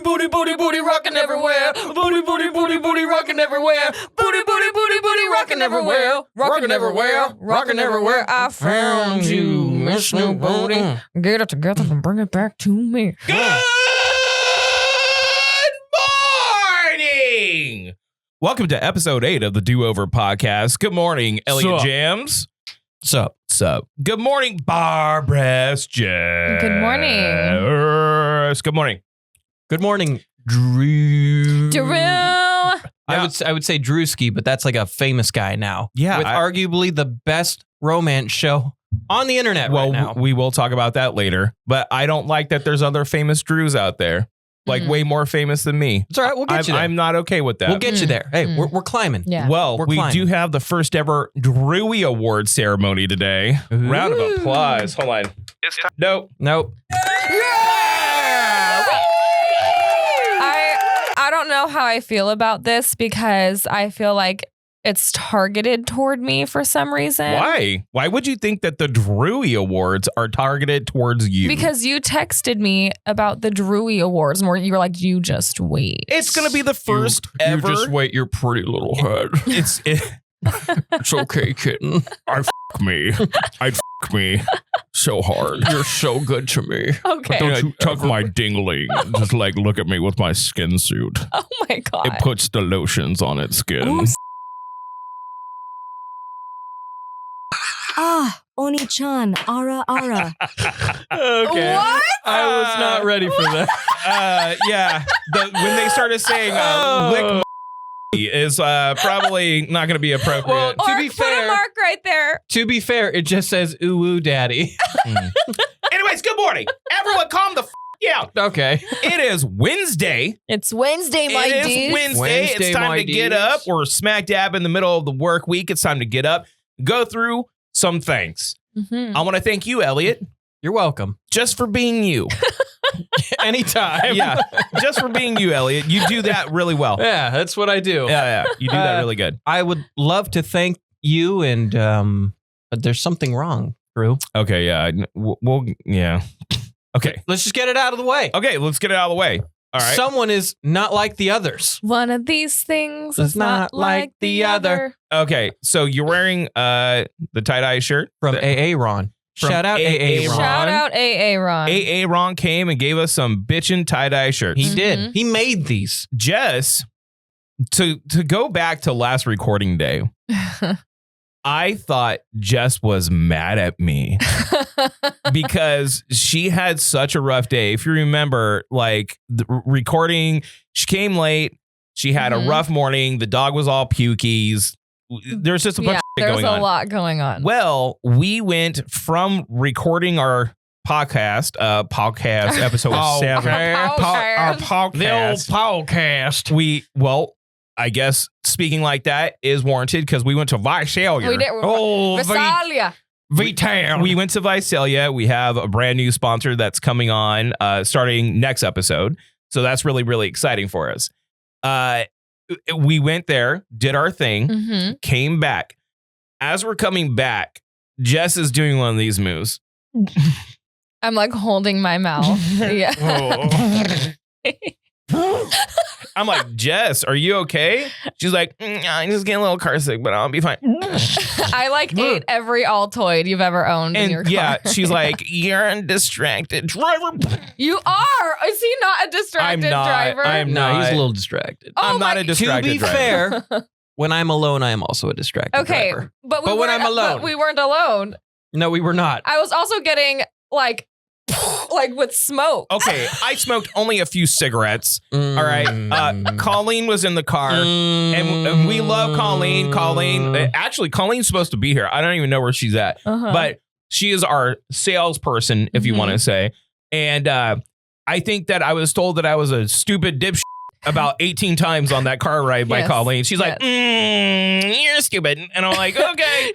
booty, booty, booty, rocking everywhere. Booty, booty, booty, booty, rocking everywhere. Booty, booty, booty, booty, rocking everywhere. Rocking everywhere, rocking everywhere. I found you, Miss New Booty. Get it together and bring it back to me. Good morning! Welcome to episode 8 of the Do-Over podcast. Good morning, Elliot Sup? Jams. Sup? Good morning, Barbara Jess. Good morning. Good morning. Good morning, Drew. I would say Drewski, but that's like a famous guy now. Yeah, with arguably the best romance show on the internet right now. We will talk about that later, but I don't like that there's other famous Drews out there. Like way more famous than me. It's all right. We'll get you there. I'm not okay with that. We'll get you there. Hey, we're climbing. Yeah. Well, We're we climbing. do have the first ever Drewy Award ceremony today. Ooh. Round of applause. Hold on. It's time. Nope. I don't know how I feel about this because I feel like it's targeted toward me for some reason. Why? Why would you think that the Drewy Awards are targeted towards you? Because you texted me about the Drewy Awards and you were like, you just wait. it's going to be the first ever. You just wait your pretty little head. It's okay, kitten. I'd me so hard. You're so good to me. Okay. Don't you tuck my dingling. Just like look at me with my skin suit. Oh my God. It puts the lotions on its skin. Ooh. Ah, Oni-chan, ara ara. Okay. What? I was not ready for that. Yeah. When they started saying lick my is probably not going to be appropriate. Well, Or to be put fair- a mark right there. To be fair, it just says ooh ooh daddy. Anyways, good morning. Everyone calm the down. Okay. It is Wednesday. It's Wednesday, my It is dude. Wednesday. It's Wednesday, time my to get dudes. up. We're smack dab in the middle of the work week. It's time to get up, go through some things. Mhm. I want to thank you, Elliot, You're welcome. just for being you. Anytime. Yeah, just for being you, Elliot. You do that really well. Yeah, that's what I do. Yeah. You do that really good. I would love to thank you and but there's something wrong, Drew. Okay, yeah. We'll yeah. Okay. Let's just get it out of the way. Okay, let's get it out of the way. All right. Someone is not like the others. One of these things Is is not like the other. Okay, so you're wearing the tie-dye shirt From AA Ron. From Shout out AA AA Ron. Shout out AA Ron. AA Ron came and gave us some bitchin' tie-dye shirts. He did. Mhm. He made these. Jess, to go back to last recording day, I thought Jess was mad at me because she had such a rough day. If you remember, like the recording, she came late. She had a rough morning. The dog was all pukies. There's just a bunch of shit there's going a on. lot going on. Well, we went from recording our podcast episode 7. Our podcast. The old podcast. I guess speaking like that is warranted because we went to Visalia. We did. Oh, Visalia. V-Town. We went to Visalia. We have a brand new sponsor that's coming on starting next episode. So that's really, really exciting for us. We went there, did our thing, Mm-hmm. came back. As we're coming back, Jess is doing one of these moves. I'm like holding my mouth. Yeah. I'm like, Jess, are you okay? She's like, I'm just getting a little car sick, but I'll be fine. I like ate every Altoid you've ever owned in your And car. yeah, she's like, you're a distracted driver. You are. Is he not a distracted I'm not. driver? I'm No, not. he's a little distracted. Oh I'm not my- a distracted To be driver. fair, when I'm alone, I am also a distracted Okay, driver. but when I'm alone. we weren't alone. No, we were not. I was also getting like with smoke. Okay, I smoked only a few cigarettes. All right. Colleen was in the car. And we love Colleen. Actually, Colleen's supposed to be here. I don't even know where she's at. Uh-huh. But she is our salesperson, if you want to say. And I think that I was told that I was a stupid dipshit about 18 times on that car ride by Yes. Colleen. She's like, you're stupid. And I'm like, okay.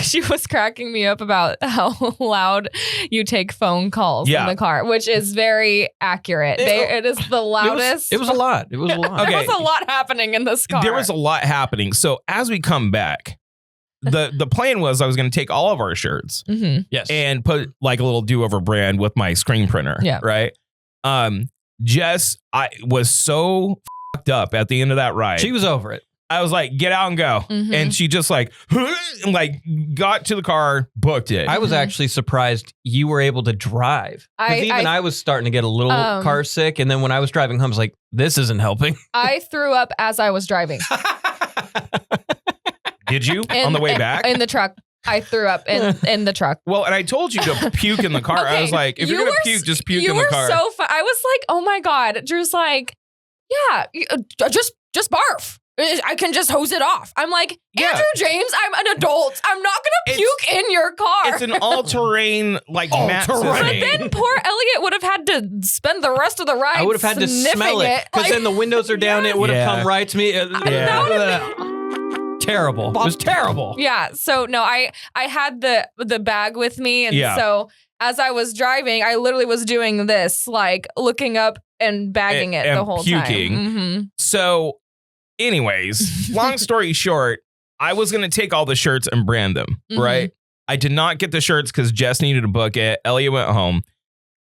She was cracking me up about how loud you take phone calls Yeah. in the car, which is very accurate. It is the loudest. It was a lot. It was a lot. Okay. There was a lot happening in this car. There was a lot happening. So as we come back, the plan was I was going to take all of our shirts Mm-hmm. Yes. and put like a little do-over brand with my screen printer. Yeah. Right. Jess, I was so fucked up at the end of that ride. She was over it. I was like, get out and go. Mhm. And she just like got to the car, booked it. I was actually surprised you were able to drive. Because I was starting to get a little car sick. And then when I was driving home, I was like, this isn't helping. I threw up as I was driving. Did you on the way back? In the truck. I threw up in the truck. Well, and I told you to puke in the car. I was like, if you're going to puke, just puke in the car. You were so fun. I was like, oh my God. Drew's like, yeah, just barf. I can just hose it off. I'm like, Andrew James, I'm an adult. I'm not going to puke in your car. It's an all-terrain, mat system. But then poor Elliot would have had to spend the rest of the ride I would have had to smell it. Because then the windows are down. It would have come right to me. Terrible. It was terrible. Yeah. So no, I had the bag with me. And so as I was driving, I literally was doing this, like looking up and bagging it the whole puking. time. Mm-hmm. So anyways, long story short, I was going to take all the shirts and brand them, right? I did not get the shirts because Jess needed to book it. Elliot went home.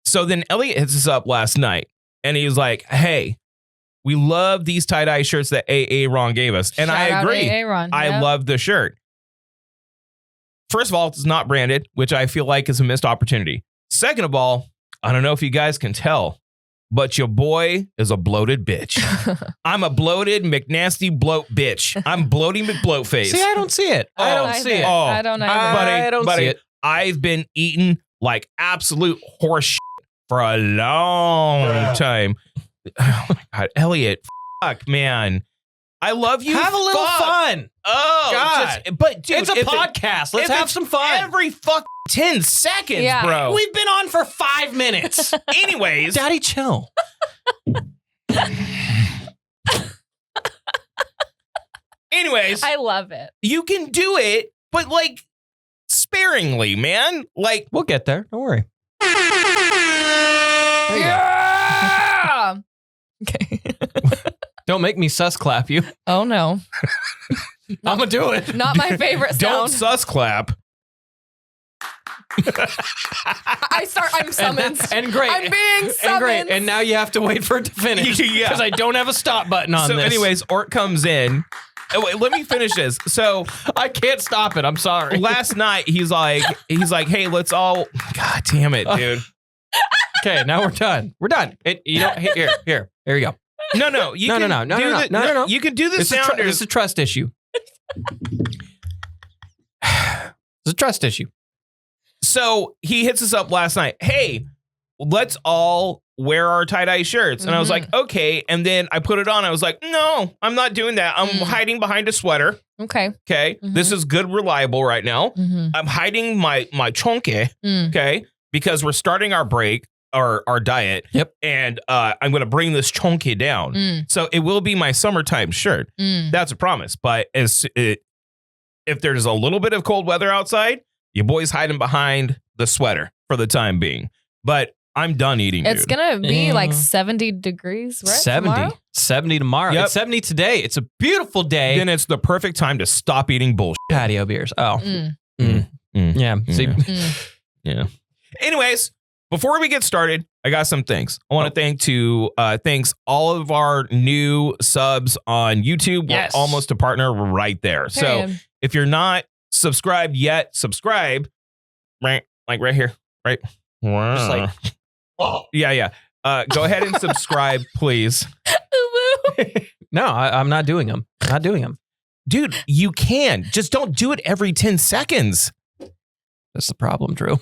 So then Elliot hits us up last night and he was like, hey, we love these tie-dye shirts that AA Ron gave us. And I agree. I love the shirt. First of all, it's not branded, which I feel like is a missed opportunity. Second of all, I don't know if you guys can tell, but your boy is a bloated bitch. I'm a bloated McNasty bloat bitch. I'm bloating McBloatface. See, I don't see it. I don't see it. I don't either. I don't see it. I've been eating like absolute horse shit for a long time. Oh my God, Elliot, fuck, man. I love you. Have a little fun. Oh, God. But dude, it's a podcast. Let's have some fun. Every fuck 10 seconds, bro. We've been on for 5 minutes. Anyways. Daddy, chill. Anyways. I love it. You can do it, but like sparingly, man. Like, we'll get there. Don't worry. Yeah. Okay. Don't make me sus clap you. Oh no. I'm gonna do it. Not my favorite sound. Don't sus clap. I'm summoned. And great. I'm being summoned. And great. And now you have to wait for it to finish. Because I don't have a stop button on this. So anyways, Ort comes in. Oh, wait, let me finish this. So I can't stop it. I'm sorry. Last night he's like, hey, let's all. God damn it, dude. Okay, now we're done. We're done. Here you go. No. No. You can do the sounders. It's a trust issue. It's a trust issue. So he hits us up last night. Hey, let's all wear our tie-dye shirts. And I was like, okay. And then I put it on. I was like, no, I'm not doing that. I'm hiding behind a sweater. Okay. This is good, reliable right now. I'm hiding my chonke. Okay. Because we're starting our break, our diet. Yep. And I'm going to bring this chonke down. So it will be my summertime shirt. That's a promise. But if there's a little bit of cold weather outside, your boy's hiding behind the sweater for the time being. But I'm done eating. It's going to be like 70 degrees, right? 70 tomorrow. Yep. It's 70 today. It's a beautiful day. Then it's the perfect time to stop eating bullshit. Patio beers. Oh. Yeah. See. Yeah. Anyways, before we get started, I got some things. I want to thanks all of our new subs on YouTube. Yes. We're almost a partner right there. Period. So if you're not subscribed yet, subscribe. Right, like right here. Right. Just like, yeah. Go ahead and subscribe, please. No, I'm not doing them. Not doing them. Dude, you can. Just don't do it every 10 seconds. That's the problem, Drew.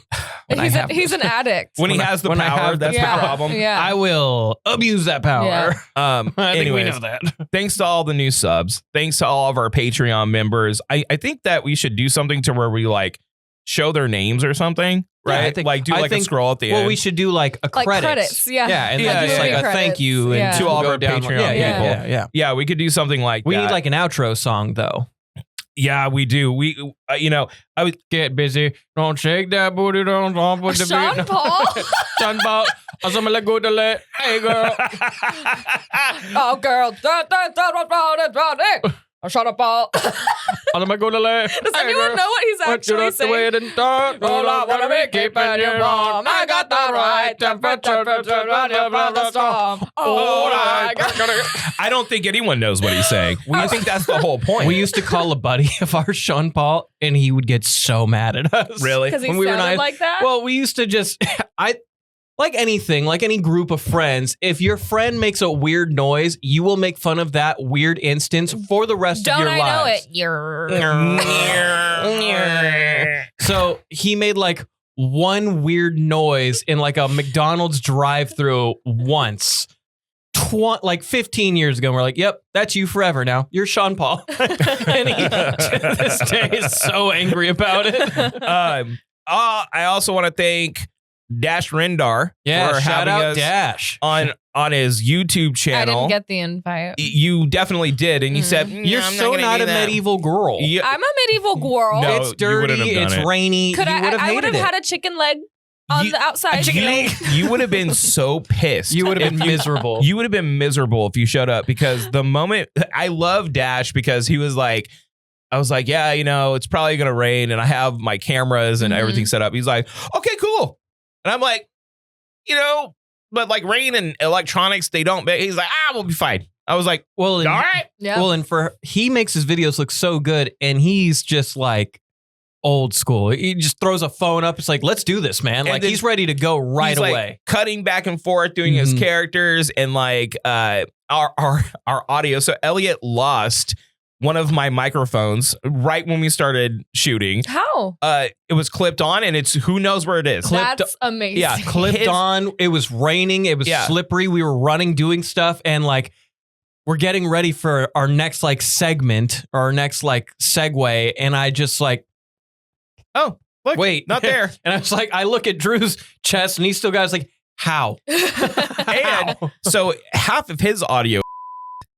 He's an addict. When he has the power, that's the problem. Yeah. I will abuse that power. Yeah. I think we Anyways, know that. Thanks to all the new subs. Thanks to all of our Patreon members. I think that we should do something to where we like show their names or something, right? Yeah, I think, like do a scroll at the end. Well, we should do like a credits. Yeah. Yeah, and then just like a thank you and to all of our down Patreon people. Yeah, we could do something like we that. need like an outro song though. Yeah, we do. We, I would get busy. Don't shake that booty. Don't put the Sean beat. Paul. Sean Paul. I'm let go to let. Hey, girl. Oh, girl. Shut up, Paul. Am I going to lay? Does anyone know what he's actually saying? All I want to be keeping you warm. I got the right temperature to run you from the storm. All I got. I don't think anyone knows what he's saying. I think that's the whole point. We used to call a buddy of ours Sean Paul, and he would get so mad at us. Really? Because he When we were sounded nine- like that? Well, we used to just, like anything, like any group of friends, if your friend makes a weird noise, you will make fun of that weird instance for the rest of Don't your I know lives. it? So he made like one weird noise in like a McDonald's drive-thru once. Like 15 years ago, and we're like, yep, that's you forever now. You're Sean Paul. And he, to this day, is so angry about it. I also want to thank Dash Rendar Yeah, for shout having out us Dash. on his YouTube I channel. didn't get the invite. You definitely did, and you said You're "I'm so gonna not do a that." medieval girl. Yeah, I'm a medieval girl. No, It's you wouldn't dirty, have done it's it. rainy. Could you would have I would hated have it. had a chicken leg on You- the outside. you would have been so pissed. You would have been if you- miserable. You would have been miserable if you showed up, because the moment I love Dash, because he was like, I was like, yeah, it's probably going to rain and I have my cameras and Mhm. everything set up. He's like, okay, cool. And I'm like, but like rain and electronics, they don't, he's like, we'll be fine. I was like, well, all and, right. Yeah. well, and he makes his videos look so good, and he's just like old school. He just throws a phone up. It's like, let's do this, man. And Like then he's ready to go right He's, like, away. cutting back and forth, doing his Mhm. characters and like our audio. So Elliot lost one of my microphones right when we started shooting. How? It was clipped on, and it's who knows where it is. Clipped- That's amazing. Yeah, clipped His- on. It was raining. It was Yeah. slippery. We were running, doing stuff, and like we're getting ready for our next like segment or our next like segue, and I just like, Oh, look, wait, not there. And I was like, I look at Drew's chest, and he still got like, how? And so half of his audio,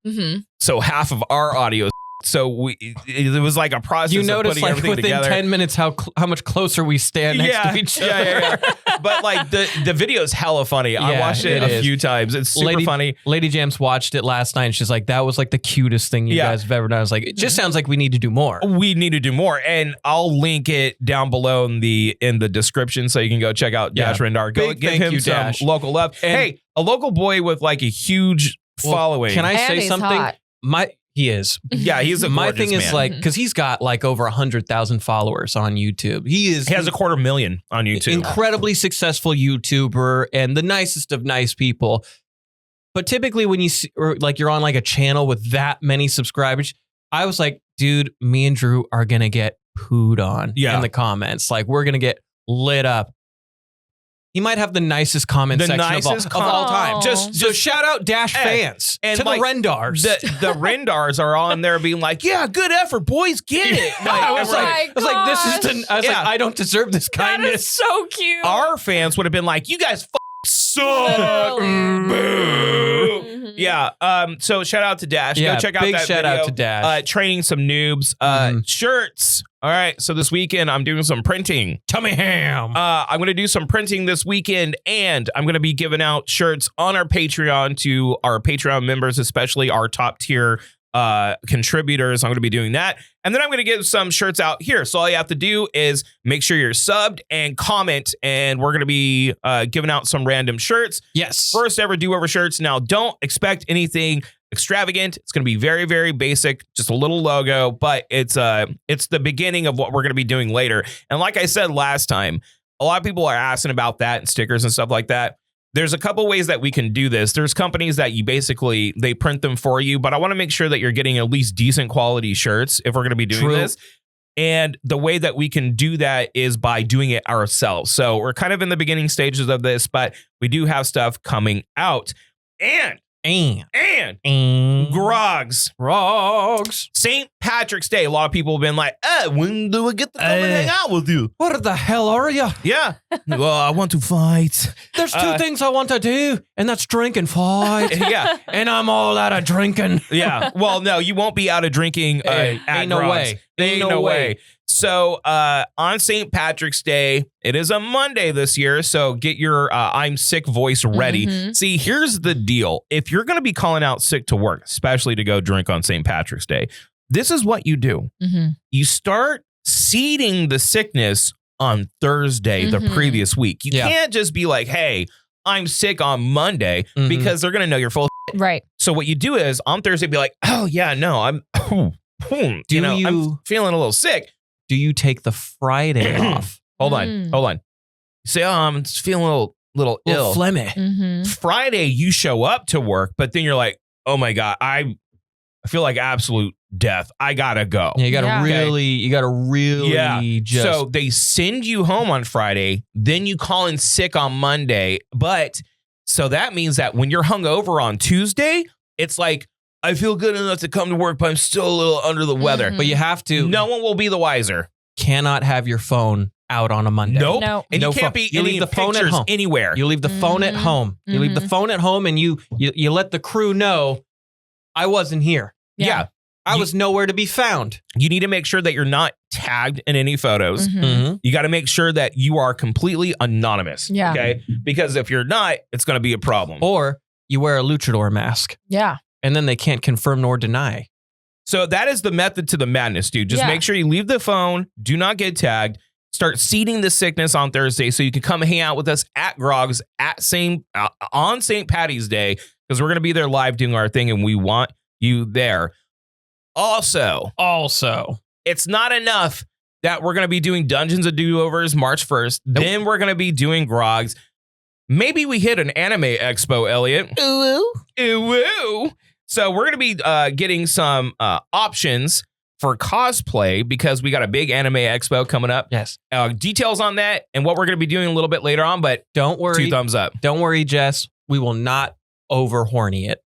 Mhm. so half of our audio. So it was like a process. You of notice putting like everything within together. 10 minutes how much closer we stand next to each other. Yeah. But like the video is hella funny. I Yeah, watched it it a is. few times. It's super funny. Lady Jams watched it last night, and she's like, that was like the cutest thing you Yeah. guys have ever done. I was like, it just sounds like we need to do more. We need to do more, and I'll link it down below in the description so you can go check out Yeah. Dash Rendar. Go Big give thank him you, some Dash. local love. And- Hey, a local boy with like a huge Well, following. Can I And say he's something? hot. He is. Yeah, he's a My gorgeous thing is man. like, because he's got like over 100,000 followers on YouTube. He is he has 250,000 on YouTube. incredibly successful YouTuber and the nicest of nice people. But typically when you see, or like you're on like a channel with that many subscribers, I was like, dude, me and Drew are going to get pooed on in the comments. Like we're going to get lit up. He might have the nicest comment section of all time. Just- So shout out Dash fans and to like, the Rendars. The Rendars are on there being like, yeah, good effort, boys, get it. Like, I was Oh like, my this is gosh. like, I don't deserve this That kindness. is so cute. our fans would have been like, you guys suck. Literally. Boo. Mhm. Yeah. So shout out to Dash. Yeah, Go check out big that shout video. out to Dash. Training some noobs. Shirts. All right. So this weekend I'm doing some printing. Tummy ham. I'm going to do some printing this weekend, and I'm going to be giving out shirts on our Patreon to our Patreon members, especially our top tier contributors. I'm going to be doing that. And then I'm going to give some shirts out here. So all you have to do is make sure you're subbed and comment, and we're going to be giving out some random shirts. Yes. First ever do-over shirts. Now, don't expect anything extravagant. It's going to be very, very basic, just a little logo, but it's the beginning of what we're going to be doing later. And like I said last time, a lot of people are asking about that and stickers and stuff like that. There's a couple ways that we can do this. There's companies that they print them for you, but I want to make sure that you're getting at least decent quality shirts if we're going to be doing this. And the way that we can do that is by doing it ourselves. So we're kind of in the beginning stages of this, but we do have stuff coming out. And Grogs. St. Patrick's Day. A lot of people have been like, when do we get to come and hang out with you? What the hell are you? Yeah. Well, I want to fight. There's two things I want to do, and that's drink and fight. Yeah. And I'm all out of drinking. Yeah. Well, no, you won't be out of drinking. Hey, at ain't no Grogs. way. Ain't no way. So on St. Patrick's Day, it is a Monday this year. So get your I'm sick voice ready. Mhm. See, here's the deal. If you're going to be calling out sick to work, especially to go drink on St. Patrick's Day, this is what you do. Mm-hmm. You start seeding the sickness on Thursday, the previous week. You can't just be like, hey, I'm sick on Monday because they're going to know you're full of shit. Right. So what you do is on Thursday, be like, oh, yeah, no, I'm I'm feeling a little sick. Do you take the Friday off? Hold on. Say, oh, I'm just feeling a little ill. Phlegmy. Mm-hmm. Friday, you show up to work, but then you're like, oh my God, I feel like absolute death. I gotta go. Yeah, you gotta really just. So they send you home on Friday, then you call in sick on Monday. But so that means that when you're hungover on Tuesday, it's like, I feel good enough to come to work, but I'm still a little under the weather. But you have to. No one will be the wiser. Cannot have your phone out on a Monday. Nope. No. And No you can't phone. be You any leave the phone at pictures home. anywhere. You leave the phone at home. You leave the phone at home, and you let the crew know I wasn't here. Yeah. I was nowhere to be found. You need to make sure that you're not tagged in any photos. You got to make sure that you are completely anonymous. Yeah. Okay. Because if you're not, it's going to be a problem. Or you wear a luchador mask, Yeah. and then they can't confirm nor deny. So that is the method to the madness, dude. Just make sure you leave the phone. Do not get tagged. Start seeding the sickness on Thursday so you can come hang out with us at Grog's on St. Patty's Day, because we're going to be there live doing our thing and we want you there. Also, it's not enough that we're going to be doing Dungeons and Do-Overs March 1st. Nope. Then we're going to be doing Grog's. Maybe we hit an anime expo, Elliot. Ooh. Ooh. So we're going to be getting some options for cosplay because we got a big anime expo coming up. Yes. Details on that and what we're going to be doing a little bit later on, but don't worry. 2 thumbs up. Don't worry, Jess. We will not over horny it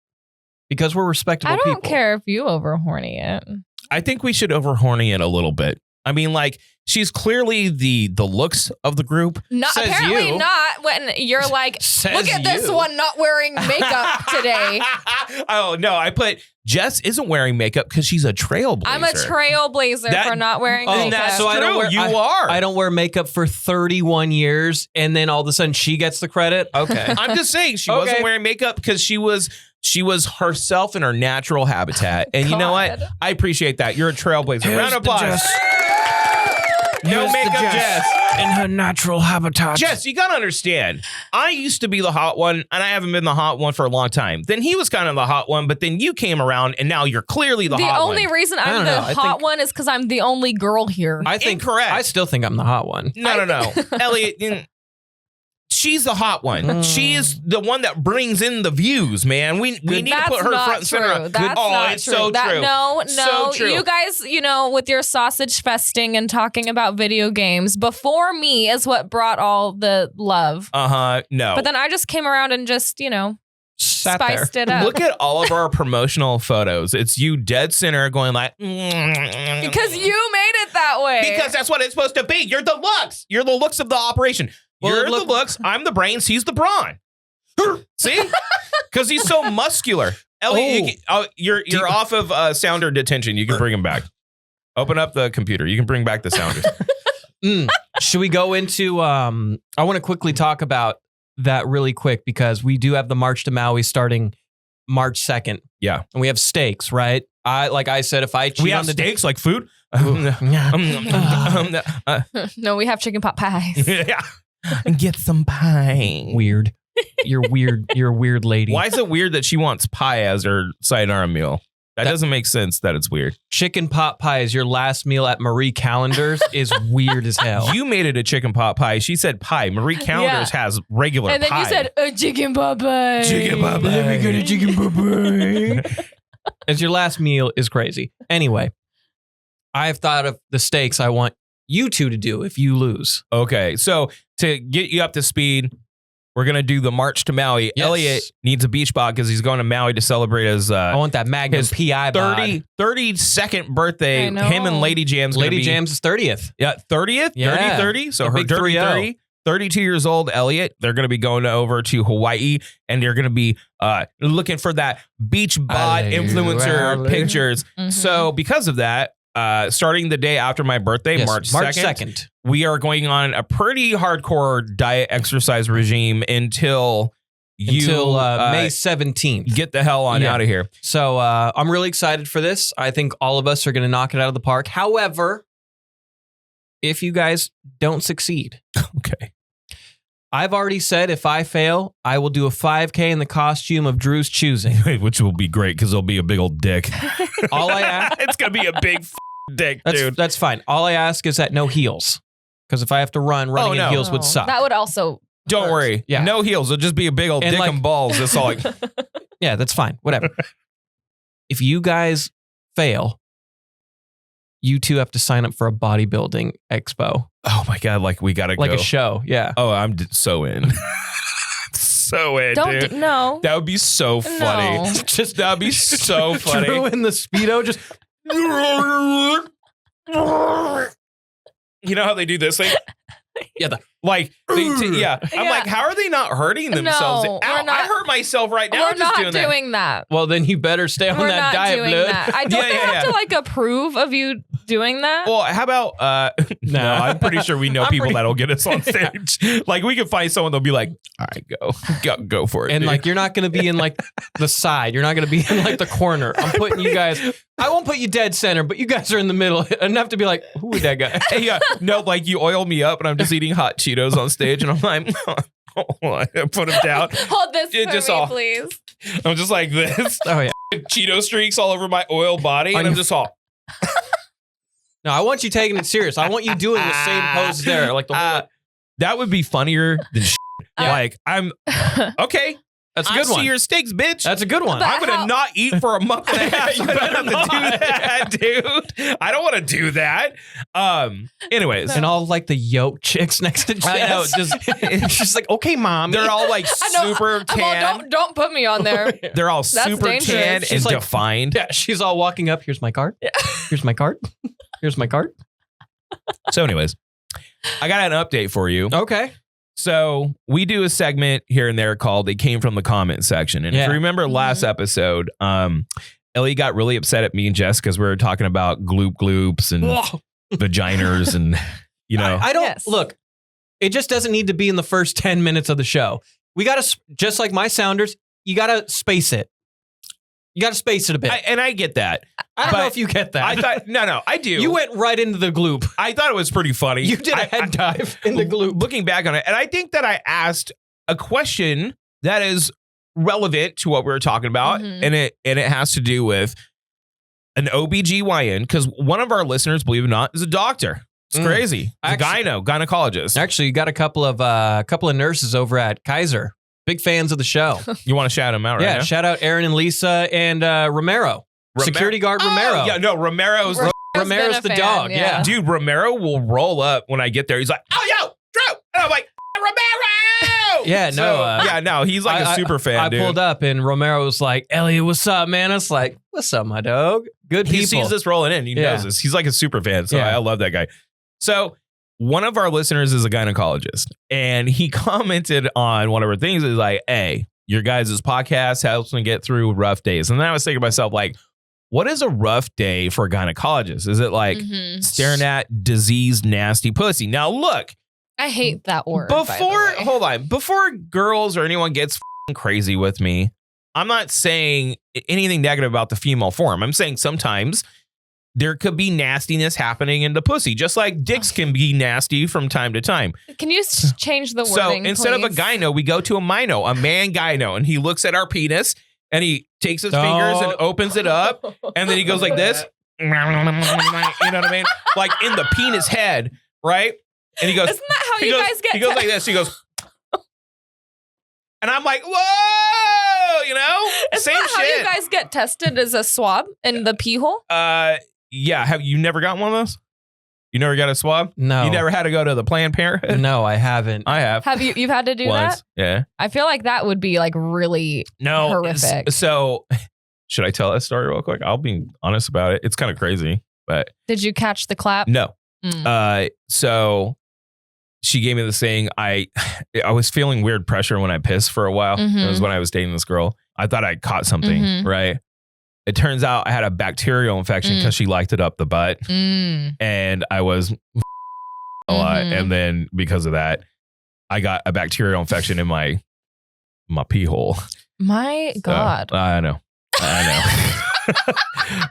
because we're respectable people. I don't care if you over horny it. I think we should over horny it a little bit. I mean, like, she's clearly the looks of the group. Not Says apparently you. not when you're like, Says look at this you. one not wearing makeup today. Oh, no, I put Jess isn't wearing makeup because she's a trailblazer. I'm a trailblazer for not wearing Oh, makeup. that's so I don't true. wear. You I, are. I don't wear makeup for 31 years, and then all of a sudden she gets the credit. Okay. I'm just saying she Okay. wasn't wearing makeup because she was herself in her natural habitat. And you know what? God. I appreciate that. You're a trailblazer. Round of applause. No Here's the makeup, Jess. in her natural habitat. Jess, you gotta understand. I used to be the hot one, and I haven't been the hot one for a long time. Then he was kind of the hot one, but then you came around, and now you're clearly the hot one. The only reason I'm don't the know. I hot think- one is because I'm the only girl here. I think Incorrect. I still think I'm the hot one. No. Elliot, she's the hot one. She is the one that brings in the views, man. We need to That's put her not front and center. true. That's oh, not it's true. so true. No, So true. you guys, with your sausage festing and talking about video games before me is what brought all the love. No. But then I just came around and just, Sat there. spiced it up. Look at all of our promotional photos. It's you dead center going like, because you made it that way. because that's what it's supposed to be. You're the looks. You're the looks of the operation. Well, You're look- the looks. I'm the brains. He's the brawn. See? Because he's so muscular. Elliot, you're off of sounder detention. You can bring him back. Open up the computer. You can bring back the sounders. Should we go into? I want to quickly talk about that really quick because we do have the March to Maui starting March 2nd. Yeah. And we have steaks, right? Like I said, if I cheat We on have the steaks like food. No, we have chicken pot pies. Yeah. Get some pie. weird. You're weird. You're a weird lady. Why is it weird that she wants pie as her sayonara meal? That doesn't make sense that it's weird. Chicken pot pie is your last meal at Marie Callender's is weird as hell. You made it a chicken pot pie. She said pie. Marie Callender's has regular And then pie. you said, chicken pot pie. Chicken pot pie. Let me get a chicken pot pie. As your last meal is crazy. Anyway, I've thought of the stakes I want you two to do if you lose. Okay, so to get you up to speed, we're going to do the March to Maui. Yes. Elliot needs a beach bod because he's going to Maui to celebrate his I want that Magnum his PI bod. 32nd birthday. I know. Him and Lady Jam's gonna Lady be, Jam's is 30th. Yeah, 30th? Yeah. 30. So The her big dirty 3-0. 30. 32 years old, Elliot. They're going to be going over to Hawaii and they're going to be looking for that beach bod influencer pictures. Mhm. So because of that, starting the day after my birthday, Yes, March 2nd, we are going on a pretty hardcore diet exercise regime until until May 17th. Get the hell on Yeah. out of here. So I'm really excited for this. I think all of us are going to knock it out of the park. However, if you guys don't succeed, Okay. I've already said if I fail, I will do a 5K in the costume of Drew's choosing. Which will be great because it'll be a big old dick. All I ask, It's going to be a big dick, dude. that's fine. All I ask is that no heels. Because if I have to running no. in heels would suck. That would also. Don't hurt. worry. Yeah. No heels. It'll just be a big old And dick like- and balls. That's all. Yeah, that's fine. Whatever. If you guys fail, you two have to sign up for a bodybuilding expo. Oh my God. Like we got to go. Like a show. Yeah. Oh, I'm so in. So in, dude. No. That would be so funny. No. Just that'd be so funny. Drew in the Speedo just. You know how they do this thing? Yeah, like yeah. I'm Yeah. like, how are they not hurting themselves? No, Ow, we're not- I hurt myself right now We're just not doing that. Well, then you better stay on We're that not diet, doing blood. that. I don't Yeah, they yeah, have to like approve of you doing that. Well, how about no, I'm pretty sure we know people that'll get us on stage. Like we can find someone that'll be like, all right, go for it. And dude. like, you're not going to be in like the side. You're not going to be in like the corner. I'm putting you guys. I won't put you dead center, but you guys are in the middle enough to be like, who would that guy? yeah, no, like you oil me up and I'm just eating hot Cheetos on stage and I'm like, I put them down. Hold this It for just me, all- please. I'm just like this. Oh yeah. Cheeto streaks all over my oil body, and I'm just all. No, I want you taking it serious. I want you doing the same pose there, like the whole. That would be funnier than like I'm okay. That's a I good see one. your steaks, bitch. That's a good one. But- I'm gonna how- not eat for a month and a half. You So I don't have to better do not. that, dude. I don't want to do that. Anyways, And all like the yoke chicks next to Jess. I know, it's just like, okay, mom. they're all like I know. super tan. Well, don't put me on there. They're all super dangerous. tan and She's like- defined. Yeah, she's all walking up. Here's my card. Here's my card. Here's my card. So, anyways, I got an update for you. Okay. So we do a segment here and there called "It Came from the Comment Section," and if Yeah. you remember last episode, Ellie got really upset at me and Jess because we were talking about gloops and vaginas, and you know, I don't Yes. look. It just doesn't need to be in the first 10 minutes of the show. We got to, just like my sounders, you got to space it. You got to space it a bit. I get that. I don't know but if you get that. I thought no, I do. you went right into the gloop. I thought it was pretty funny. You did a head dive in the gloop. Looking back on it, and I think that I asked a question that is relevant to what we were talking about, Mhm. and it has to do with an OBGYN, because one of our listeners, believe it or not, is a doctor. It's Mm. crazy. It's Actually- a gynecologist. Actually, you got a couple of nurses over at Kaiser. Big fans of the show. You want to shout him out right Yeah, now? shout out Aaron and Lisa and Romero. Security guard Romero. Oh, yeah, no, Romero's Romero's been the a fan, dog. yeah. Yeah. dude. Romero will roll up when I get there. He's like, "Oh, yo, Drew," and I'm like, "Romero." Yeah, no, he's like a super fan. I dude. pulled up and Romero was like, Elliot, what's up, man? I was like, what's up, my dog? Good He people. sees this rolling in. He Yeah. knows this. He's like a super fan. So Yeah. I love that guy. So one of our listeners is a gynecologist, and he commented on one of our things. Is like, "Hey, your guys' podcast helps me get through rough days." And then I was thinking to myself, like, what is a rough day for a gynecologist? Is it like Mhm. staring at diseased, nasty pussy? Now, look, I hate that word. by the way. hold on, before girls or anyone gets f***ing crazy with me, I'm not saying anything negative about the female form. I'm saying sometimes there could be nastiness happening in the pussy, just like dicks can be nasty from time to time. Can you change the So wording? instead of a please? gyno, we go to a mino, a man gyno, and he looks at our penis and he takes his fingers and opens it up, and then he goes like this. You know what I mean? Like in the penis head, right? And he goes, Isn't that how he you goes, guys get? he goes like this. He goes, and I'm like, whoa, you know, Isn't same that how shit. you guys get tested as a swab in the pee hole? Yeah. Have you never gotten one of those? You never got a swab? No. You never had to go to the Planned Parenthood? No, I haven't. I have. Have you? You've had to do once. that? Yeah. I feel like that would be like really. No. Horrific. So, should I tell that story real quick? I'll be honest about it. It's kind of crazy, but Did you catch the clap? no. Mm. So she gave me this thing. I was feeling weird pressure when I pissed for a while. Mhm. It was when I was dating this girl. I thought I caught something, Mhm. right? It turns out I had a bacterial infection because she liked it up the butt, Mm. and I was a lot. Mhm. And then because of that, I got a bacterial infection in my my pee hole. My God. I know.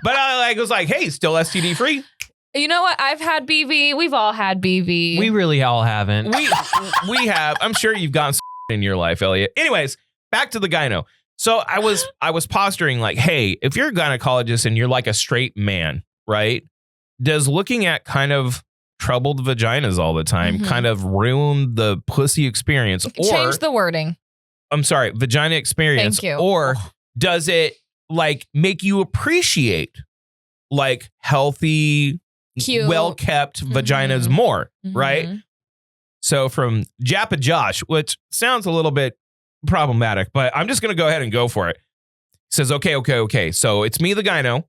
But I was like, hey, still STD free? You know what? I've had BV. We've all had BV. We really all haven't. We have. I'm sure you've gotten in your life, Elliot. Anyways, back to the gyno. So I was posturing like, hey, if you're a gynecologist and you're like a straight man, right? Does looking at kind of troubled vaginas all the time kind of ruin the pussy experience? Or change the wording. I'm sorry, vagina experience. Thank you. Or does it like make you appreciate like healthy, Cute. well-kept vaginas more, right? So from Jappa Josh, which sounds a little bit problematic, but I'm just going to go ahead and go for it. He says, okay. So it's me, the gyno.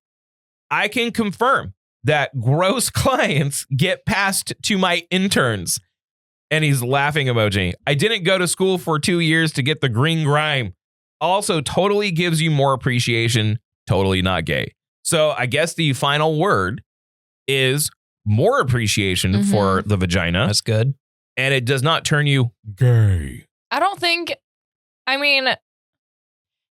I can confirm that gross clients get passed to my interns. And he's laughing emoji. I didn't go to school for 2 years to get the green grime. Also, totally gives you more appreciation. Totally not gay. So I guess the final word is more appreciation for the vagina. That's good. And it does not turn you gay. I don't think, I mean,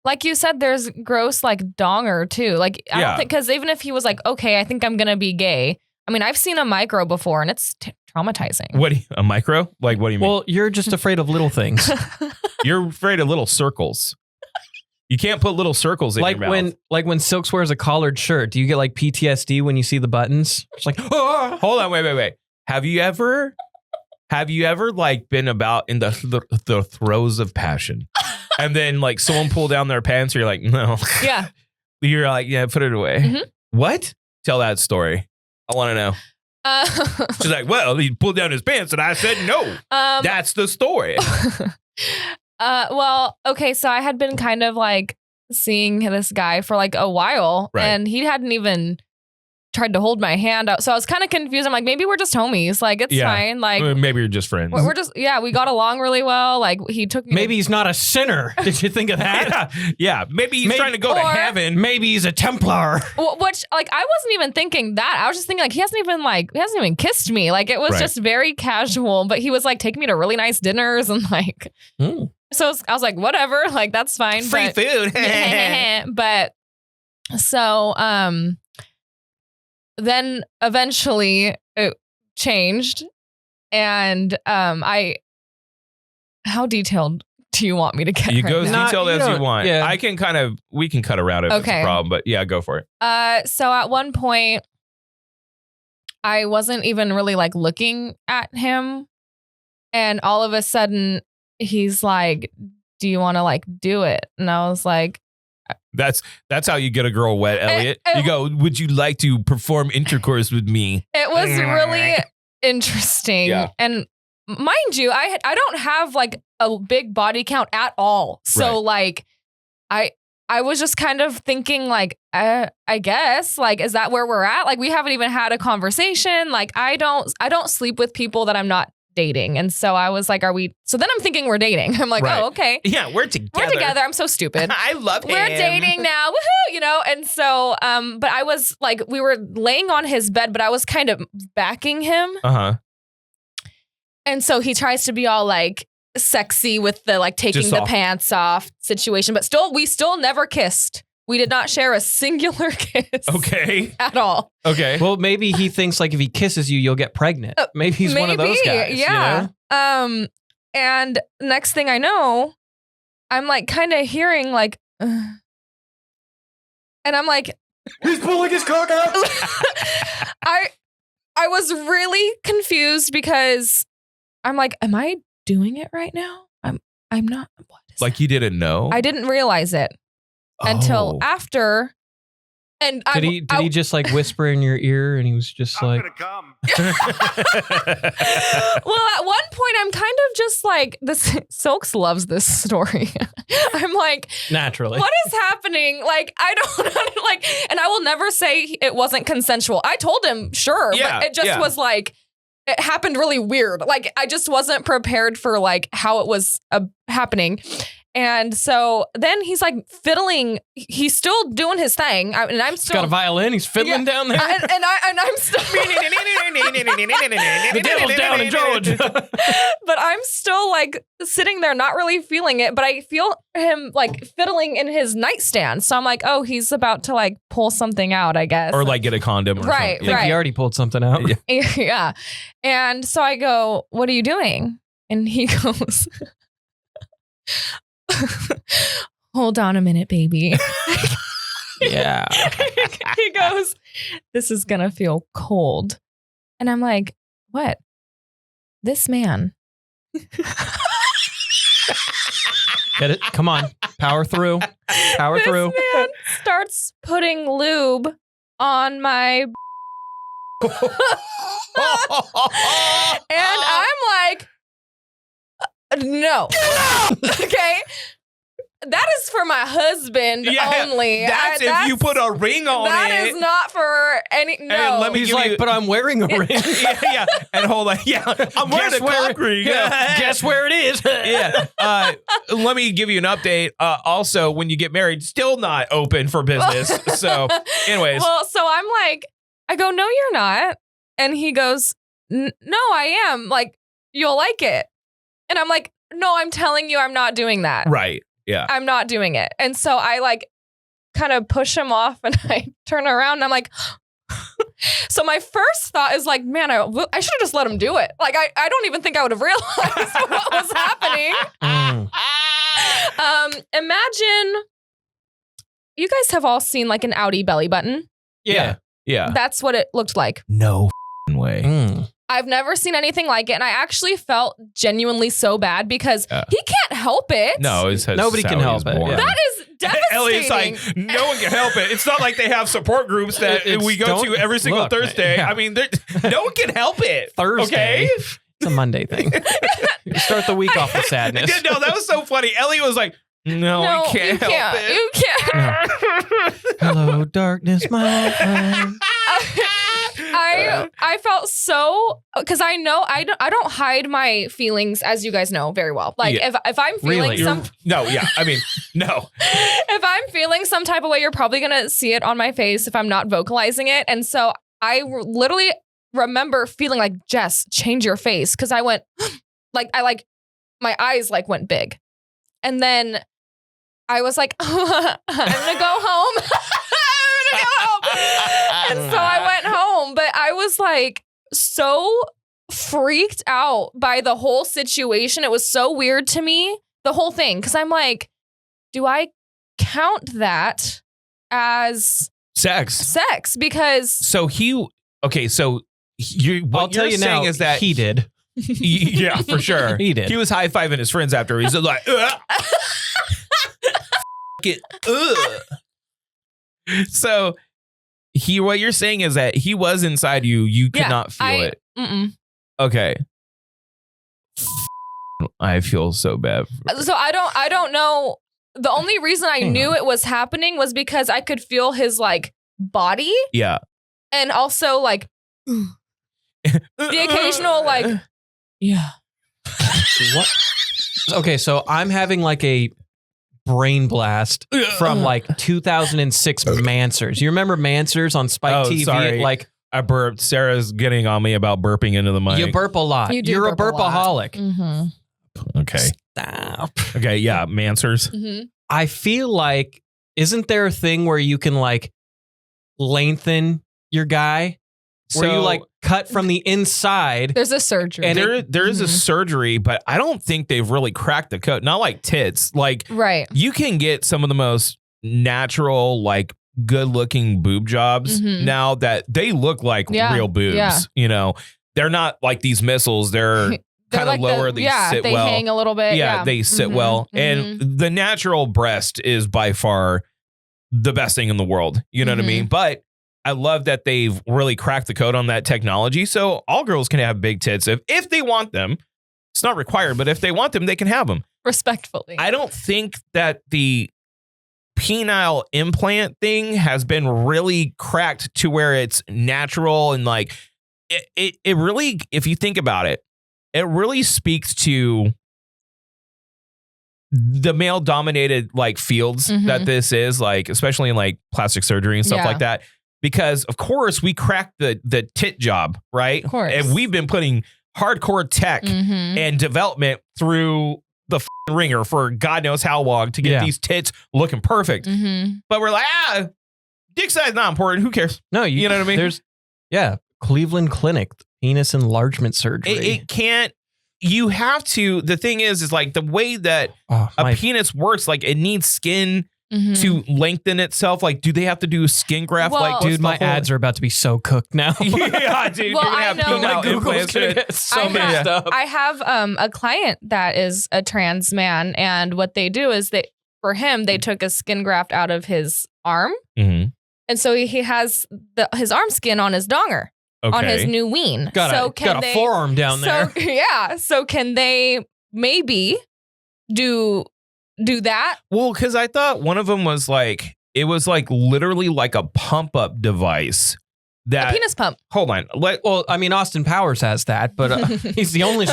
like you said, there's gross like donger too. Like, I don't think, because even if he was like, okay, I think I'm going to be gay. I mean, I've seen a micro before and it's traumatizing. What, a micro? Like, what do you mean? Well, you're just afraid of little things. You're afraid of little circles. You can't put little circles in like your mouth. when Silks wears a collared shirt, do you get like PTSD when you see the buttons? It's like, oh. Hold on, wait. Have you ever like been about in the throes of passion, and then like someone pull down their pants, or you're like, no, Yeah. You're like, yeah, put it away. What? Tell that story. I want to know. She's like, well, he pulled down his pants, and I said no. That's the story. Well, okay, so I had been kind of like seeing this guy for like a while, and he hadn't even tried to hold my hand out. So I was kind of confused. I'm like, maybe we're just homies. Like, it's fine. Like, maybe you're just friends. we're just, we got along really well. Like, he took me. Maybe he's not a sinner. Did you think of that? Yeah. Maybe he's trying to go to heaven. Maybe he's a Templar. Which, like, I wasn't even thinking that. I was just thinking, like, he hasn't even kissed me. Like, it was just very casual. But he was like taking me to really nice dinners and like. So I was like, whatever, like, that's fine. Free food. But so then eventually it changed. And how detailed do you want me to get? You go as now? detailed as you want. Yeah. We can cut around if it's a problem, but yeah, go for it. So at one point, I wasn't even really like looking at him. And all of a sudden, he's like, do you want to like do it? And I was like, that's how you get a girl wet, Elliot. You go, would you like to perform intercourse with me? It was really interesting. Yeah. And mind you, I don't have like a big body count at all. So like I was just kind of thinking like, I guess, like, is that where we're at? Like, we haven't even had a conversation. Like, I don't sleep with people that I'm not dating. And so I was like, so then I'm thinking we're dating. I'm like, oh, okay. Yeah, we're together. We're together. I'm so stupid. I love him. We're dating now. Woohoo, And so, but I was like, we were laying on his bed, but I was kind of backing him. And so he tries to be all like sexy with the like taking the pants off situation, but we still never kissed. We did not share a singular kiss. Okay. At all. Okay. Well, maybe he thinks like if he kisses you, you'll get pregnant. Maybe he's one of those guys. Yeah. You know? And next thing I know, I'm like kind of hearing like, and I'm like, he's pulling his cock out. I was really confused because I'm like, am I doing it right now? I'm not. What is like you didn't know? I didn't realize it until after. And did he just like whisper in your ear and he was just I'm like, well, at one point I'm kind of just like this. Silks loves this story. I'm like, naturally, what is happening? Like, I don't like, and I will never say it wasn't consensual. I told him, sure, but it just was like, it happened really weird. Like, I just wasn't prepared for like how it was happening. And so then he's like fiddling. He's still doing his thing, and I'm He's still got a violin. He's fiddling down there. and I'm still. The devil's down in Georgia. But I'm still like sitting there, not really feeling it. But I feel him like fiddling in his nightstand. So I'm like, oh, he's about to like pull something out, I guess. Or like get a condom or Right, something. Like he already pulled something out. Yeah. Yeah. And so I go, what are you doing? And he goes, hold on a minute, baby. Yeah. He goes, this is going to feel cold. And I'm like, what? This man. Get it? Come on. Power through. Power This through. man starts putting lube on my and I'm like, no. Okay. That is for my husband only. That's if you put a ring on that it. is not for any. No. And let me He's give like, you, but I'm wearing a ring. yeah. And hold on. Yeah. I'm wearing Guess a where- cock ring. Yeah. Guess where it is? Yeah. Let me give you an update. Also, when you get married, still not open for business. So, anyways. Well, so I'm like, I go, no, you're not. And he goes, no, I am. Like, you'll like it. And I'm like, no, I'm telling you, I'm not doing that. Right. Yeah. I'm not doing it. And so I like kind of push him off and I turn around and I'm like, so my first thought is like, man, I should have just let him do it. Like, I don't even think I would have realized what was happening. Imagine you guys have all seen like an Audi belly button. Yeah. Yeah. That's what it looked like. No way. Mm. I've never seen anything like it. And I actually felt genuinely so bad because he can't help it. No, it's Nobody can help it. Yeah. That is devastating. Elliot's like, no one can help it. It's not like they have support groups that It's- we go don't- to every single look, Thursday. yeah. I mean, no one can help it. Thursday. Okay? It's a Monday thing. You start the week off with sadness. No, that was so funny. Elliot was like, no, I can't you help can't. it. You can't. Hello, darkness, my friend. I felt so because I know I don't hide my feelings, as you guys know very well. Like Yeah. if I'm feeling Really? some No, yeah. I mean, no. if I'm feeling some type of way, you're probably gonna see it on my face if I'm not vocalizing it. And so I literally remember feeling like, Jess, change your face, because I went my eyes like went big, and then I was like, I'm gonna go home. I'm gonna go home. And so I went home, but I was like so freaked out by the whole situation. It was so weird to me, the whole thing, because I'm like, do I count that as Sex. Because So what I'll tell you're you saying now, is that he did. yeah, for sure. He did. He was high-fiving his friends after. He's like, So what you're saying is that he was inside you. You could not feel it. Mm-mm. Okay. I feel so bad. So I don't know. The only reason I Hang knew on. it was happening was because I could feel his like body, Yeah. and also like the occasional like, yeah. What? Okay, so I'm having like a brain blast from like 2006 Mansers. You remember Mansers on Spike Oh, TV? sorry. Like I burped. Sarah's getting on me about burping into the mic. you burp a lot. You do You're a burp a lot. burpaholic. Mm-hmm. Okay. Stop. Okay. Yeah. Mansers. Mm-hmm. I feel like, isn't there a thing where you can like lengthen your guy? Where you like cut from the inside? There's a surgery. And there is a Mhm. surgery, but I don't think they've really cracked the code. Not like tits. Like right. you can get some of the most natural, like good looking boob jobs Mhm. now that they look like Yeah, real boobs. yeah. You know, they're not like these missiles. They're They're kind of like lower. They sit they well. hang a little bit. Yeah, they sit Mhm. well. Mhm. And the natural breast is by far the best thing in the world. You know what I Mhm. mean? But I love that they've really cracked the code on that technology. So all girls can have big tits if they want them. It's not required, but if they want them, they can have them. Respectfully. I don't think that the penile implant thing has been really cracked to where it's natural and like it really, if you think about it, it really speaks to the male dominated like fields that this is, like especially in like plastic surgery and stuff like that, because of course we cracked the tit job, right? Of course. And we've been putting hardcore tech and development through the ringer for God knows how long to get these tits looking perfect. But we're like, dick size not important. Who cares? No, you know what I mean? There's Cleveland Clinic penis enlargement surgery. It can't. You have to. The thing is like the way that a penis works, like it needs skin to lengthen itself. Like, do they have to do skin graft? Well, like, dude, my ads are about to be so cooked now. Yeah, dude. Well, you're gonna I have know. penile implants. I have a client that is a trans man, and what they do is for him they took a skin graft out of his arm, and so he has his arm skin on his donger. Okay. On his new ween. Got a forearm down there. Yeah. So can they maybe do that? Well, because I thought one of them was like, it was like literally like a pump up device. That A penis pump. Hold on. Well, I mean, Austin Powers has that, but he's the only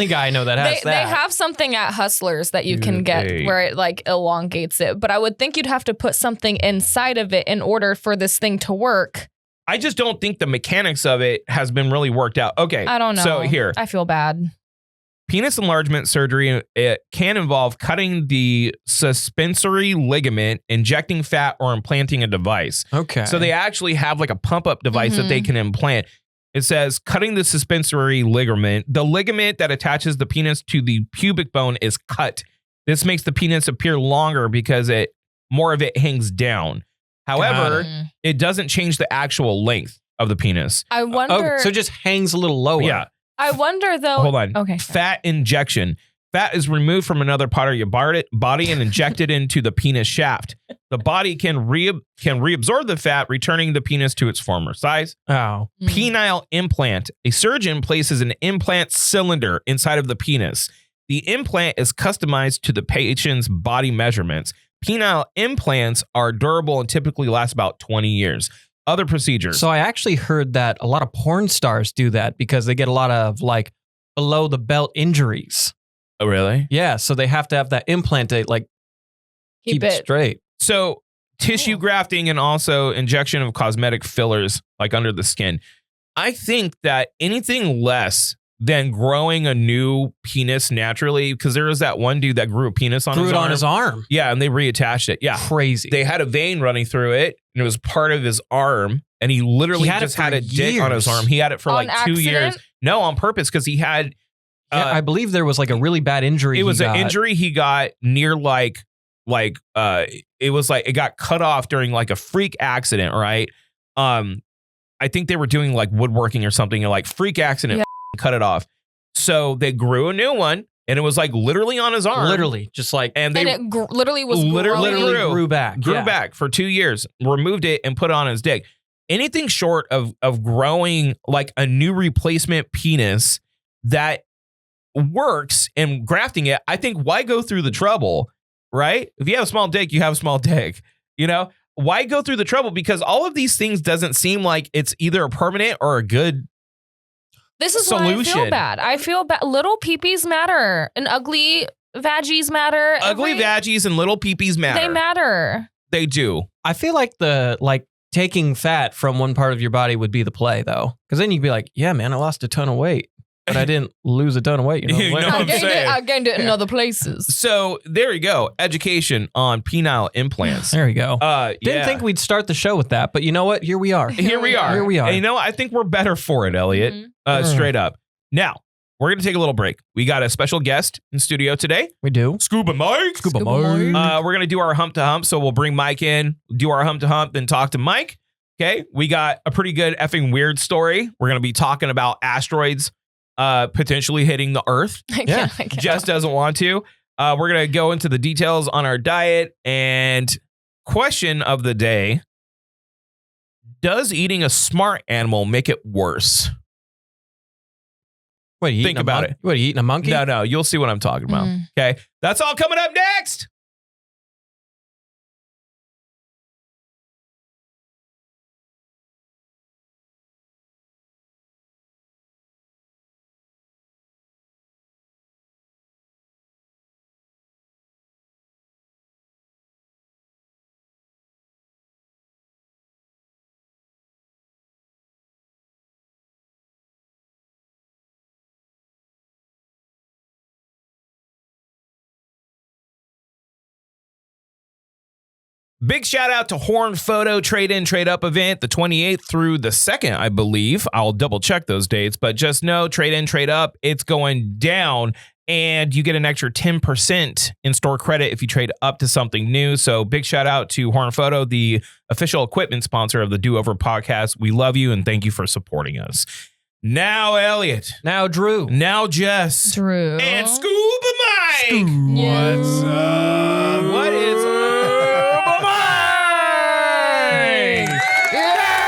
guy I know that has that. They have something at Hustlers that you can get where it like elongates it, but I would think you'd have to put something inside of it in order for this thing to work. I just don't think the mechanics of it has been really worked out. Okay. I don't know. So here. I feel bad. Penis enlargement surgery, it can involve cutting the suspensory ligament, injecting fat, or implanting a device. Okay. So they actually have like a pump up device that they can implant. It says cutting the suspensory ligament. The ligament that attaches the penis to the pubic bone is cut. This makes the penis appear longer because more of it hangs down. However, it doesn't change the actual length of the penis. I wonder. So it just hangs a little lower. Yeah. I wonder though. Hold on. Okay. Fat injection. Fat is removed from another part of your body and injected into the penis shaft. The body can reabsorb the fat, returning the penis to its former size. Oh. Penile implant. A surgeon places an implant cylinder inside of the penis. The implant is customized to the patient's body measurements. Penile implants are durable and typically last about 20 years. Other procedures. So I actually heard that a lot of porn stars do that because they get a lot of like below the belt injuries. Oh, really? Yeah. So they have to have that implant to like keep it straight. So tissue grafting and also injection of cosmetic fillers like under the skin. I think that anything less than growing a new penis naturally, because there was that one dude that grew a penis on his arm. Yeah, and they reattached it. Yeah. Crazy. They had a vein running through it, and it was part of his arm, and he literally just had a dick on his arm. He had it for like 2 years. No, on purpose, because he had... I believe there was like a really bad injury. It was an injury he got near it was like it got cut off during like a freak accident, right? I think they were doing like woodworking or something, and like freak accident, cut it off. So they grew a new one, and it was like literally on his arm, literally just like, and it literally was literally grew back for 2 years, removed it, and put it on his dick. Anything short of growing like a new replacement penis that works and grafting it, I think why go through the trouble, right? If you have a small dick, you have a small dick, you know? Why go through the trouble? Because all of these things doesn't seem like it's either a permanent or a good This is solution. why I feel bad. I feel bad. Little peepees matter, and ugly vaggies matter. Ugly vaggies and little peepees matter. They matter. They do. I feel like taking fat from one part of your body would be the play, though, because then you'd be like, yeah, man, I lost a ton of weight, but I didn't lose a ton of weight. You know what I'm saying? I gained it in other places. So there you go. Education on penile implants. There you go. Didn't Yeah. think we'd start the show with that, but you know what? Here we are. Here we are. Here we are. And you know what? I think we're better for it, Elliot. Straight up. Now, we're going to take a little break. We got a special guest in studio today. We do. Scuba Mike. Scuba Mike. We're going to do our hump to hump. So we'll bring Mike in, do our hump to hump, then talk to Mike. Okay. We got a pretty good effing weird story. We're going to be talking about asteroids potentially hitting the Earth. Yeah. Jess doesn't want to. We're going to go into the details on our diet, and question of the day: does eating a smart animal make it worse? What, are you Think about it. What, are you eating a monkey? No, you'll see what I'm talking about. Okay. That's all coming up next. Big shout out to Horn Photo Trade-In Trade-Up event, the 28th through the 2nd, I believe. I'll double check those dates, but just know Trade-In Trade-Up, it's going down, and you get an extra 10% in-store credit if you trade up to something new. So big shout out to Horn Photo, the official equipment sponsor of the Do Over podcast. We love you and thank you for supporting us. Now Elliot. Now Drew. Now Jess. Drew. And Scuba Mike. Yeah. What's up? What is Scuba Mike? Yeah!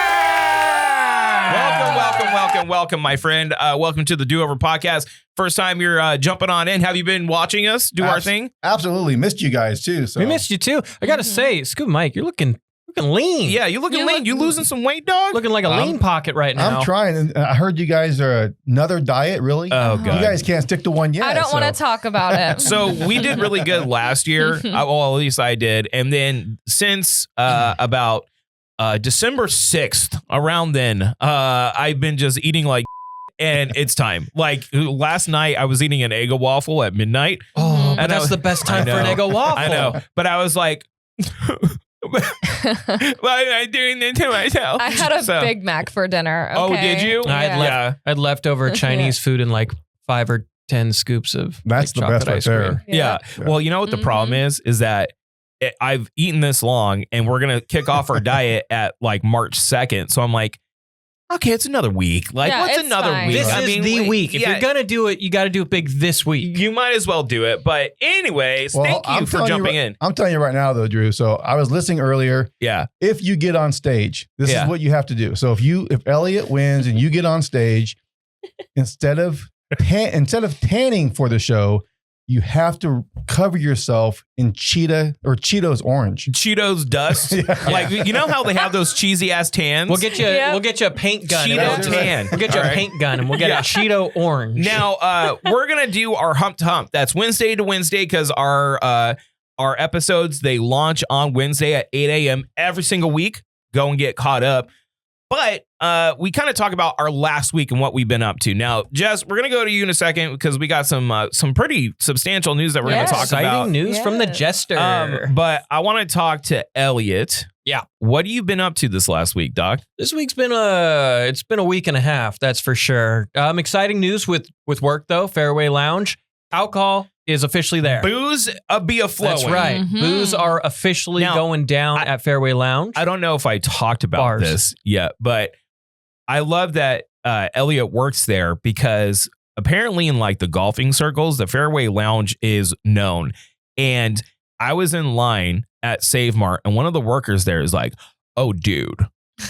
Welcome, my friend. Welcome to the Do Over podcast. First time you're jumping on in. Have you been watching us do our thing? Absolutely. Missed you guys too. So. We missed you too. I got to say, Scuba Mike, you're looking lean. Yeah, you looking lean. You losing some weight, dog? Looking like a lean pocket right now. I'm trying. And I heard you guys are another diet, really? Oh, God. You guys can't stick to one yet. I don't want to talk about it. So we did really good last year. Well, at least I did. And then since about December 6th, around then, I've been just eating like and it's time. Like last night, I was eating an Eggo waffle at midnight. Oh, and that's the best time for an Eggo waffle. I know. But I was like... Why am I doing this to myself? I had a Big Mac for dinner. Okay? Oh, did you? I'd leftover Chinese food and like 5 or 10 scoops of That's the chocolate best right ice cream. there. Yeah. Well, you know what the problem is that I've eaten this long and we're going to kick off our diet at like March 2nd. So I'm like, okay, it's another week. Like, Yeah, what's it's another fine. week? This is the week. If you're going to do it, you got to do it big this week. You might as well do it. But anyways, thank you for jumping in. I'm telling you right now, though, Drew. So I was listening earlier. Yeah. If you get on stage, this is what you have to do. So if Elliot wins and you get on stage, instead of tanning for the show, you have to cover yourself in Cheetos orange. Cheetos dust. Like, you know how they have those cheesy ass tans? We'll get you a paint gun. Cheeto tan. We'll get you a paint gun and we'll get a Cheeto orange. Now, we're going to do our hump to hump. That's Wednesday to Wednesday because our episodes, they launch on Wednesday at 8 a.m. every single week. Go and get caught up. But we kind of talk about our last week and what we've been up to. Now, Jess, we're going to go to you in a second because we got some pretty substantial news that we're going to talk about. Exciting news from the Jester. But I want to talk to Elliot. Yeah. What have you been up to this last week, Doc? This week's been it's been a week and a half, that's for sure. Exciting news with work, though. Fairway Lounge. Alcohol is officially there. Booze be a-flowing. That's right. Mm-hmm. Booze are officially going down at Fairway Lounge. I don't know if I talked about this yet, but I love that Elliot works there because apparently in like the golfing circles, the Fairway Lounge is known. And I was in line at Save Mart and one of the workers there is like, oh, dude.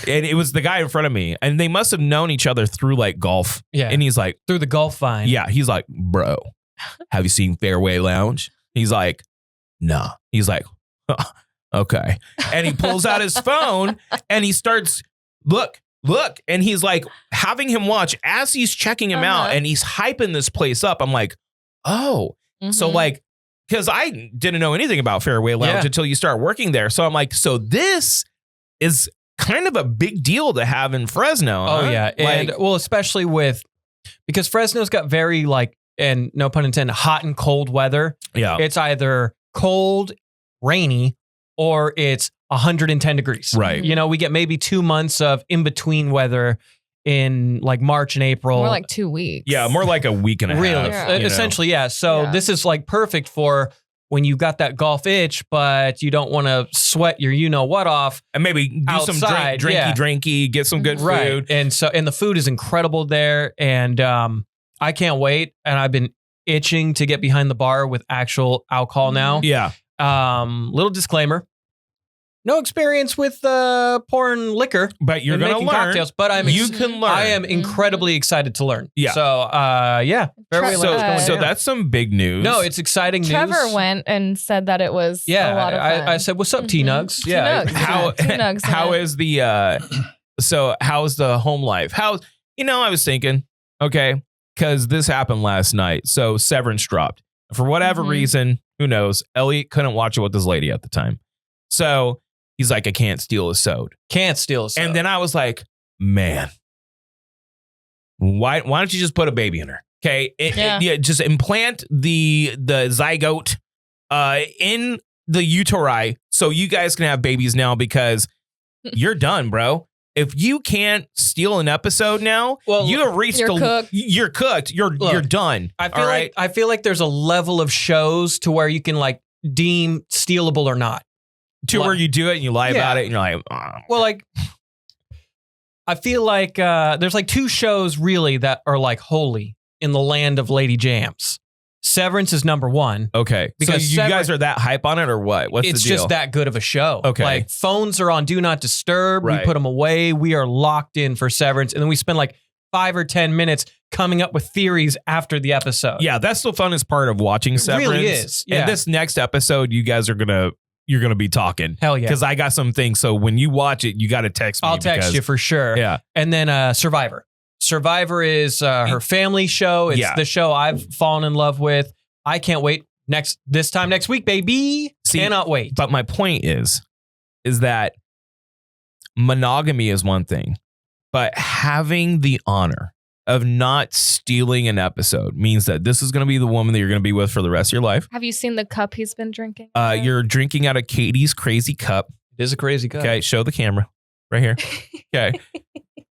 And it was the guy in front of me. And they must have known each other through like golf. Yeah. And he's like, through the golf vine. yeah. He's like, bro, have you seen Fairway Lounge? He's like, nah. He's like, okay. And he pulls out his phone and he starts, look. And he's like having him watch as he's checking him out and he's hyping this place up. I'm like, oh. So like, because I didn't know anything about Fairway Lounge until you start working there. So I'm like, so this is kind of a big deal to have in Fresno. Oh, yeah. And Like, well, especially because Fresno's got very like, and no pun intended, hot and cold weather. yeah. It's either cold, rainy, or it's 110 degrees. Right. You know, we get maybe 2 months of in-between weather in like March and April. More like 2 weeks. Yeah, more like a week and a Really? half. Yeah. you know? Essentially, yeah. So this is like perfect for when you've got that golf itch, but you don't want to sweat your you-know-what off. And maybe do some Outside, drinky, get some good food. And the food is incredible there. And I can't wait. And I've been itching to get behind the bar with actual alcohol now. Yeah. Little disclaimer. No experience with pouring liquor. But you're and going to making learn. cocktails, but You can learn. I am incredibly excited to learn. Yeah. So, yeah. Fairway Lounge going So down. that's some big news. No, it's exciting news. Trevor went and said that it was a lot of fun. I said, what's up, T-Nugs? T-Nugs. How T-Nugs, how yeah. is the how's the home life? I was thinking, okay, because this happened last night. So Severance dropped. For whatever reason, who knows? Elliot couldn't watch it with his lady at the time. So he's like, I can't steal a sode. Can't steal a soda. And then I was like, man, why don't you just put a baby in her? Okay. Just implant the zygote in the uteri so you guys can have babies now because you're done, bro. If you can't steal an episode now, Well, you have reached you're cooked. You're cooked. You're done. I feel like there's a level of shows to where you can like deem stealable or not. To where you do it and you lie about it and you're like, oh. Well, like I feel like there's like 2 shows really that are like holy in the land of Lady Jams. Severance is number 1. Okay. Because so you guys are that hype on it or what? What's It's the deal? just that good of a show. Okay. Like phones are on do not disturb. Right. We put them away. We are locked in for Severance. And then we spend like 5 or 10 minutes coming up with theories after the episode. Yeah, that's the funnest part of watching Severance. really is, yeah. And this next episode, you guys are you're gonna be talking. Hell yeah. Because I got some things. So when you watch it, you got to text me. I'll text you for sure. Yeah. And then Survivor. Survivor is her family show. It's the show I've fallen in love with. I can't wait. This time next week, baby. Cannot wait. But my point is that monogamy is one thing, but having the honor of not stealing an episode means that this is going to be the woman that you're going to be with for the rest of your life. Have you seen the cup he's been drinking? You're drinking out of Katie's crazy cup. It is a crazy cup. Okay, show the camera right here. Okay,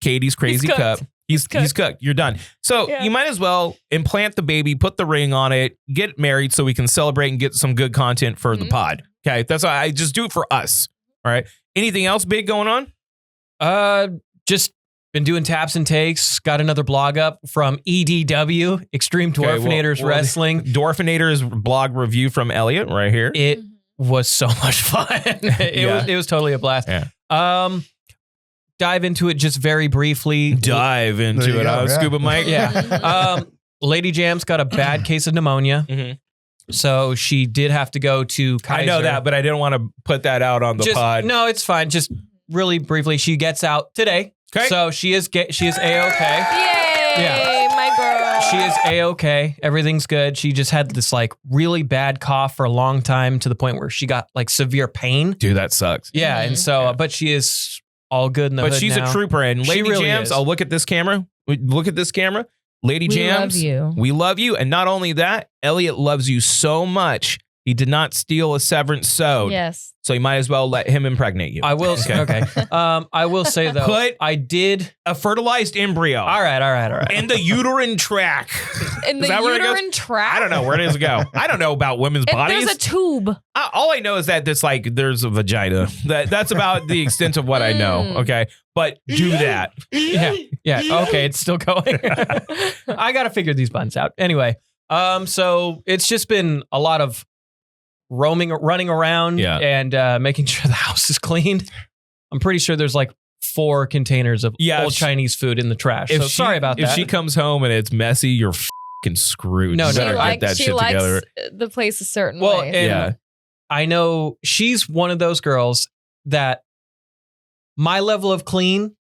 Katie's crazy cup. He's cooked. You're done. So you might as well implant the baby, put the ring on it, get married so we can celebrate and get some good content for the pod. Okay, that's why I just do it for us. All right. Anything else big going on? Just been doing taps and takes. Got another blog up from EDW, Extreme Dwarfinators Wrestling. Dwarfinators blog review from Elliot right here. It was so much fun. It was totally a blast. Yeah. Dive into it just very briefly. Dive into it. Scuba Mike. Yeah. Lady Jam's got a bad case of pneumonia. Mm-hmm. So she did have to go to Kaiser. I know that, but I didn't want to put that out on the pod. No, it's fine. Just really briefly, she gets out today. Okay. So she is A-okay. Yay, Yeah. my girl. She is A-okay. Everything's good. She just had this like really bad cough for a long time to the point where she got like severe pain. Dude, that sucks. Yeah. And so, but she is all good in the But hood she's now. a trooper. And Lady really Jams, is. I'll look at this camera. Look at this camera. Lady Jams, we love you. And not only that, Elliot loves you so much. He did not steal a Severance sewed. Yes. So you might as well let him impregnate you. I will. Okay. I will say though, Put I did a fertilized embryo. All right. In the uterine tract. In the uterine tract? I don't know. Where does it go? I don't know about women's bodies. There's a tube. All I know is that there's a vagina. That's about the extent of what I know. Okay. But do that. Yeah. Okay, it's still going. I got to figure these buttons out. Anyway, so it's just been a lot of running around and making sure the house is cleaned. I'm pretty sure there's like 4 containers of old Chinese food in the trash. So sorry about that. If she comes home and it's messy, you're fucking screwed. No, You better get that she shit likes together. the place a certain Well, way. and I know she's one of those girls that my level of clean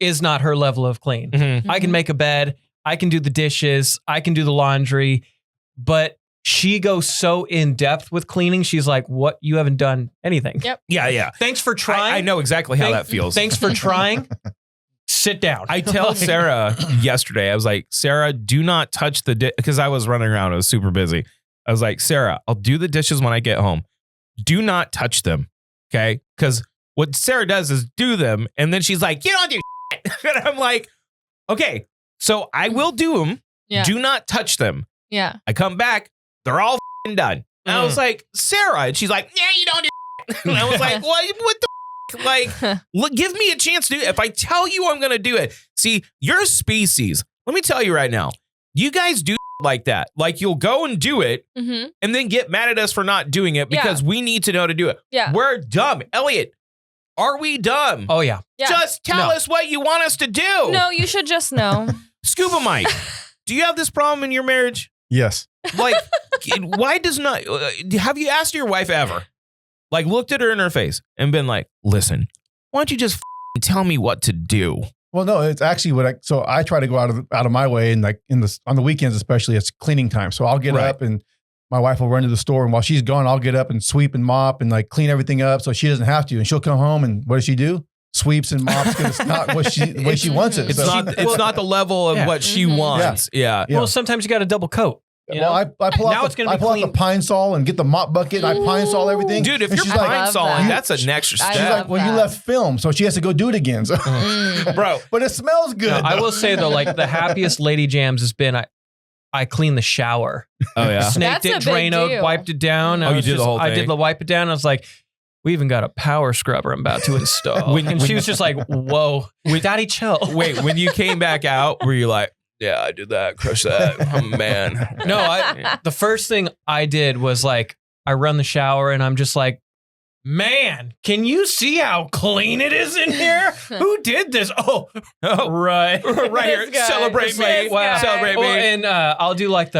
is not her level of clean. Mhm. I can make a bed. I can do the dishes. I can do the laundry. But she goes so in depth with cleaning. She's like, what? You haven't done anything. Yep. Yeah. Thanks for trying. I know exactly how that feels. Thanks for trying. Sit down. I tell Sarah yesterday, I was like, Sarah, do not touch the because I was running around. I was super busy. I was like, Sarah, I'll do the dishes when I get home. Do not touch them. Okay. Because what Sarah does is do them. And then she's like, you don't do shit. And I'm like, okay, so I will do them. Yeah. Do not touch them. Yeah. I come back. They're all done. And I was like, Sarah. And she's like, yeah, you don't do shit. And I was like, what the like, look, give me a chance to do it. If I tell you I'm going to do it. See, your species, let me tell you right now, you guys do like that. Like you'll go and do it and then get mad at us for not doing it because we need to know to do it. Yeah. We're dumb. Elliot, are we dumb? Oh, yeah. Just tell us what you want us to do. No, you should just know. Scuba Mike, do you have this problem in your marriage? Yes. Like, why does not, have you asked your wife ever? Like looked at her in her face and been like, listen, why don't you just tell me what to do? Well, no, it's actually so I try to go out of my way and like on the weekends, especially it's cleaning time. So I'll get up and my wife will run to the store and while she's gone, I'll get up and sweep and mop and like clean everything up so she doesn't have to. And she'll come home and what does she do? Sweeps and mops because it's not the way she wants it. It's not the level of what she wants. Yeah. Well, sometimes you got to double coat. You Well, know? I pull Now out it's the, gonna be I pull out the clean. pine saw and get the mop bucket. And I pine saw everything. Dude, if And you're she's like, pine sawing, that. that's an extra I she's step. like, well, you that. left film, so she has to go do it again. So, Bro, but it smells good. No, I though. will say though, like the happiest Lady Jams has been I cleaned the shower. oh yeah. Snaked That's a it, big Drano, deal. wiped it down. Oh, I you was did the whole I thing? did the wipe it down. I was like, we even got a power scrubber I'm about to install. And she was just like, whoa, Daddy, chill. Wait, when you came back out, were you like, yeah, I did that, crush that, I'm a man. No, the first thing I did was like, I run the shower and I'm just like, man, can you see how clean it is in here? Who did this? Oh, right. right here, This guy. celebrate This me, guy. celebrate Well, me. and I'll do like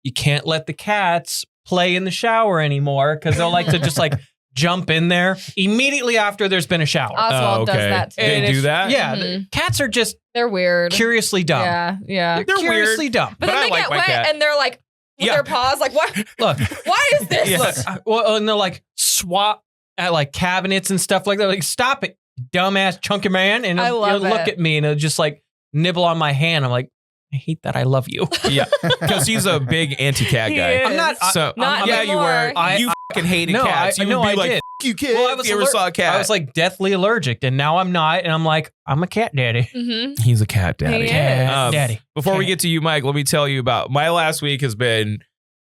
you can't let the cats play in the shower anymore because they'll like to just like jump in there immediately after there's been a shower. Oswald does that too. And They do if- that? Yeah, Mhm. cats are just They're weird. curiously dumb. Yeah. They're curiously dumb. But But then I they like get my wet cat. and they're like, with Yeah. their paws, like, what? Look, Why is this? Yeah. look. Well, and they'll like swap at like cabinets and stuff like that. Like, stop it, dumbass chunky man. And I he'll love look it. at me and he'll just like nibble on my hand. I'm like, I hate that. I love you. Yeah, because he's a big anti-cat He guy. is. I'm not. So Not yeah, anymore. you were. I- You fucking hated no, cats. I- You no, would be I like, did. "F you, kid." Well, I if was you ever aller- saw a cat. I was like deathly allergic, and now I'm not. And I'm like, I'm a cat daddy. Mm-hmm. he's a cat daddy. He Cat is. daddy. Before we Cat. get to you, Mike, let me tell you about my last week has been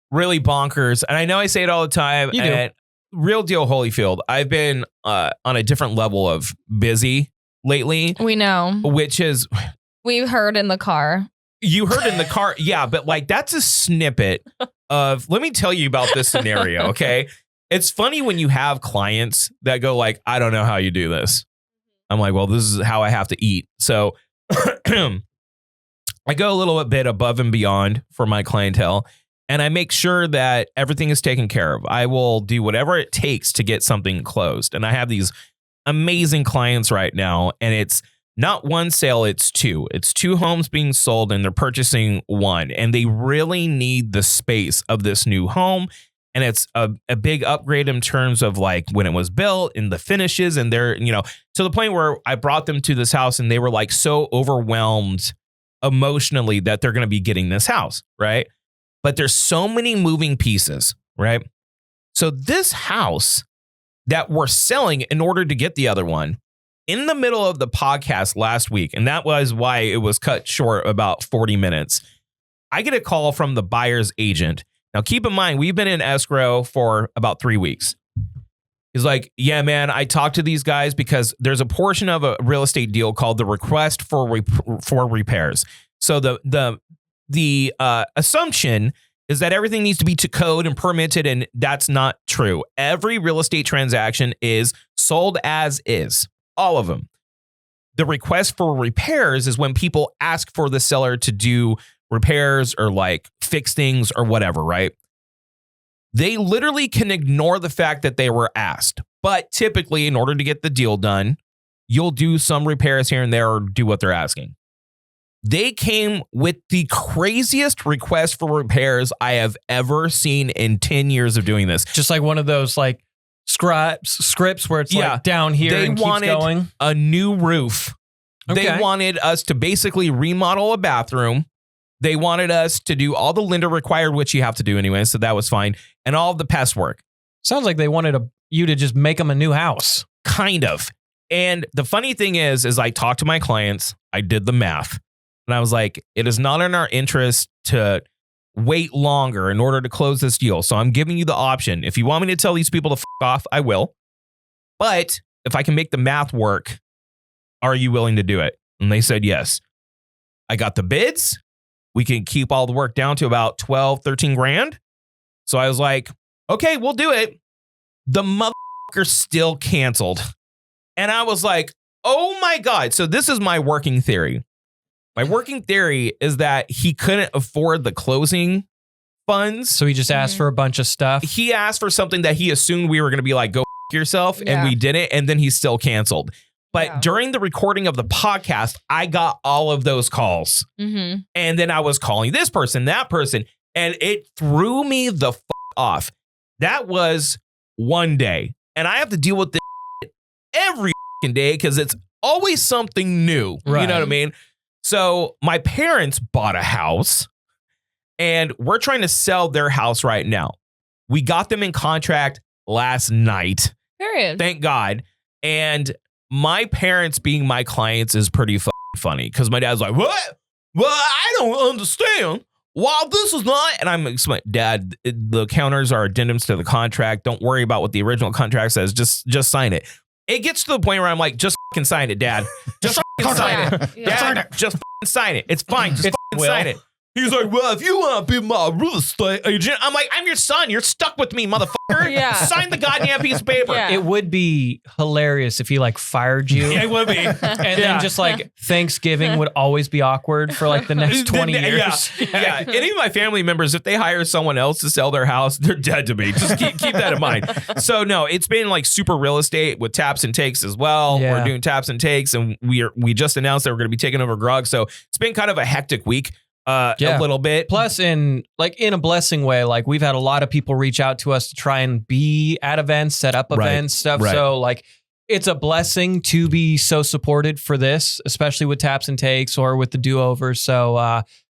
really bonkers. And I know I say it all the time. You do. And real deal, Holyfield. I've been on a different level of busy lately, We know. which is, We heard in the car. you heard in the car. Yeah, but like that's a snippet of, let me tell you about this scenario, okay? It's funny when you have clients that go like, I don't know how you do this. I'm like, well, this is how I have to eat. So I go a little bit above and beyond for my clientele, and I make sure that everything is taken care of. I will do whatever it takes to get something closed. And I have these amazing clients right now, and it's not one sale, it's two. It's two homes being sold, and they're purchasing one. And they really need the space of this new home. And it's a big upgrade in terms of like when it was built and the finishes. And they're, to the point where I brought them to this house and they were like so overwhelmed emotionally that they're going to be getting this house, right? But there's so many moving pieces, right? So this house that we're selling in order to get the other one, in the middle of the podcast last week, and that was why it was cut short about 40 minutes, I get a call from the buyer's agent. Now, keep in mind, we've been in escrow for about 3 weeks. He's like, yeah, man, I talked to these guys because there's a portion of a real estate deal called the request for repairs. So the assumption is that everything needs to be to code and permitted, and that's not true. Every real estate transaction is sold as is, all of them. The request for repairs is when people ask for the seller to do repairs or like fix things or whatever, right? They literally can ignore the fact that they were asked. But typically, in order to get the deal done, you'll do some repairs here and there or do what they're asking. They came with the craziest request for repairs I have ever seen in 10 years of doing this. Just like one of those like scripts where it's Yeah. like down here They and keeps wanted going. a new roof. They Okay. wanted us to basically remodel a bathroom. They wanted us to do all the Linda required, which you have to do anyway, so that was fine, and all of the pest work. Sounds like they wanted you to just make them a new house. Kind of. And the funny thing is I talked to my clients, I did the math, and I was like, it is not in our interest to wait longer in order to close this deal. So I'm giving you the option. If you want me to tell these people to f off, I will. But if I can make the math work, are you willing to do it? And they said yes. I got the bids. We can keep all the work down to about 12, 13 grand. So I was like, okay, we'll do it. The motherfucker still canceled. And I was like, oh my God. So this is my working theory. My working theory is that he couldn't afford the closing funds. So he just asked for a bunch of stuff. He asked for something that he assumed we were going to be like, go f yourself. And Yeah. we didn't. And then he still canceled. But Yeah. during the recording of the podcast, I got all of those calls. Mm-hmm. And then I was calling this person, that person, and it threw me the f off. That was one day. And I have to deal with this every day because it's always something new. You Right. know what I mean? So my parents bought a house and we're trying to sell their house right now. We got them in contract last night. Period. Thank God. And my parents being my clients is pretty funny because my dad's like, what? Well, I don't understand. Well, this is not. And I'm like, Dad, the counters are addendums to the contract. Don't worry about what the original contract says. Just sign it. It gets to the point where I'm like, just fucking sign it, Dad. Just fucking sign it. Yeah. Dad, just fucking sign it. It's fine. Just fucking sign it. He's like, well, if you want to be my real estate agent, I'm like, I'm your son. You're stuck with me, motherfucker. Yeah. Sign the goddamn piece of paper. Yeah. It would be hilarious if he like fired you. Yeah, it would be. And then just like Thanksgiving would always be awkward for like the next 20 years. Yeah. Any of my family members, if they hire someone else to sell their house, they're dead to me. Just keep that in mind. So no, it's been like super real estate with taps and takes as well. Yeah. We're doing taps and takes, and we just announced that we're going to be taking over Grog. So it's been kind of a hectic week. A little bit. Plus, in a blessing way, like we've had a lot of people reach out to us to try and be at events, set up events, stuff. Right. So like it's a blessing to be so supported for this, especially with taps and takes or with the do-overs. So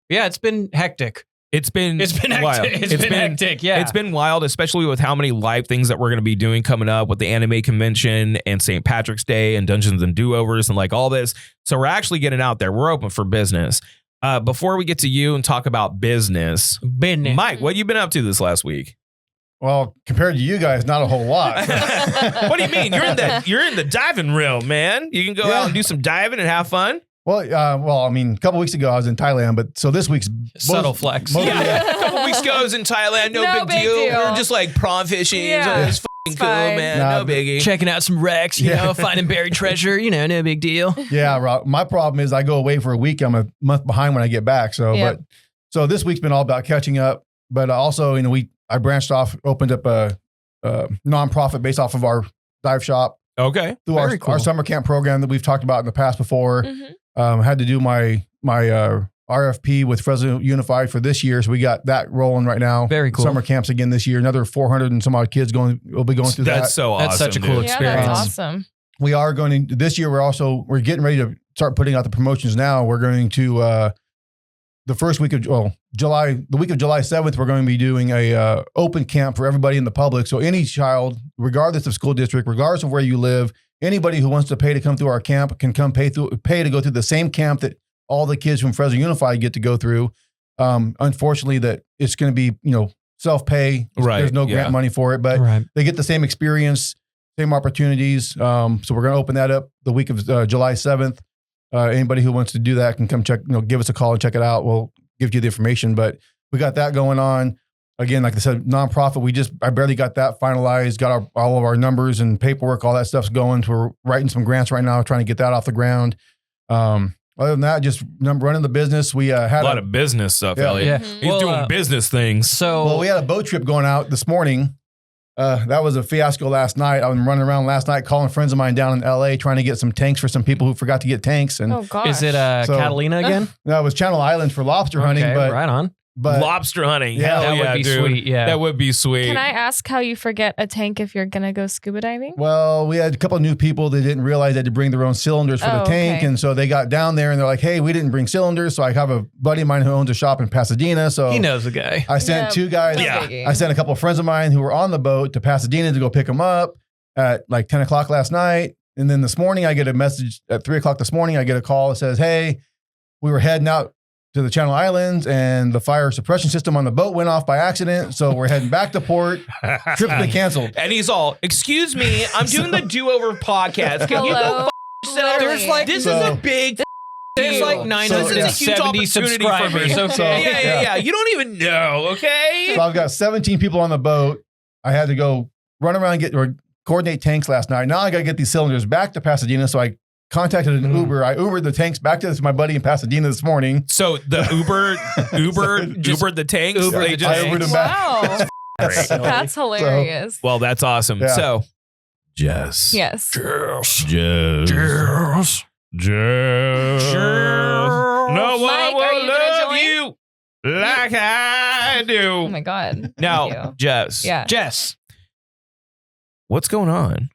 yeah, it's been hectic. It's been wild. It's been hectic. Yeah. It's been wild, especially with how many live things that we're going to be doing coming up with the anime convention and St. Patrick's Day and Dungeons and Do-Overs and like all this. So we're actually getting out there. We're open for business. Before we get to you and talk about business, Mike, what have you been up to this last week? Well, compared to you guys, not a whole lot. What do you mean? You're in the diving realm, man. You can go out and do some diving and have fun. Well, I mean, a couple weeks ago I was in Thailand, but so this week's subtle flex. A couple weeks ago I was in Thailand. No big deal. We were just like prawn fishing. Yeah. It's fucking cool, man. No biggie. Checking out some wrecks, you know, finding buried treasure, you know, no big deal. Yeah, Rob. My problem is I go away for a week. I'm a month behind when I get back. So, so this week's been all about catching up. But also, you know, I branched off, opened up a nonprofit based off of our dive shop. Okay. Through our summer camp program that we've talked about in the past before. Had to do my RFP with Fresno Unified for this year. So we got that rolling right now. Very cool. Summer camps again this year. Another 400 and some odd kids will be going through that. That's so awesome. That's such a cool experience. Yeah, that's awesome. We are going to, this year we're getting ready to start putting out the promotions now. We're going to, the first week of July 7th, we're going to be doing a open camp for everybody in the public. So any child, regardless of school district, regardless of where you live, anybody who wants to pay to come through our camp can come pay to go through the same camp that all the kids from Fresno Unified get to go through. Unfortunately, that it's going to be, you know, self-pay. Right. There's no grant money for it, but they get the same experience, same opportunities. So we're going to open that up the week of July 7th. Anybody who wants to do that can come check, you know, give us a call and check it out. We'll give you the information, but we got that going on. Again, like I said, nonprofit, I barely got that finalized, got all of our numbers and paperwork, all that stuff's going. So we're writing some grants right now, trying to get that off the ground. Other than that, just running the business. We had a lot of business stuff, Elliot. Mm-hmm. He's doing business things. So we had a boat trip going out this morning. That was a fiasco last night. I was running around last night calling friends of mine down in LA trying to get some tanks for some people who forgot to get tanks. And oh gosh. Is it Catalina again? No, it was Channel Islands for lobster hunting. But right on. But lobster hunting. Yeah, Hell that would be dude. sweet. Yeah. That would be sweet. Can I ask how you forget a tank if you're gonna go scuba diving? Well, we had a couple of new people that didn't realize they had to bring their own cylinders for the tank. Okay. And so they got down there and they're like, hey, we didn't bring cylinders. So I have a buddy of mine who owns a shop in Pasadena. So He knows the guy. I sent two guys. no Yeah. biggie. I sent a couple of friends of mine who were on the boat to Pasadena to go pick them up at like 10 o'clock last night. And then this morning I get a message at 3 o'clock this morning. I get a call that says, hey, we were heading out to the Channel Islands and the fire suppression system on the boat went off by accident. So we're heading back to port. Trip's been canceled. And he's all, excuse me, I'm doing the do-over podcast. Can you go Hello? yourself? There's like- this So- is a big There's like So- 970 opportunity subscribers. for me. Okay. Yeah. You don't even know, okay? So I've got 17 people on the boat. I had to go run around and coordinate tanks last night. Now I got to get these cylinders back to Pasadena. So I contacted an Uber. I Ubered the tanks back to my buddy in Pasadena this morning. So the Ubered the tanks. Ubered They the just- I Ubered them back. Wow. That's hilarious. Well, that's awesome. Yeah. So, Jess. Yes. Jess. No one Mike, are will you gonna love join? you like I do. Oh my God. Now, Thank you. Jess. Yeah. Jess. What's going on?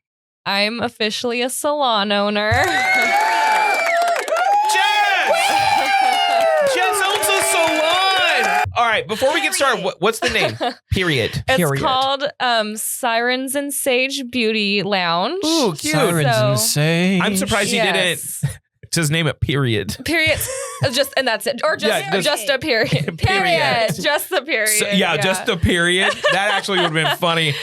I'm officially a salon owner. Jess! Jess owns a salon. All right. right, before we get started, what's the name? Period. It's called Sirens and Sage Beauty Lounge. Ooh, cute. Sirens and Sage. I'm surprised you didn't just name it period. Period. And that's it. Or just a period. Period. Just the period. So, just a period. That actually would have been funny.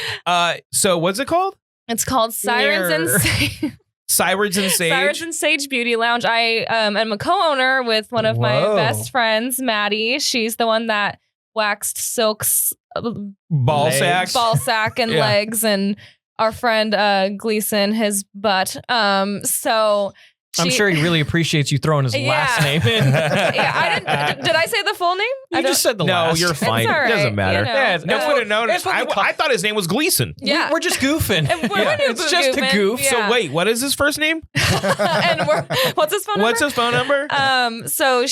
So what's it called? It's called Sirens and Sage. Sirens and Sage. Sirens and Sage Beauty Lounge. I am a co-owner with one of my best friends, Maddie. She's the one that waxed Silk's ball sack and legs, and our friend Gleason his butt. I'm sure he really appreciates you throwing his last name in. Did I say the full name? You just said the last. No, you're fine. All right, it doesn't matter. You would have known. I thought his name was Gleason. Yeah. We're just goofing. It's just a goof. Yeah. So wait, what is his first name? And what's his phone number? What's his phone number? So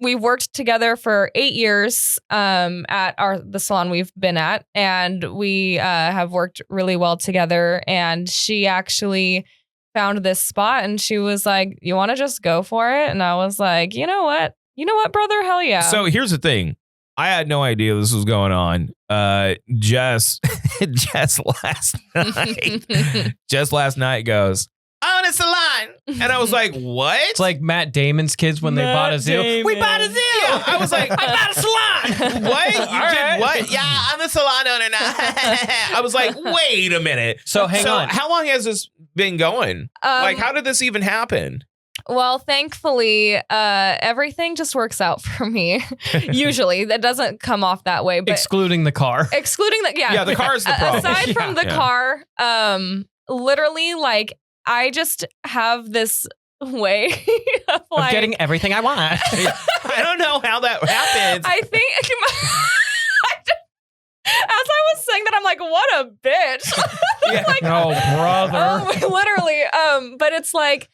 we've worked together for 8 years at the salon we've been at, and we have worked really well together. And she actually found this spot, and she was like, "You want to just go for it?" And I was like, "You know what, brother? Hell yeah!" So here's the thing. I had no idea this was going on. Jess last night goes, "I own a salon," and I was like, "What?" It's like Matt Damon's kids when they bought a zoo. We bought a zoo. I was like, "I bought a salon." What? You did what? Yeah, I'm a salon owner now. I was like, "Wait a minute." So hang on. How long has this been going? How did this even happen? Well, thankfully, everything just works out for me. Usually, that doesn't come off that way, but excluding the car. The car is the problem. Aside from the car, literally, like, I just have this way of getting everything I want. I don't know how that happens. I think as I was saying that, I'm like, what a bitch. Like, oh, brother. Literally. But it's like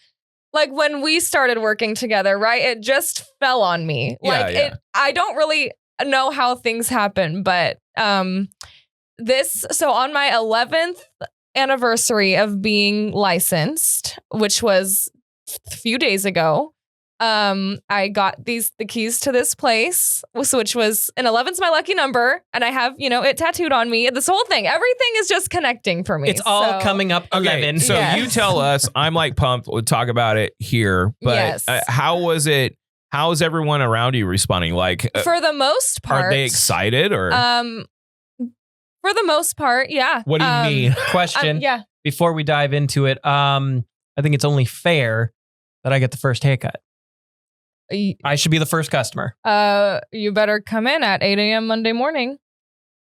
when we started working together, right? It just fell on me. I don't really know how things happen, but so on my 11th anniversary of being licensed, which was a few days ago, I got the keys to this place, which was, and 11's my lucky number, and I have it tattooed on me. This whole thing, everything is just connecting for me. It's all coming up 11. So you tell us. I'm like pumped. We'll talk about it here, but how was it? How is everyone around you responding? Like, for the most part, are they excited or? For the most part, yeah. What do you mean? Question. Before we dive into it, I think it's only fair that I get the first haircut. I should be the first customer. You better come in at 8 a.m. Monday morning.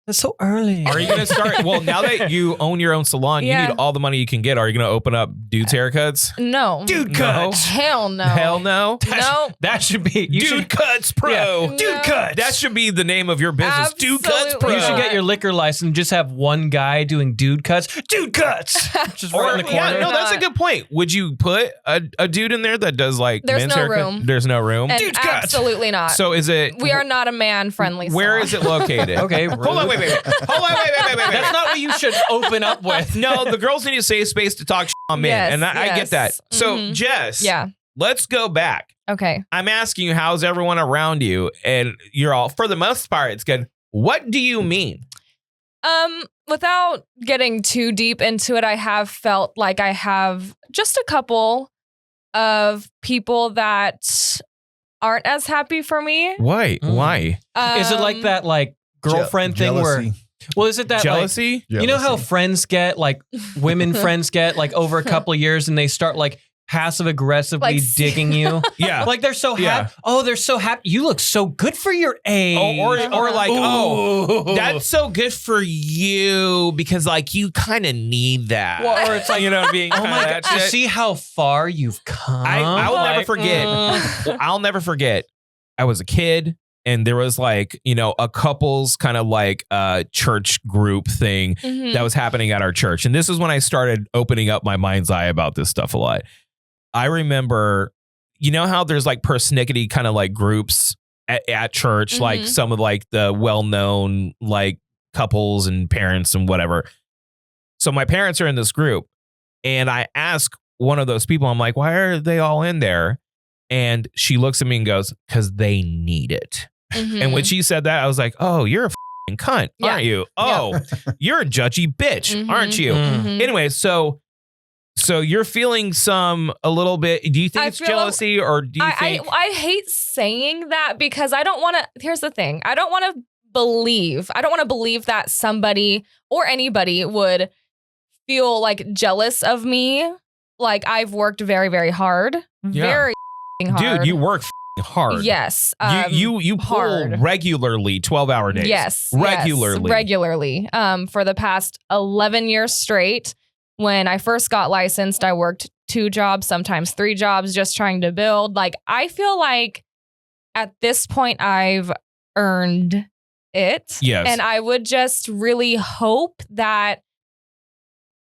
That's so early. Are you going to start? Well, now that you own your own salon, you need all the money you can get. Are you going to open up dudes' haircuts? No. Dude cuts. Hell no. Hell no. No. That should be. Dude Cuts Pro. Yeah. Dude Cuts. That should be the name of your business. Absolutely. Dude Cuts Pro. You should get your liquor license. Just have one guy doing dude cuts. Dude cuts. Just right in the corner. Yeah, no, that's a good point. Would you put a dude in there that does like There's men's no haircut? room. There's no room. And Dude Cuts. Absolutely not. So is it? We are not a man-friendly salon. Where is it located? Okay. Hold on. Wait. Hold on. Wait. That's not what you should open up with. No, the girls need a safe space to talk on men, Yes, and I get that. So, Mhm. Jess, Yeah. let's go back. Okay. I'm asking you, how's everyone around you? And you're all, for the most part, it's good. What do you mean? Without getting too deep into it, I have felt like I have just a couple of people that aren't as happy for me. Why? Why? Is it like that, like girlfriend thing where? Jealousy. Well, is it that Jealousy? Like, you know how friends get, like women friends get, like over a couple of years, and they start like passive aggressively Like, digging you? Yeah. Like they're so happy. Yeah. Oh, they're so happy. You look so good for your age. Or like, Ooh. that's so good for you because like you kind of need that. Well, or it's like, you know, being oh kind my of God, that you shit. see how far you've come. I will never Like, forget. I'll never forget. I was a kid. And there was like, you know, a couple's kind of like church group thing Mhm. that was happening at our church. And this is when I started opening up my mind's eye about this stuff a lot. I remember, you know how there's like persnickety kind of like groups at church, like Mhm. some of like the well-known like couples and parents and whatever. So my parents are in this group and I ask one of those people, I'm like, why are they all in there? And she looks at me and goes, because they need it. And when she said that, I was like, oh, you're a f***ing cunt, aren't you? Oh, you're a judgy bitch, aren't you? Anyway, so you're feeling a little bit, do you think it's jealousy or do you think? I hate saying that because I don't want to, here's the thing. I don't want to believe that somebody or anybody would feel like jealous of me. Like I've worked very, very hard. Very hard. Dude, you work hard. Yes. You pull hard. regularly 12-hour days. Yes. Regularly. Yes, regularly. For the past 11 years straight. When I first got licensed, I worked 2 jobs, sometimes 3 jobs, just trying to build. Like, I feel like at this point, I've earned it. Yes. And I would just really hope that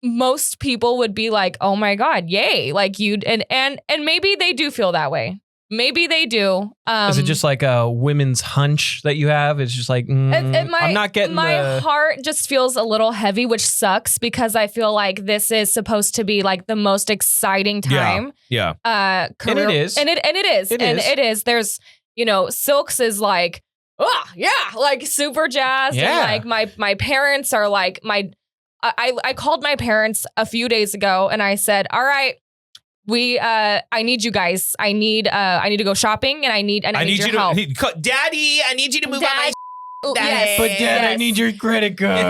most people would be like, oh my God, yay. Like and maybe they do feel that way. Maybe they do. Is it just like a women's hunch that you have? It's just like, I'm not getting my heart just feels a little heavy, which sucks because I feel like this is supposed to be like the most exciting time. Yeah. Career, and it is. And it is. There's, Silks is like, like super jazzed. Yeah. And like my parents are like I called my parents a few days ago and I said, all right, I need you guys. I need to go shopping and I need your help. Daddy, I need you to move on my Yes. But Dad, I need your credit card.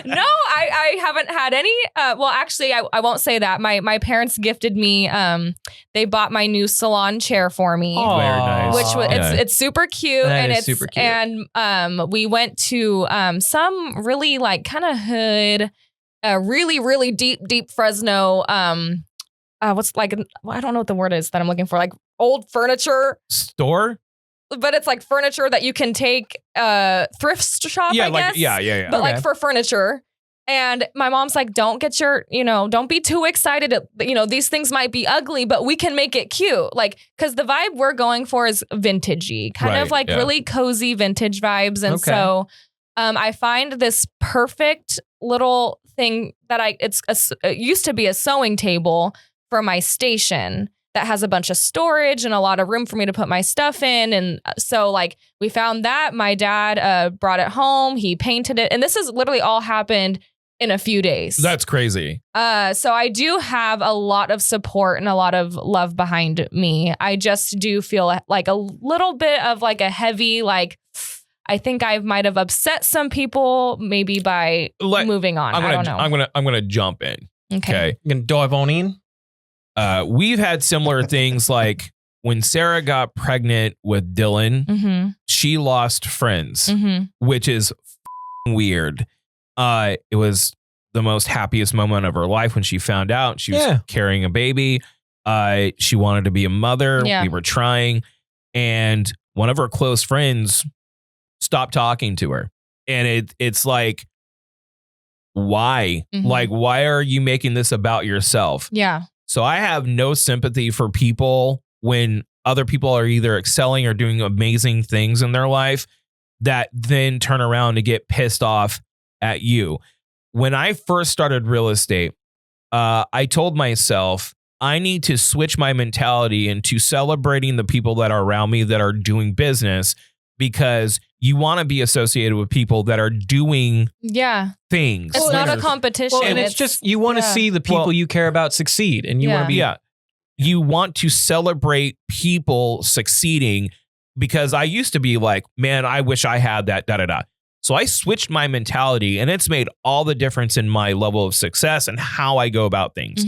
No, I haven't had any. Well, actually, I won't say that. My parents gifted me. They bought my new salon chair for me. Oh, very nice. Which was it's super cute. That and is it's super cute. And we went to some really like kind of hood, really, really deep Fresno. What's like I don't know what the word is that I'm looking for. Like old furniture store. But it's like furniture that you can take thrift shop, I guess. Yeah. But like for furniture. And my mom's like, don't get don't be too excited. These things might be ugly, but we can make it cute. Like, because the vibe we're going for is vintagey, kind of like really cozy vintage vibes. And so I find this perfect little thing that it used to be a sewing table for my station that has a bunch of storage and a lot of room for me to put my stuff in. And so like we found that. My dad brought it home. He painted it. And this has literally all happened in a few days. That's crazy. So I do have a lot of support and a lot of love behind me. I just do feel like a little bit of like a heavy, like, I think I might have upset some people maybe by moving on. I don't know. I'm gonna jump in. Okay. You can dive on in. We've had similar things like when Sarah got pregnant with Dylan, she lost friends, which is weird. It was the most happiest moment of her life when she found out she was carrying a baby. She wanted to be a mother. Yeah. We were trying. And one of her close friends stopped talking to her. And it's like, why? Like, why are you making this about yourself? Yeah. So I have no sympathy for people when other people are either excelling or doing amazing things in their life that then turn around to get pissed off at you. When I first started real estate, I told myself I need to switch my mentality into celebrating the people that are around me that are doing business, because you want to be associated with people that are doing things. It's not a competition. Well, and it's just, you want to see the people you care about succeed, and you want to be. Yeah. You want to celebrate people succeeding, because I used to be like, man, I wish I had that, So I switched my mentality, and it's made all the difference in my level of success and how I go about things.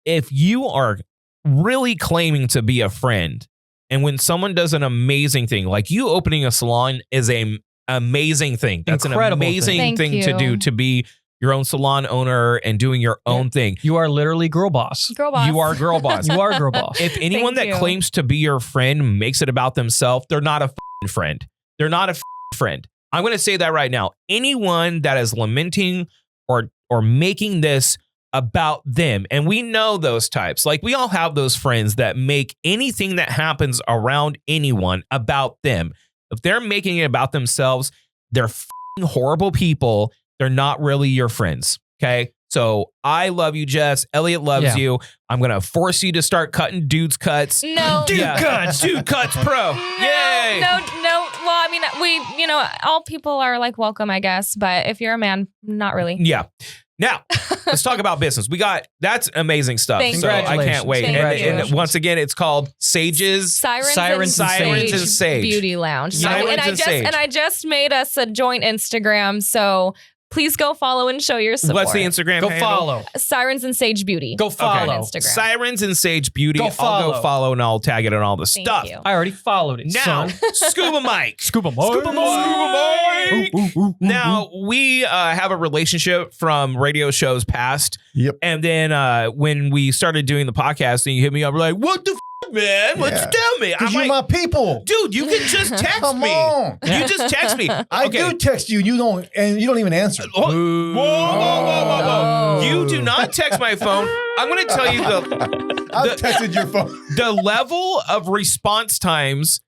If you are really claiming to be a friend, and when someone does an amazing thing, like you opening a salon is an amazing thing. That's Incredible an amazing thing to do, to be your own salon owner and doing your own thing. You are literally girl boss. Girl boss. You are girl boss. You are girl boss. If anyone that claims to be your friend makes it about themselves, they're not a friend. They're not a friend. I'm going to say that right now. Anyone that is lamenting or making this about them, and we know those types, like we all have those friends that make anything that happens around anyone about them. If they're making it about themselves, they're horrible people. They're not really your friends. Okay. So I love you, Jess. Elliot loves you. I'm going to force you to start cutting dudes cuts. No. Dude cuts pro. Yay. No. Well, I mean, all people are like welcome, I guess. But if you're a man, not really. Yeah. Now, let's talk about business. That's amazing stuff. Thank so you. I can't wait. And once again, it's called Sages. Sirens and Sage Beauty Lounge. And I just made us a joint Instagram. So please go follow and show your support. What's the Instagram handle? Follow. Sirens and Sage Beauty. Go follow. On Instagram. Sirens and Sage Beauty. Go follow. I'll go follow and I'll tag it on all the stuff. You. I already followed it. Now, Scuba Mike. Scuba Mike. Scuba Mike. Now, we have a relationship from radio shows past. Yep. And then when we started doing the podcast, you hit me up like, what the man? What you tell me? Because you're my people. Dude, you can just text Come me. on. You just text me. I do text you, and you don't even answer. Whoa. You do not text my phone. I'm going to tell you I've texted your phone. The level of response times.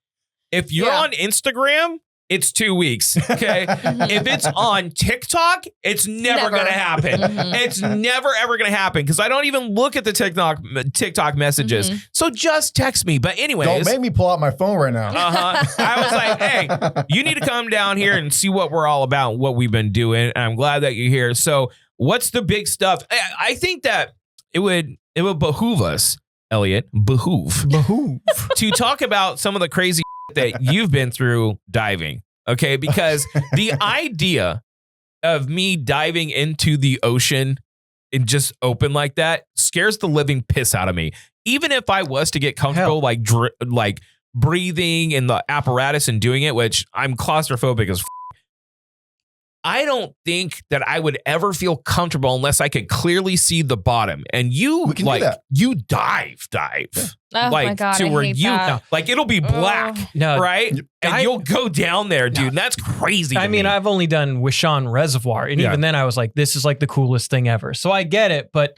If you're on Instagram, it's 2 weeks. Okay. If it's on TikTok, it's never going to happen. It's never, ever going to happen because I don't even look at the TikTok messages. So just text me. But anyways. Don't make me pull out my phone right now. I was like, hey, you need to come down here and see what we're all about, what we've been doing. And I'm glad that you're here. So what's the big stuff? I think that it would behoove us, Elliot, to talk about some of the crazy that you've been through diving, okay? Because the idea of me diving into the ocean and just open like that scares the living piss out of me. Even if I was to get comfortable, like breathing in the apparatus and doing it, which I'm claustrophobic as I don't think that I would ever feel comfortable unless I could clearly see the bottom. And you you dive. Oh my God, to I where hate you that. like it'll be black, right? And you'll go down there, dude. And that's crazy. I mean, I've only done Wishan Reservoir, and even then I was like, this is like the coolest thing ever. So I get it, but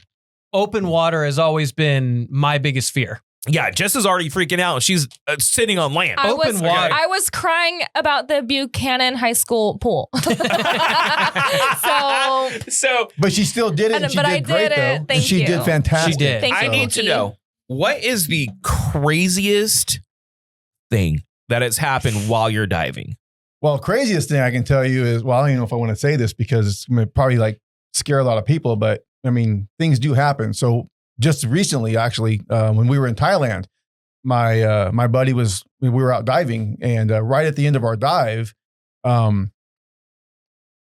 open water has always been my biggest fear. Yeah, Jess is already freaking out. She's sitting on land. Open water. I was crying about the Buchanan High School pool. so, but she still did it. And she did great, though. Thank she you. did fantastic. She did. Thank you. I need to know, what is the craziest thing that has happened while you're diving? Well, craziest thing I can tell you is, well, I don't even know if I want to say this because it's going to probably like scare a lot of people, but I mean, things do happen. So just recently, actually, when we were in Thailand, my buddy we were out diving, and right at the end of our dive,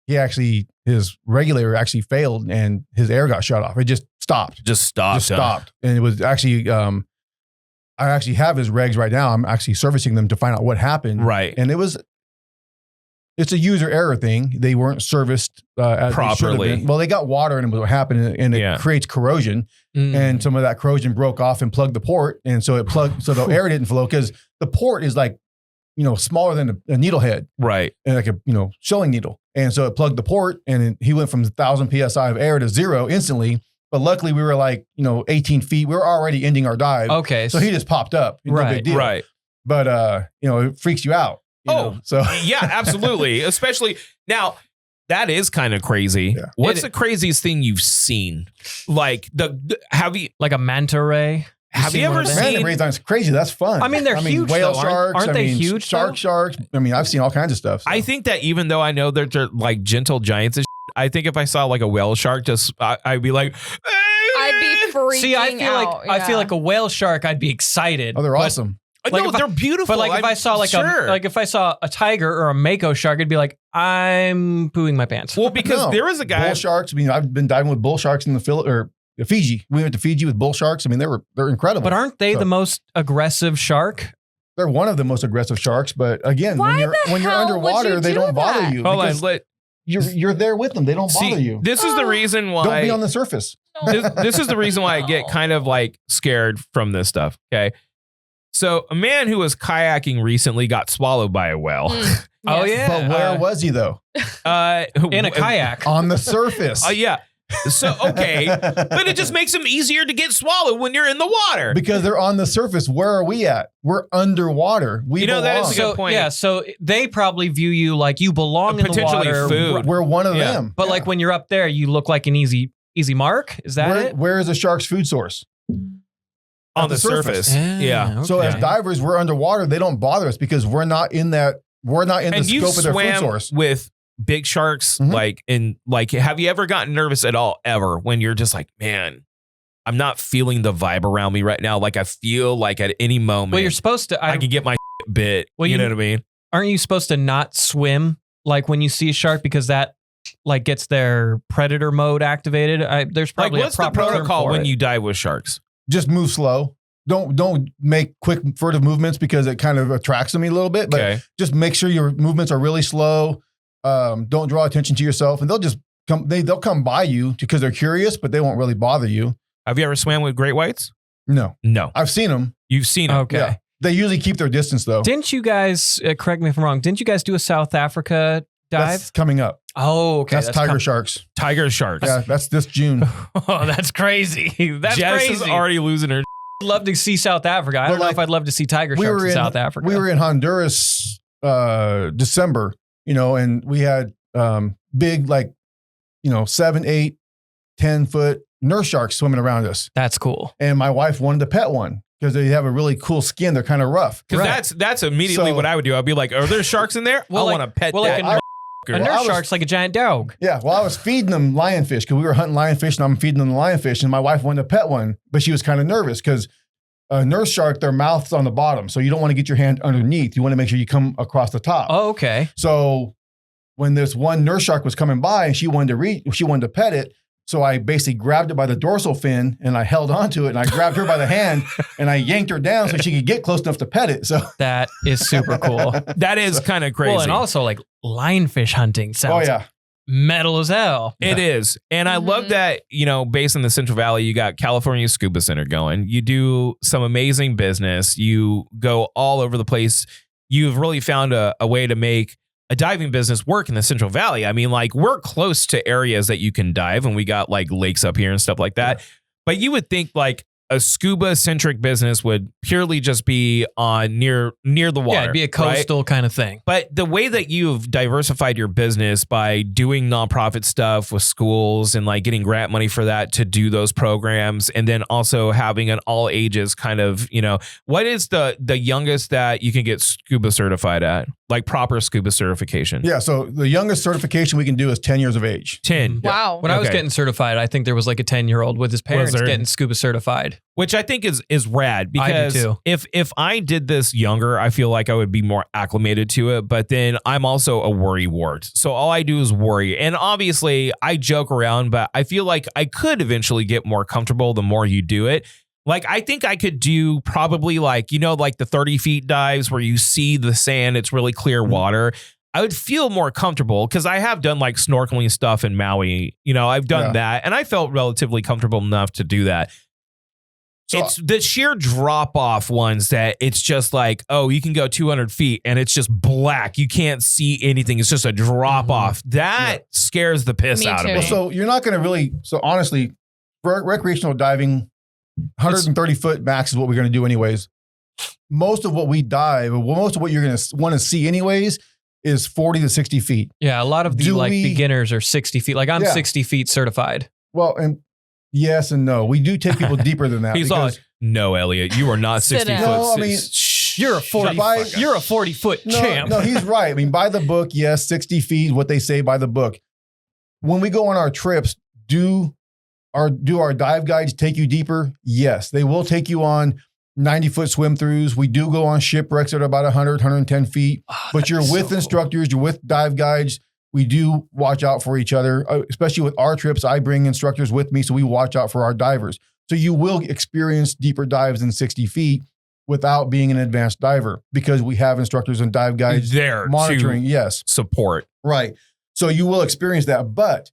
his regulator actually failed and his air got shut off. It just stopped. Just stopped. And it was actually, I actually have his regs right now. I'm actually servicing them to find out what happened. Right. And it's a user error thing. They weren't serviced as properly. They should have been. Well, they got water and what happened, and it creates corrosion. And some of that corrosion broke off and plugged the port. And so so the air didn't flow because the port is like, smaller than a needle head. Right. And like a, shelling needle. And so it plugged the port, and he went from 1,000 PSI of air to 0 instantly. But luckily we were like, 18 feet. We were already ending our dive. Okay. So he just popped up. No big deal. Right. But, it freaks you out. So yeah, absolutely. Especially now, that is kind of crazy. Yeah. What's the craziest thing you've seen? Like like a manta ray? Have you ever seen? Manta rays aren't crazy. That's fun. I mean, they're huge. Whale though. sharks. Aren't they huge? Sharks. I mean, I've seen all kinds of stuff. So. I think that even though I know that they're like gentle giants and I think if I saw like a whale shark, I'd be like, I'd be freaking See, I feel out. I feel like a whale shark, I'd be excited. Oh, they're awesome. No, they're beautiful. But like if I saw if I saw a tiger or a mako shark, it'd be like, I'm pooing my pants. Well, because there was a guy. Bull sharks. I mean, I've been diving with bull sharks in the Fiji. We went to Fiji with bull sharks. I mean, they're incredible. But aren't they the most aggressive shark? They're one of the most aggressive sharks. But again, when you're underwater, they don't bother you. Hold on, you're there with them. They don't bother you. This is the reason why. Don't be on the surface. This is the reason why I get kind of like scared from this stuff. Okay. So a man who was kayaking recently got swallowed by a whale. Oh yeah. But where was he though? In a kayak. On the surface. Yeah. So, okay. But it just makes them easier to get swallowed when you're in the water. Because they're on the surface. Where are we at? We're underwater. We belong. That is a good point. Yeah, so they probably view you like you belong in the water. Food. We're one of them. But like when you're up there, you look like an easy easy mark. Is that it? Where is the shark's food source? On the surface. Yeah. So as divers, we're underwater. They don't bother us because we're not in that. We're not in the scope of their food source. With big sharks, have you ever gotten nervous at all ever when you're just like, man, I'm not feeling the vibe around me right now. Like I feel like at any moment, Well, you're supposed to. I can get my bit. Well, you know what I mean? Aren't you supposed to not swim like when you see a shark because that like gets their predator mode activated? There's probably what's a proper the protocol term for when it. you dive with sharks? Just move slow. Don't make quick furtive movements because it kind of attracts them a little bit. But just make sure your movements are really slow. Don't draw attention to yourself, and they'll just come. They'll come by you because they're curious, but they won't really bother you. Have you ever swam with great whites? No. I've seen them. You've seen them. Okay. Yeah. They usually keep their distance though. Didn't you guys, correct me if I'm wrong, didn't you guys do a South Africa dive? That's coming up. Oh, okay. That's tiger sharks. Tiger sharks. Yeah, that's this June. Oh, that's crazy. That's Jess crazy. is already losing her. I'd love to see South Africa. I don't know if I'd love to see tiger sharks in South Africa. We were in Honduras December, and we had big 7, 8, 10-foot nurse sharks swimming around us. That's cool. And my wife wanted to pet one because they have a really cool skin. They're kind of rough. Because that's immediately what I would do. I'd be like, are there sharks in there? I want to pet that. Like a nurse shark's like a giant dog. Yeah. Well, I was feeding them lionfish because we were hunting lionfish and I'm feeding them the lionfish. And my wife wanted to pet one, but she was kind of nervous because a nurse shark, their mouth's on the bottom. So you don't want to get your hand underneath. You want to make sure you come across the top. Oh, okay. So when this one nurse shark was coming by and she wanted to pet it. So I basically grabbed it by the dorsal fin and I held onto it and I grabbed her by the hand and I yanked her down so she could get close enough to pet it. So that is super cool. That is kind of crazy. Well, and also like lionfish hunting sounds metal as hell. It is. And I love that, based in the Central Valley, you got California Scuba Center going. You do some amazing business. You go all over the place. You've really found a way to make a diving business work in the Central Valley. I mean, we're close to areas that you can dive and we got lakes up here and stuff like that. Yeah. But you would think a scuba centric business would purely just be on near the water. Yeah, it'd be a coastal kind of thing. But the way that you've diversified your business by doing nonprofit stuff with schools and getting grant money for that to do those programs, and then also having an all ages kind of, what is the youngest that you can get scuba certified at? Proper scuba certification. Yeah. So the youngest certification we can do is 10 years of age. 10. Wow. When I was getting certified, I think there was a 10-year-old with his parents getting scuba certified. Which I think is rad because I do too. If I did this younger, I feel like I would be more acclimated to it. But then I'm also a worry wart. So all I do is worry. And obviously I joke around, but I feel like I could eventually get more comfortable the more you do it. I think I could do probably the 30 feet dives where you see the sand, it's really clear water. I would feel more comfortable because I have done snorkeling stuff in Maui. I've done that and I felt relatively comfortable enough to do that. So it's the sheer drop off ones that it's just you can go 200 feet and it's just black. You can't see anything. It's just a drop off. That scares the piss out of me. Well, so you're not going to so honestly, for recreational diving, 130 foot max is what we're going to do anyways. Most of what we dive, most of what you're going to want to see anyways is 40 to 60 feet. Yeah, a lot of the beginners are 60 feet. I'm 60 feet certified. Well, and yes and no. We do take people deeper than that. He's like, no, Elliot, you are not 60 foot. No, I mean, you're a 40-foot champ. No, he's right. I mean, by the book, yes, 60 feet, what they say by the book. When we go on our trips, do our dive guides take you deeper? Yes, they will take you on 90-foot swim throughs. We do go on shipwrecks that are about 100, 110 feet, but you're with instructors, you're with dive guides. We do watch out for each other, especially with our trips. I bring instructors with me, so we watch out for our divers. So you will experience deeper dives than 60 feet without being an advanced diver because we have instructors and dive guides there monitoring. To support. Right. So you will experience that, but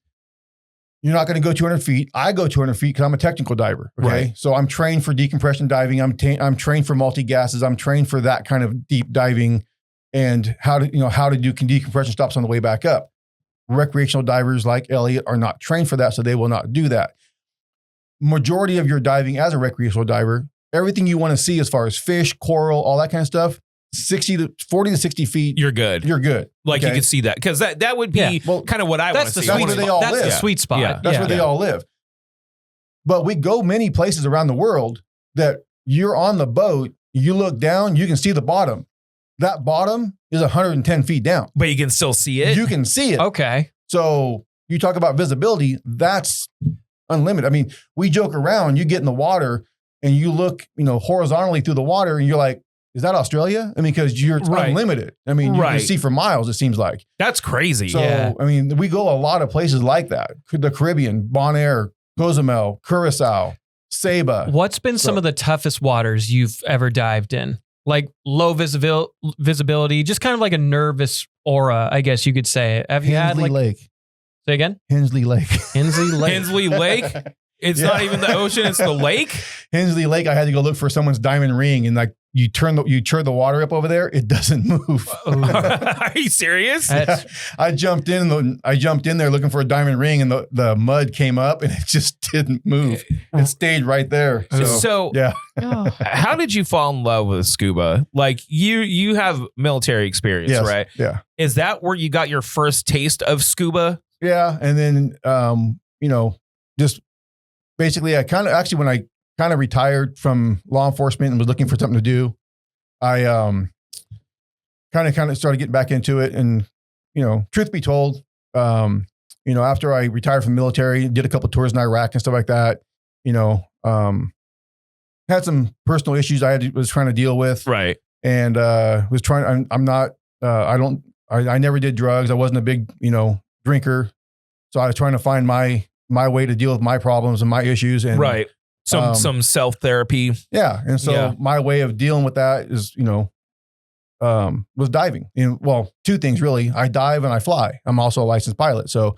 you're not going to go 200 feet. I go 200 feet because I'm a technical diver. Okay. Right. So I'm trained for decompression diving. I'm trained for multi-gases. I'm trained for that kind of deep diving and how to do decompression stops on the way back up. Recreational divers like Elliot are not trained for that, so they will not do that. Majority of your diving as a recreational diver, everything you want to see as far as fish, coral, all that kind of stuff, 40 to 60 feet. You're good. You're good. You can see that because that would be kind of what I want to see. That's where they all live. That's the sweet spot. Yeah. That's where they all live. But we go many places around the world that you're on the boat, you look down, you can see the bottom. That bottom is 110 feet down. But you can still see it. You can see it. Okay. So you talk about visibility, that's unlimited. I mean, we joke around, you get in the water and you look, horizontally through the water and you're like, is that Australia? I mean, because you're unlimited. I mean, you can see for miles, it seems like. That's crazy. So, I mean, we go a lot of places like that. The Caribbean, Bonaire, Cozumel, Curacao, Saba. What's been some of the toughest waters you've ever dived in? Like low visibility, just kind of like a nervous aura, I guess you could say. Have you had Hensley Lake. Say again? Hensley Lake. Hensley Lake. Hensley Lake? It's not even the ocean, it's the lake? Hensley Lake, I had to go look for someone's diamond ring and like you turn the water up over there, it doesn't move. Are you serious? I jumped in there looking for a diamond ring and the mud came up and it just didn't move. It stayed right there. So yeah. How did you fall in love with scuba? Like you have military experience, Yes. right? Yeah. Is that where you got your first taste of scuba? Yeah. And then, just basically when I kind of retired from law enforcement and was looking for something to do, I kind of started getting back into it. And, truth be told, after I retired from the military, did a couple of tours in Iraq and stuff like that, had some personal issues was trying to deal with. Right. And was trying, I never did drugs. I wasn't a big, drinker. So I was trying to find my way to deal with my problems and my issues. And right. Some self-therapy. Yeah. And so my way of dealing with that is, was diving. Two things really. I dive and I fly. I'm also a licensed pilot. So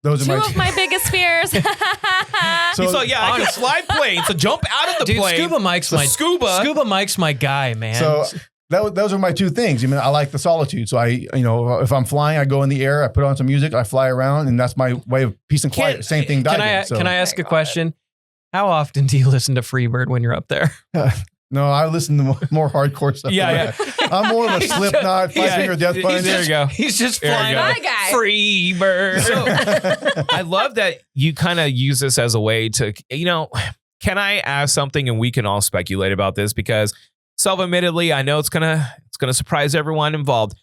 those two are of my biggest fears. So I can fly planes. So jump out of the plane. Scuba Mike's my guy, man. So those are my two things. I mean, I like the solitude. So if I'm flying, I go in the air, I put on some music, I fly around, and that's my way of peace and quiet. Same thing diving. Can I ask a question? How often do you listen to Freebird when you're up there? No, I listen to more hardcore stuff. Yeah. I'm more of a Slipknot, Five Finger Death Punch. There you go. He's just There flying you go. My guy. Freebird. So, I love that you kind of use this as a way to, can I ask something and we can all speculate about this because self-admittedly, I know it's gonna surprise everyone involved.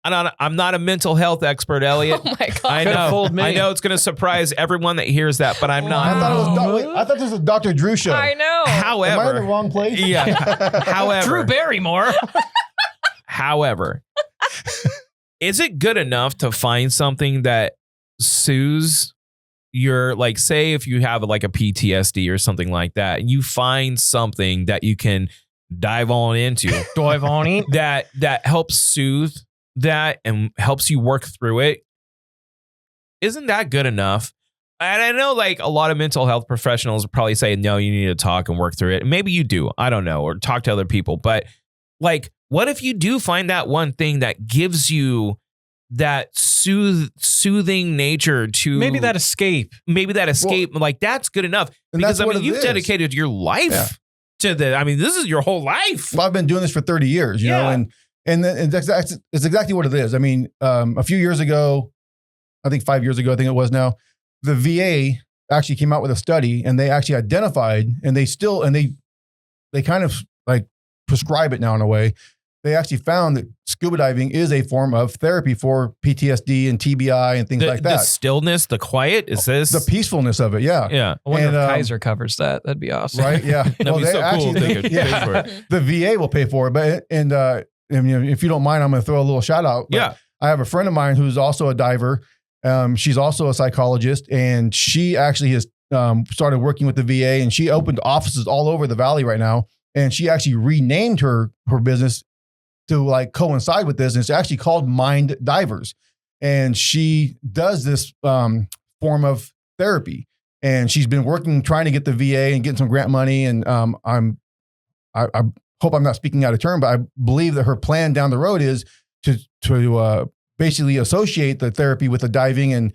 I'm not a mental health expert, Elliot. Oh my God. I know. Fooled me. I know it's going to surprise everyone that hears that, but I'm not. I thought this was a Dr. Drew show. I know. However, am I in the wrong place? Yeah. However, Drew Barrymore. However, is it good enough to find something that soothes your, like, say if you have like a PTSD or something like that, and you find something that you can dive on into, that helps soothe that and helps you work through it? Isn't that good enough? And I know like a lot of mental health professionals probably say, no, you need to talk and work through it. Maybe you do. I don't know. Or talk to other people. But like, what if you do find that one thing that gives you that soothing nature to maybe that escape. Well, like that's good enough. And Because that's I what mean, it you've is. dedicated your life to the, I mean, this is your whole life. Well, I've been doing this for 30 years, you know, and it's exactly what it is. I mean, a few years ago, I think 5 years ago, I think it was now, the VA actually came out with a study and they actually identified and they kind of like prescribe it now in a way. They actually found that scuba diving is a form of therapy for PTSD and TBI and things like that. The stillness, the quiet, is this? The peacefulness of it, yeah. Yeah. I wonder And, if Kaiser covers that. That'd be awesome. Right? Yeah. That'd be so cool if they could pay for it. The VA will pay for it. But if you don't mind, I'm going to throw a little shout out. But Yeah. I have a friend of mine who's also a diver. She's also a psychologist, and she actually has started working with the VA, and she opened offices all over the valley right now. And she actually renamed her business to like coincide with this. And it's actually called Mind Divers. And she does this form of therapy. And she's been trying to get the VA and getting some grant money. And I hope I'm not speaking out of turn, but I believe that her plan down the road is to basically associate the therapy with the diving and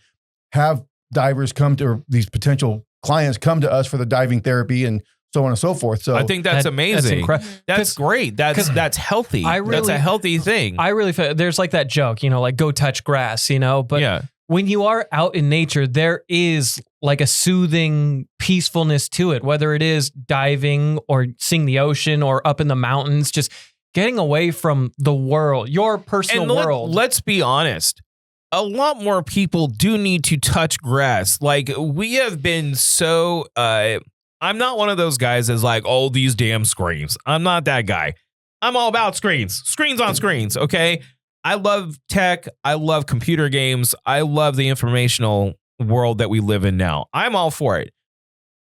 have divers or these potential clients come to us for the diving therapy and so on and so forth. So I think that's amazing. That's incredible. great. That's healthy. That's a healthy thing. I really feel there's like that joke, like go touch grass, but yeah. when you are out in nature, there is like a soothing peacefulness to it, whether it is diving or seeing the ocean or up in the mountains, just getting away from the world, your personal world. Let's be honest. A lot more people do need to touch grass. Like, we have been so, I'm not one of those guys that's like, oh, these damn screens. I'm not that guy. I'm all about screens on screens. Okay. I love tech. I love computer games. I love the informational world that we live in now. I'm all for it.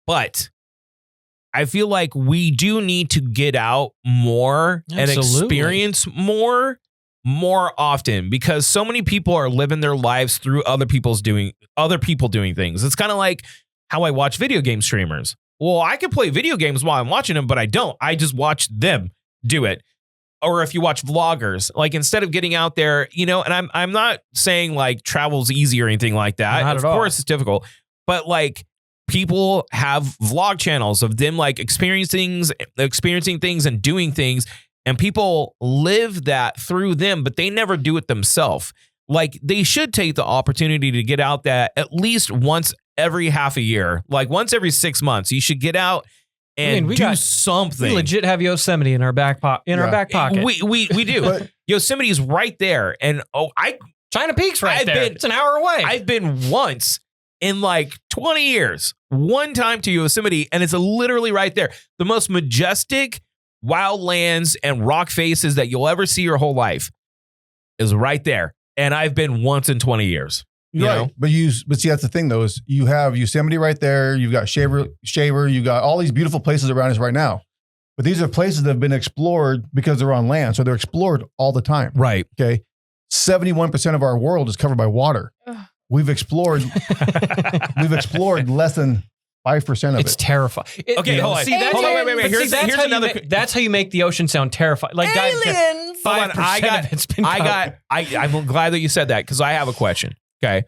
But I feel like we do need to get out more and experience more often, because so many people are living their lives through other people doing things. It's kind of like how I watch video game streamers. Well, I can play video games while I'm watching them, but I don't. I just watch them do it. Or if you watch vloggers, like, instead of getting out there, you know, and I'm not saying like travel's easy or anything like that. Not of at all. course it's difficult, but like, people have vlog channels of them like experiencing things and doing things, and people live that through them, but they never do it themselves. Like, they should take the opportunity to get out that at least once every half a year, like once every 6 months. You should get out and do something. We legit have Yosemite in our back pocket. We do. Yosemite's right there, and China Peak's right there. It's an hour away. I've been once in like 20 years, one time to Yosemite, and it's literally right there. The most majestic wildlands and rock faces that you'll ever see your whole life is right there. And I've been once in 20 years. You know? But see, that's the thing though, is you have Yosemite right there. You've got Shaver, you got all these beautiful places around us right now. But these are places that have been explored because they're on land. So they're explored all the time. Right. Okay. 71% of our world is covered by water. We've explored less than 5% of it. It's terrifying. Okay, hold on. See, that's Hold on, wait. Here's another. That's how you make the ocean sound terrifying. Like, Aliens. 5% of it's been covered. I'm glad that you said that, because I have a question. Okay.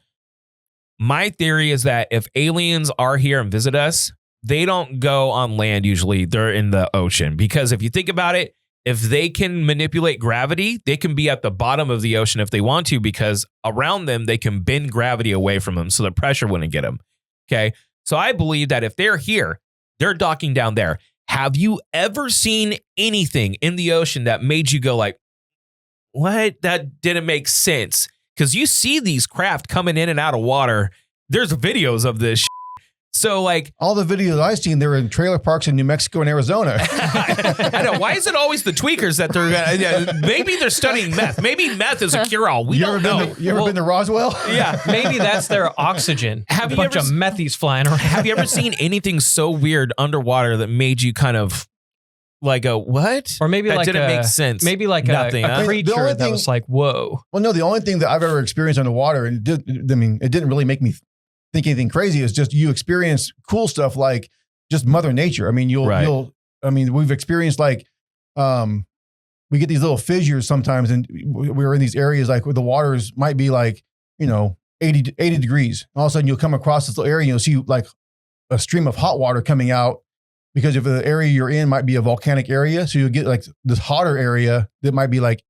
My theory is that if aliens are here and visit us, they don't go on land usually. They're in the ocean. Because if you think about it, if they can manipulate gravity, they can be at the bottom of the ocean if they want to, because around them, they can bend gravity away from them so the pressure wouldn't get them. Okay. So I believe that if they're here, they're docking down there. Have you ever seen anything in the ocean that made you go like, what? That didn't make sense? Because you see these craft coming in and out of water. There's videos of this. So like, all the videos I've seen, they're in trailer parks in New Mexico and Arizona. I know. Why is it always the tweakers that they're maybe they're studying meth? Maybe meth is a cure-all. We don't know. You ever been to Roswell? Yeah. Maybe that's their oxygen. Have a you bunch ever of methies flying around. Have you ever seen anything so weird underwater that made you kind of like a what? Or maybe that like didn't make sense. Maybe like nothing, a creature that was like, whoa. Well, no, the only thing that I've ever experienced underwater, and it didn't really make me think anything crazy, is just you experience cool stuff like just Mother Nature. I mean, we've experienced like, we get these little fissures sometimes, and we're in these areas like where the waters might be like, 80 degrees. All of a sudden you'll come across this little area and you'll see like a stream of hot water coming out, because if the area you're in might be a volcanic area. So you'll get like this hotter area that might be like,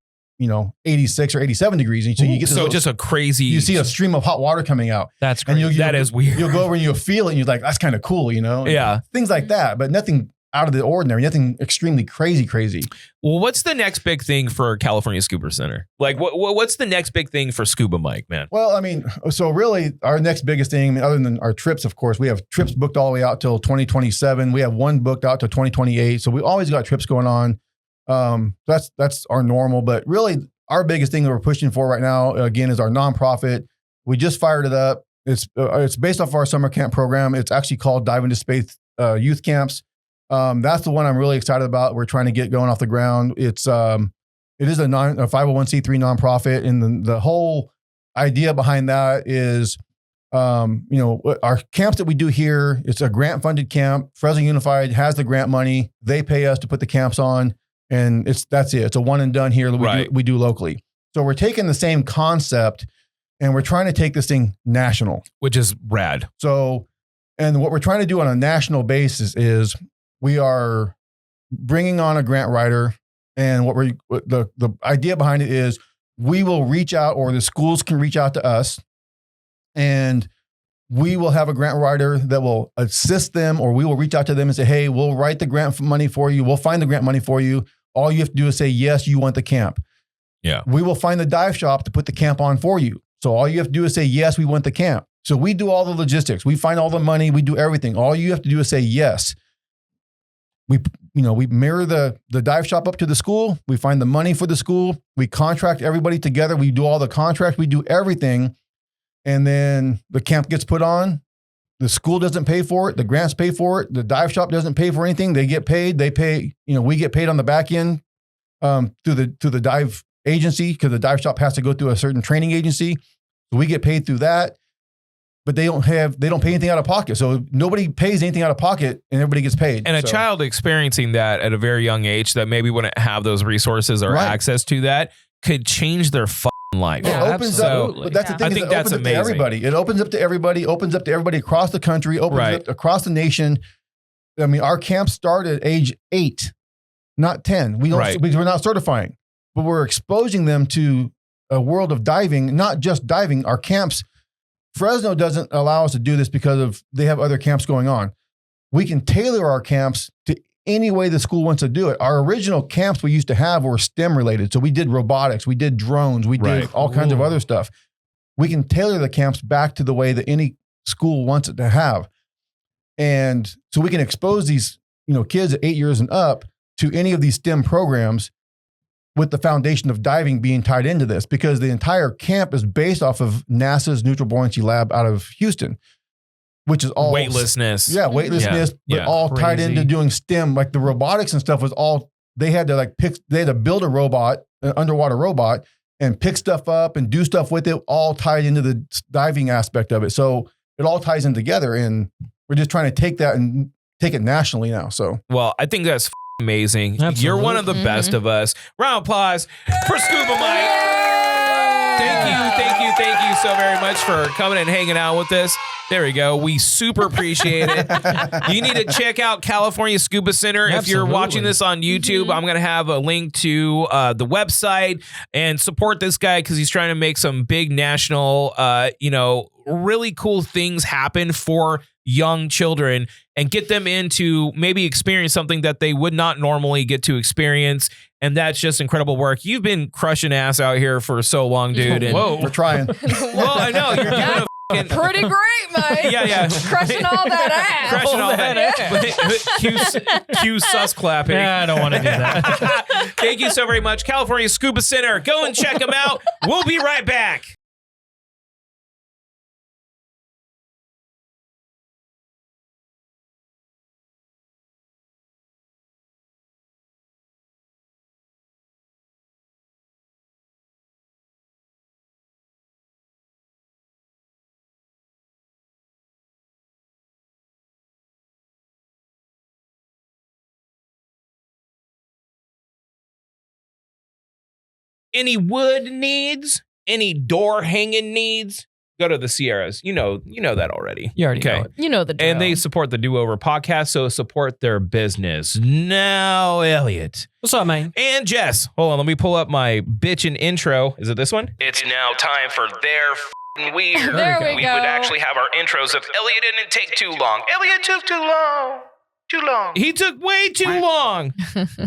86 or 87 degrees. And so you get this just a crazy. You see a stream of hot water coming out. That's crazy. And that is weird. You'll go over and you'll feel it and you're like, that's kind of cool, Yeah. Things like that, but nothing out of the ordinary, nothing extremely crazy. Well, what's the next big thing for California Scuba Center? Like, what's the next big thing for Scuba Mike, man? Well, I mean, so really our next biggest thing, other than our trips, of course, we have trips booked all the way out till 2027. We have one booked out to 2028. So we always got trips going on. That's our normal, but really our biggest thing that we're pushing for right now, again, is our nonprofit. We just fired it up. It's based off our summer camp program. It's actually called Dive into Space Youth Camps. That's the one I'm really excited about. We're trying to get going off the ground. It is a 501c3 nonprofit, and the whole idea behind that is, our camps that we do here. It's a grant funded camp. Fresno Unified has the grant money. They pay us to put the camps on, and that's it. It's a one and done here that we do locally. So we're taking the same concept and we're trying to take this thing national, which is rad. So, and what we're trying to do on a national basis is we are bringing on a grant writer, and the idea behind it is we will reach out, or the schools can reach out to us, And we will have a grant writer that will assist them, or we will reach out to them and say, hey, we'll write the grant money for you. We'll find the grant money for you. All you have to do is say, yes, you want the camp. Yeah. We will find the dive shop to put the camp on for you. So all you have to do is say, yes, we want the camp. So we do all the logistics. We find all the money. We do everything. All you have to do is say, yes. We mirror the dive shop up to the school. We find the money for the school. We contract everybody together. We do all the contracts. We do everything. And then the camp gets put on. The school doesn't pay for it. The grants pay for it. The dive shop doesn't pay for anything. They get paid. They pay, we get paid on the back end through the dive agency, because the dive shop has to go through a certain training agency. So we get paid through that, but they don't pay anything out of pocket. So nobody pays anything out of pocket and everybody gets paid. And a child experiencing that at a very young age that maybe wouldn't have those resources or access to that could change their life. It opens up, but that's the thing. I think that's amazing. To everybody. It opens up to everybody. Opens up to everybody across the country. Opens up across the nation. I mean, our camp started at age 8, not 10. We're not certifying, but we're exposing them to a world of diving. Not just diving. Our camps, Fresno doesn't allow us to do this because they have other camps going on. We can tailor our camps to any way the school wants to do it. Our original camps we used to have were STEM related. So we did robotics, we did drones, we did all kinds of other stuff. We can tailor the camps back to the way that any school wants it to have. And so we can expose these, kids at 8 years and up to any of these STEM programs with the foundation of diving being tied into this, because the entire camp is based off of NASA's Neutral Buoyancy Lab out of Houston, which is all weightlessness. Yeah, weightlessness, but all tied into doing STEM. Like the robotics and stuff was all, they had to build a robot, an underwater robot, and pick stuff up and do stuff with it, all tied into the diving aspect of it. So it all ties in together, and we're just trying to take that and take it nationally now. So, well, I think that's amazing. Absolutely. You're one of the best of us. Round of applause for Scuba Mike. Thank you so very much for coming and hanging out with us. There we go. We super appreciate it. You need to check out California Scuba Center. Absolutely. If you're watching this on YouTube, I'm going to have a link to the website, and support this guy because he's trying to make some big national, really cool things happen for young children and get them into maybe experience something that they would not normally get to experience. And that's just incredible work. You've been crushing ass out here for so long, dude. And whoa, we're trying. Well, I know you're doing pretty great, mate. Yeah. Crushing all that ass. Crushing all that ass. Cue sus clapping. Yeah, I don't want to do that. Thank you so very much. California Scuba Center. Go and check them out. We'll be right back. Any wood needs, any door hanging needs, go to the Sierras. You know that already. You already know it. You know the drill. And they support the Do Over podcast, so support their business. Now, Elliot. What's up, man? And Jess. Hold on, let me pull up my bitchin' intro. Is it this one? It's now time for their f***ing weird. There we go. We would actually have our intros if Elliot didn't take too long. Elliot took too long. Too long. He took way too long.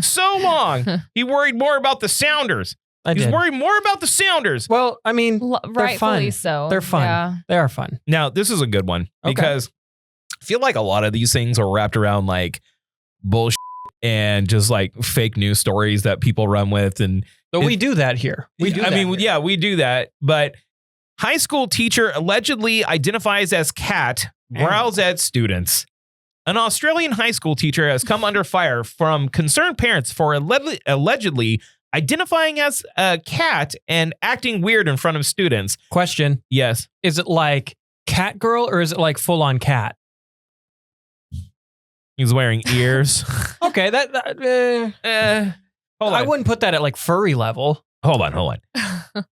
So long. He worried more about the sounders. He's worried more about the sounders. Well, I mean, they're fun. So. They're fun. Yeah. They are fun. Now, this is a good one because I feel like a lot of these things are wrapped around like bullshit and just like fake news stories that people run with. And we do that here. We do that. But high school teacher allegedly identifies as cat, growls at students. An Australian high school teacher has come under fire from concerned parents for allegedly identifying as a cat and acting weird in front of students. Question. Yes. Is it like cat girl or is it like full on cat? He's wearing ears. Okay. Hold on. I wouldn't put that at like furry level. Hold on.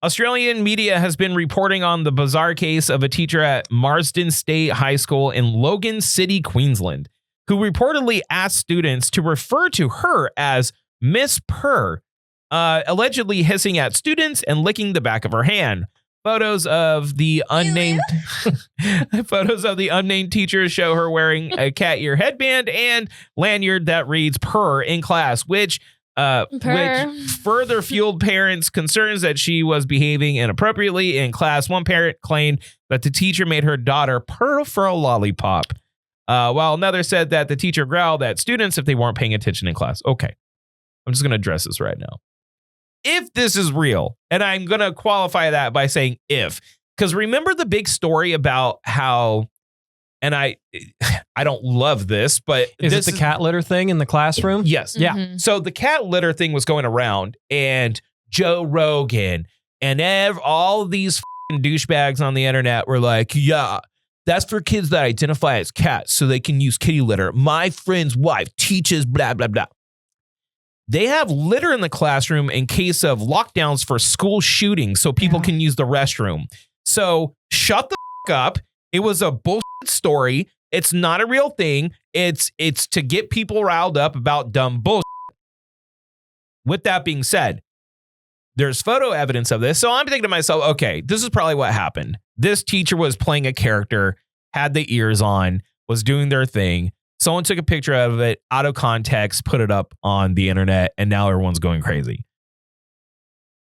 Australian media has been reporting on the bizarre case of a teacher at Marsden State High School in Logan City, Queensland, who reportedly asked students to refer to her as Miss Purr, allegedly hissing at students and licking the back of her hand. Photos of the unnamed teacher show her wearing a cat ear headband and lanyard that reads "purr" in class, which further fueled parents' concerns that she was behaving inappropriately in class. One parent claimed that the teacher made her daughter purr for a lollipop, while another said that the teacher growled at students if they weren't paying attention in class. Okay, I'm just going to address this right now. If this is real, and I'm going to qualify that by saying if, because remember the big story about how, and I don't love this, but is it the cat litter thing in the classroom? Yes. Mm-hmm. Yeah. So the cat litter thing was going around, and Joe Rogan and all these douchebags on the internet were like, yeah, that's for kids that identify as cats so they can use kitty litter. My friend's wife teaches blah, blah, blah. They have litter in the classroom in case of lockdowns for school shootings so people can use the restroom. So shut the up. It was a bullshit story. It's not a real thing. It's to get people riled up about dumb bullshit. With that being said, there's photo evidence of this. So I'm thinking to myself, okay, this is probably what happened. This teacher was playing a character, had the ears on, was doing their thing. Someone took a picture of it out of context, put it up on the internet, and now everyone's going crazy.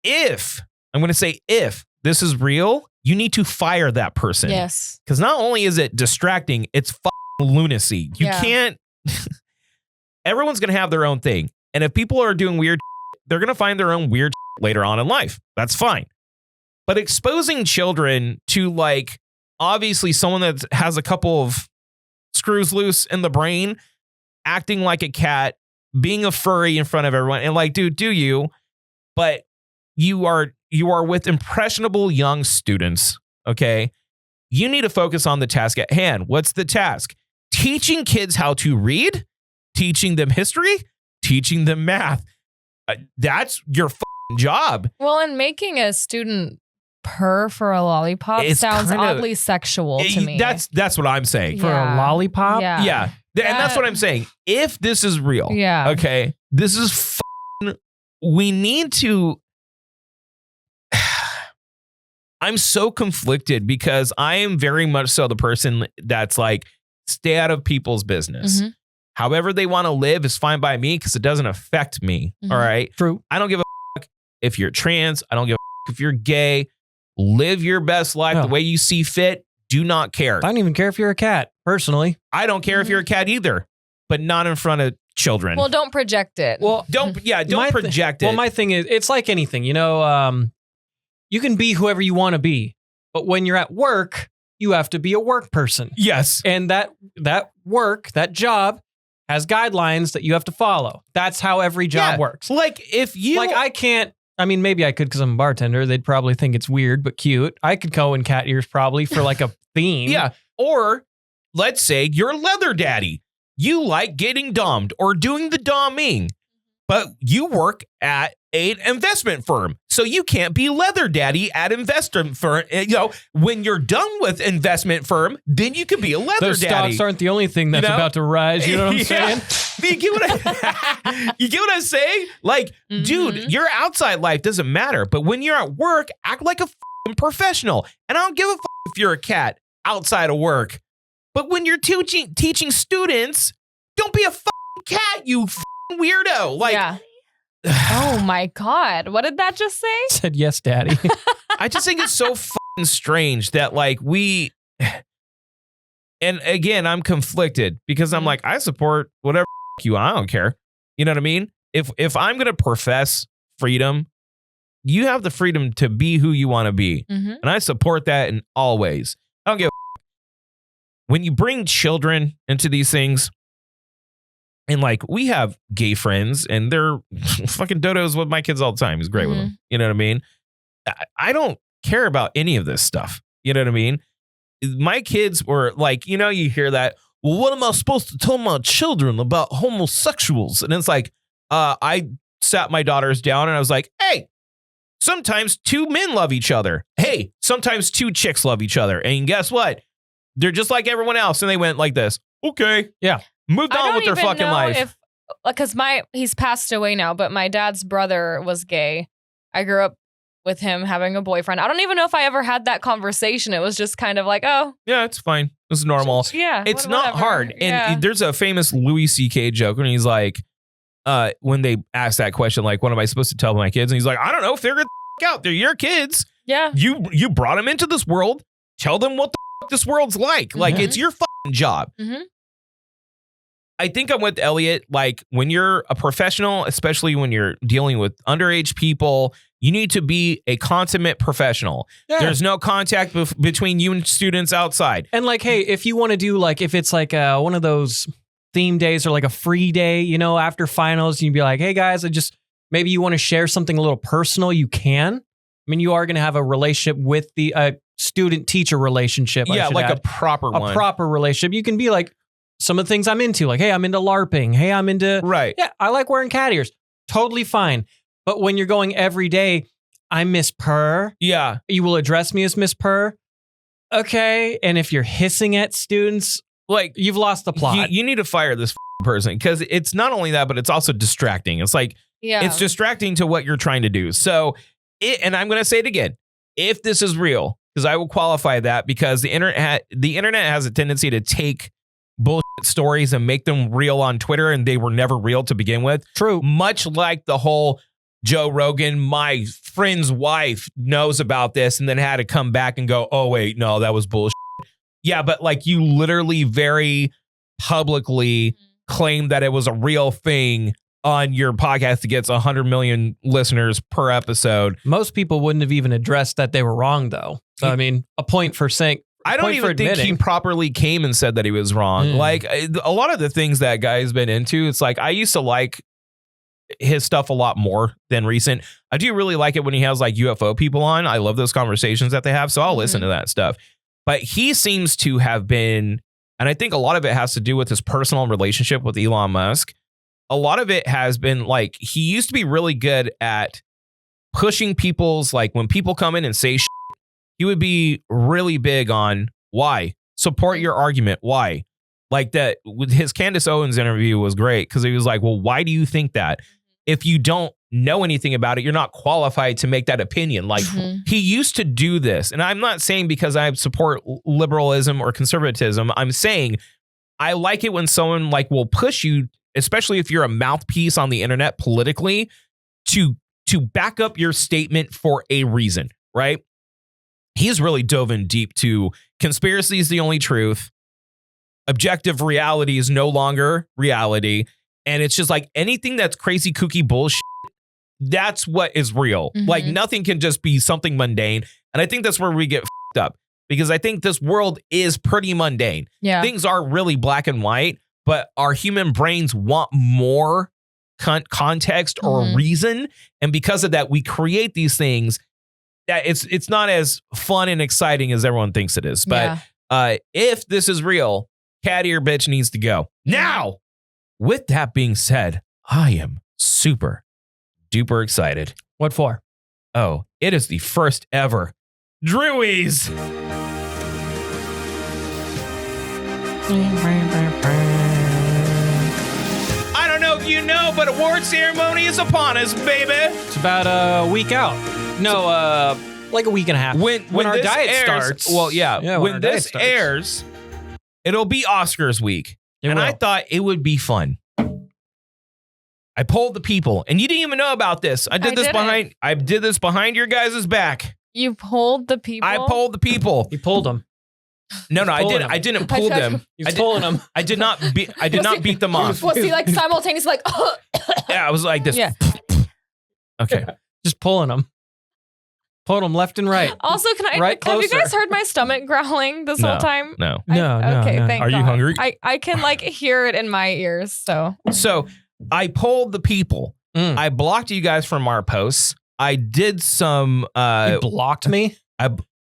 If this is real, you need to fire that person. Yes. Because not only is it distracting, it's lunacy. You can't. Everyone's going to have their own thing. And if people are doing weird, they're going to find their own weird later on in life. That's fine. But exposing children to, like, obviously someone that has a couple of screws loose in the brain, acting like a cat, being a furry in front of everyone, and like, dude, do you? But you are with impressionable young students, okay? You need to focus on the task at hand. What's the task? Teaching kids how to read, teaching them history, teaching them math. That's your job. Well, and making a student purr for a lollipop sounds oddly sexual to me. That's what I'm saying. For a lollipop? Yeah. And that's what I'm saying. If this is real, okay, this is we need to. I'm so conflicted because I am very much so the person that's like, stay out of people's business. Mm-hmm. However they want to live is fine by me because it doesn't affect me. Mm-hmm. All right. True. I don't give a fuck if you're trans. I don't give a fuck if you're gay. Live your best life the way you see fit. Do not care. I don't even care if you're a cat, personally. I don't care if you're a cat either, but not in front of children. Well, don't project it. Well, don't project it. Well, my thing is, it's like anything, you know, you can be whoever you want to be, but when you're at work, you have to be a work person. Yes. And that job has guidelines that you have to follow. That's how every job works. Like I can't, I mean, maybe I could because I'm a bartender. They'd probably think it's weird, but cute. I could go in cat ears probably for like a theme. Yeah. Or let's say you're a leather daddy. You like getting dommed or doing the domming, but you work at an investment firm. So you can't be leather daddy at investment firm. You know, when you're done with investment firm, then you can be a leather Those daddy. stocks aren't the only thing that's about to rise. You know what I'm saying? You get what I'm saying? Like, dude, your outside life doesn't matter. But when you're at work, act like a professional. And I don't give a if you're a cat outside of work. But when you're teaching students, don't be a cat, you weirdo. Like, oh my God. What did that just say? Said yes, daddy. I just think it's so strange that like and again, I'm conflicted because I'm like, I support whatever you, I don't care. You know what I mean? If I'm going to profess freedom, you have the freedom to be who you want to be. Mm-hmm. And I support that in all ways. I don't give a when you bring children into these things, and like we have gay friends and they're fucking dodos with my kids all the time. He's great with them. You know what I mean? I don't care about any of this stuff. You know what I mean? My kids were like, you know, you hear that. Well, what am I supposed to tell my children about homosexuals? And it's like, I sat my daughters down and I was like, hey, sometimes two men love each other. Hey, sometimes two chicks love each other. And guess what? They're just like everyone else. And they went like this. Okay. Yeah. Moved on with their fucking life. Because he's passed away now, but my dad's brother was gay. I grew up with him having a boyfriend. I don't even know if I ever had that conversation. It was just kind of like, oh, yeah, it's fine. It's normal. Yeah, it's not whatever. hard. And there's a famous Louis C.K. joke when he's like, when they ask that question, like, what am I supposed to tell my kids? And he's like, I don't know, figure it out. They're your kids. Yeah. You brought them into this world. Tell them what the this world's like. Like, it's your fucking job. Mm-hmm. I think I'm with Elliot. Like, when you're a professional, especially when you're dealing with underage people, you need to be a consummate professional. Yeah. There's no contact between you and students outside. And like, hey, if you want to do like, if it's like one of those theme days or like a free day, you know, after finals, you'd be like, hey guys, maybe you want to share something a little personal, you can. I mean, you are going to have a relationship with the student-teacher relationship. Yeah, like add. a proper one. A proper relationship. You can be like, some of the things I'm into, like, hey, I'm into LARPing. Hey, I'm into, right. Yeah, I like wearing cat ears. Totally fine. But when you're going every day, I'm Miss Purr. Yeah. You will address me as Miss Purr. Okay. And if you're hissing at students, like, you've lost the plot. You need to fire this person, because it's not only that, but it's also distracting. It's like, it's distracting to what you're trying to do. So, and I'm going to say it again, if this is real, because I will qualify that, because the internet has a tendency to take bullshit stories and make them real on Twitter, and they were never real to begin with. True. Much like the whole Joe Rogan, my friend's wife knows about this and then had to come back and go, oh wait, no, that was bullshit. Yeah, but like, you literally very publicly claimed that it was a real thing on your podcast that gets 100 million listeners per episode. Most people wouldn't have even addressed that they were wrong, though. So, I mean, a point for saying. I don't even think he properly came and said that he was wrong. Like, a lot of the things that guy's been into, it's like, I used to like his stuff a lot more than recent. I do really like it when he has like UFO people on. I love those conversations that they have. So I'll listen to that stuff. But he seems to have been, and I think a lot of it has to do with his personal relationship with Elon Musk. A lot of it has been like, he used to be really good at pushing people's, like, when people come in and say shit, he would be really big on why. Support your argument. Why? Like that, with his Candace Owens interview was great, because he was like, well, why do you think that? If you don't know anything about it, you're not qualified to make that opinion. Like, he used to do this. And I'm not saying because I support liberalism or conservatism. I'm saying I like it when someone like will push you, especially if you're a mouthpiece on the internet politically, to back up your statement for a reason, right? He's really dove in deep to conspiracy is the only truth. Objective reality is no longer reality. And it's just like anything that's crazy, kooky bullshit, that's what is real. Like, nothing can just be something mundane. And I think that's where we get fucked up, because I think this world is pretty mundane. Yeah. Things are really black and white, but our human brains want more context or reason. And because of that, we create these things that it's not as fun and exciting as everyone thinks it is. But if this is real, cat ear bitch needs to go. Now, with that being said, I am super duper excited. What for? Oh, it is the first ever Drewy's. I don't know if you know, but award ceremony is upon us, baby. It's about a week out. No, like a week and a half. When our this diet airs, starts. Well, yeah. When this airs, it'll be Oscars week. I thought it would be fun. I polled the people, and you didn't even know about this. I did this behind your guys' back. You polled the people? I polled the people. You pulled them. No, I didn't. I didn't pull them. He's pulling them. I did not beat them off. Was he like simultaneously like? Yeah, I was like this. Yeah. Okay. Just pulling them. Pulling them left and right. Also, can I? Right have you closer. guys heard my stomach growling this whole time? No. Okay, thank Are God. you hungry? I can like hear it in my ears. So I polled the people. I blocked you guys from our posts. I did some. You blocked me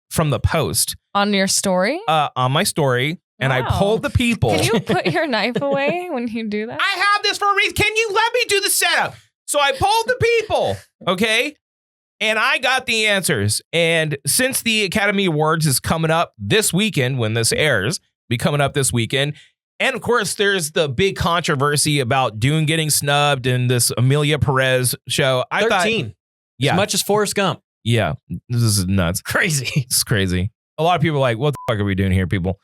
from the post on your story. On my story, and I polled the people. Can you put your knife away when you do that? I have this for a reason. Can you let me do the setup? So I polled the people, okay? And I got the answers. And since the Academy Awards is coming up this weekend, when this airs, be coming up this weekend. And of course, there's the big controversy about Dune getting snubbed in this Amelia Perez show. 13. Yeah. As much as Forrest Gump. Yeah, this is nuts. Crazy. It's crazy. A lot of people are like, what the fuck are we doing here, people?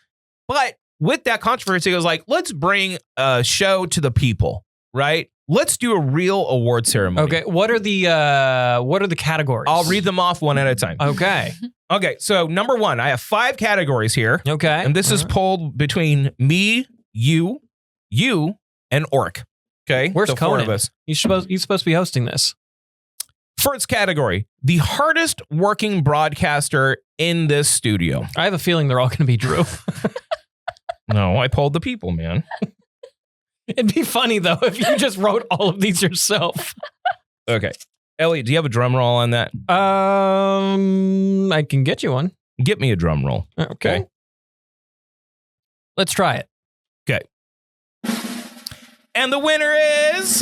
But with that controversy, it was like, let's bring a show to the people, right? Let's do a real award ceremony. Okay, what are the categories? I'll read them off one at a time. Okay. Okay, so number 1, I have 5 categories here. Okay. And this is pulled between me, you, and Orc. Okay? Where's the Conan? 4 of us. He's supposed to be hosting this. First category, the hardest working broadcaster in this studio. I have a feeling they're all going to be Drew. No, I polled the people, man. It'd be funny, though, if you just wrote all of these yourself. Okay. Elliot, do you have a drum roll on that? I can get you one. Get me a drum roll. Okay. Let's try it. Okay. And the winner is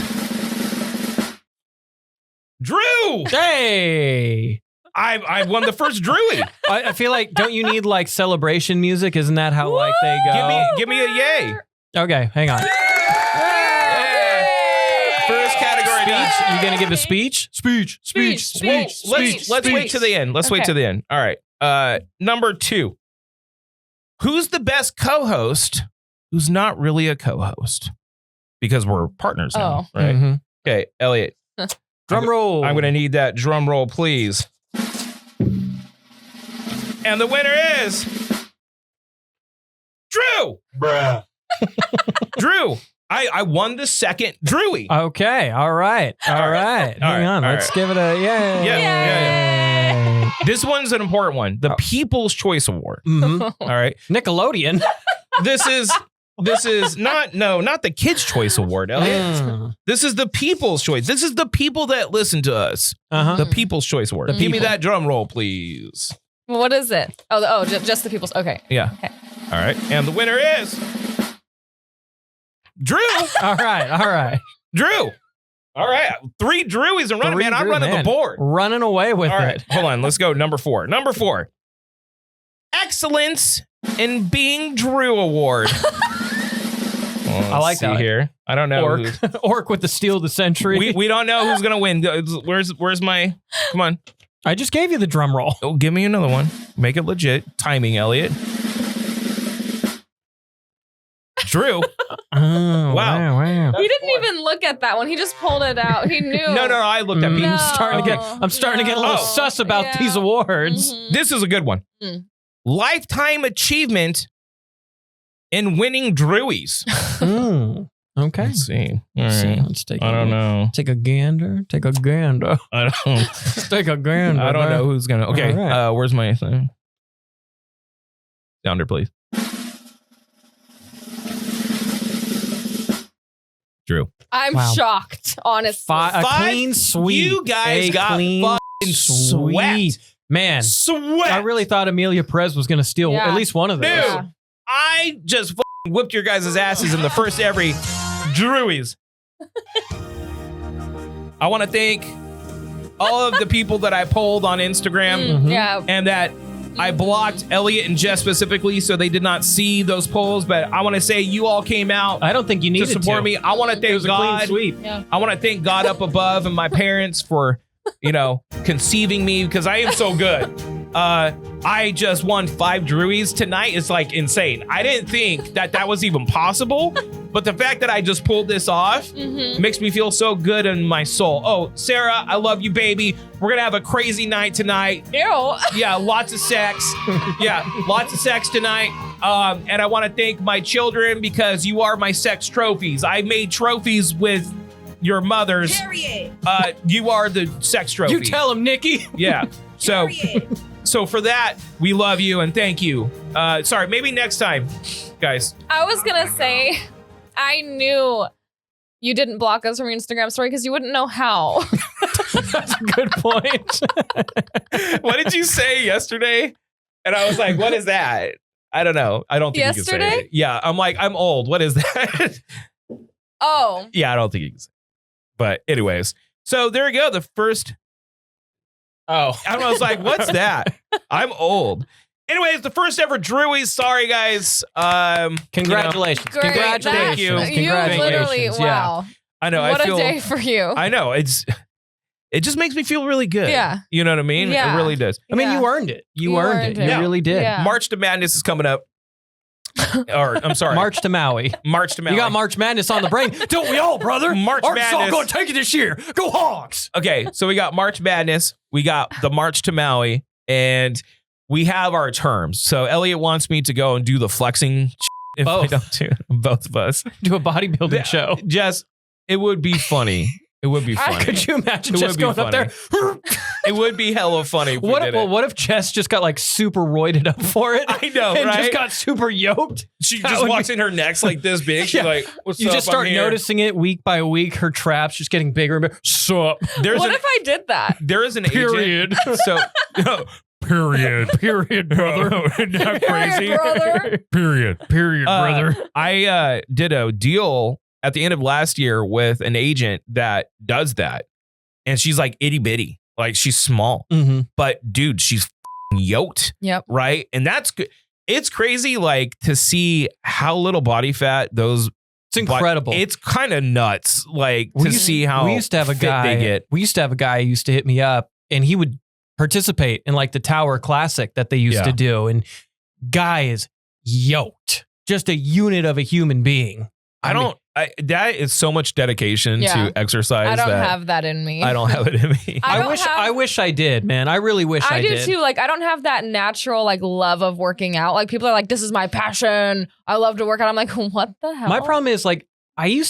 Drew. Hey. I won the first Drewy. I feel like, don't you need like celebration music? Isn't that how like they go? Give me a yay. Okay, hang on. First category. Speech. You gonna give a speech? Speech. Let's wait to the end. Let's wait to the end. All right. Number 2. Who's the best co-host who's not really a co-host? Because we're partners now, right? Mm-hmm. Okay, Elliot. Drum roll. I'm going to need that drum roll, please. And the winner is Drew. Bruh. Drew. I won the second Drewy. Okay. All right. Hang on. Let's give it a yay. Yeah. This one's an important one. The People's Choice Award. Mm-hmm. All right. Nickelodeon. This is not the Kids' Choice Award, Elliot. This is the People's Choice. This is the people that listen to us. The People's Choice Award. Give me that drum roll, please. What is it? Just the people's. Okay. Yeah. Okay. All right. And the winner is Drew. All right. Drew. All right. 3 Drewies in running, man. I'm running the board. Running away with All right. it. Hold on. Let's go. Number 4. Excellence in Being Drew Award. Well, I like that here. I don't know. Orc with the steal of the century. We don't know who's gonna win. Where's my? Come on. I just gave you the drum roll. Oh, give me another one. Make it legit. Timing, Elliot. Drew. Oh, wow. He didn't even look at that one. He just pulled it out. He knew. No. I looked at people. I'm starting to get a little sus about these awards. Mm-hmm. This is a good one. Lifetime achievement in winning Drewies. Okay. Let's see. All Let's see. right. Let's take I don't know. Take a gander. I don't. Take a gander. I don't know who's gonna. Okay. All right. Where's my thing? Sounder, please. Drew. I'm shocked, honestly. A clean sweep. You guys got fucking sweat. Man, Sweat. I really thought Amelia Perez was going to steal at least one of those. Dude, Yeah. I just fucking whipped your guys' asses in the first every Drewies. I want to thank all of the people that I polled on Instagram Yeah. and that I blocked Elliot and Jess specifically so they did not see those polls. But I want to say you all came out I don't think you to needed support me. I want to It thank was a clean God. sweep. Yeah. I want to thank God up above and my parents for, conceiving me because I am so good. I just won 5 Drewies tonight. It's like insane. I didn't think that was even possible, but the fact that I just pulled this off makes me feel so good in my soul. Oh, Sarah, I love you, baby. We're gonna have a crazy night tonight. Ew. Yeah, lots of sex. Yeah, lots of sex tonight. And I want to thank my children because you are my sex trophies. I made trophies with your mothers. Period. You are the sex trophy. You tell him, Nikki. Yeah. So for that, we love you and thank you. Sorry, maybe next time, guys. I was going to say, I knew you didn't block us from your Instagram story because you wouldn't know how. That's a good point. What did you say yesterday? And I was like, what is that? I don't know. I don't think you can say Yesterday? it. Yeah, I'm like, I'm old. What is that? Oh. Yeah, I don't think you can say it. But anyways, so there we go. The first. Oh, I was like, what's that? I'm old. Anyways, the first ever Drewies. Sorry, guys. Congratulations. Great. Congratulations. Thank you. You literally, Congratulations. wow. I know. What I feel. a day for you. I know. It's. it just makes me feel really good. Yeah. You know what I mean? Yeah. It really does. I mean, you earned it. You earned it. You Yeah. really did. Yeah. March to Madness is coming up. Or I'm sorry. March to Maui. March to Maui. You got March Madness on the brain. Don't we all, brother? March Arkansas Madness. going to take it this year. Go Hawks. Okay, so we got March Madness. We got the March to Maui. And we have our terms. So Elliot wants me to go and do the flexing if I Both. don't do both of us. Do a bodybuilding show. Jess, it would be funny. It would be funny. Could you imagine It Jess would be going up there? It would be hella funny if we did it. What if Jess just got like super roided up for it? I know, and right? just got super yoked. She That just would walks be- in, her neck's like this big. She's Yeah. like, what's You up? just start I'm here. noticing it week by week. Her traps just getting bigger and bigger. Sup? There's What an, if I did that? there is an Period. agent. So, period. Period, brother. Isn't that crazy? Brother. Period, brother. I did a deal at the end of last year with an agent that does that. And she's like itty bitty. Like she's small. Mm-hmm. But dude, she's f***ing yoked. Yep. Right? And that's good. It's crazy like to see how little body fat those It's incredible. It's kind of nuts, like We to used- see how we used to have a fit guy. they get. We used to have a guy who used to hit me up, and he would participate in like the Tower Classic that they used Yeah. to do. And guy is yoked, just a unit of a human being. That is so much dedication Yeah. to exercise. I don't that have that in me. I don't have it in me. I don't I wish I did, man. I really wish I I do did. too. Like, I don't have that natural like love of working out. Like, people are like, "This is my passion. I love to work out." I'm like, "What the hell?" My problem is like I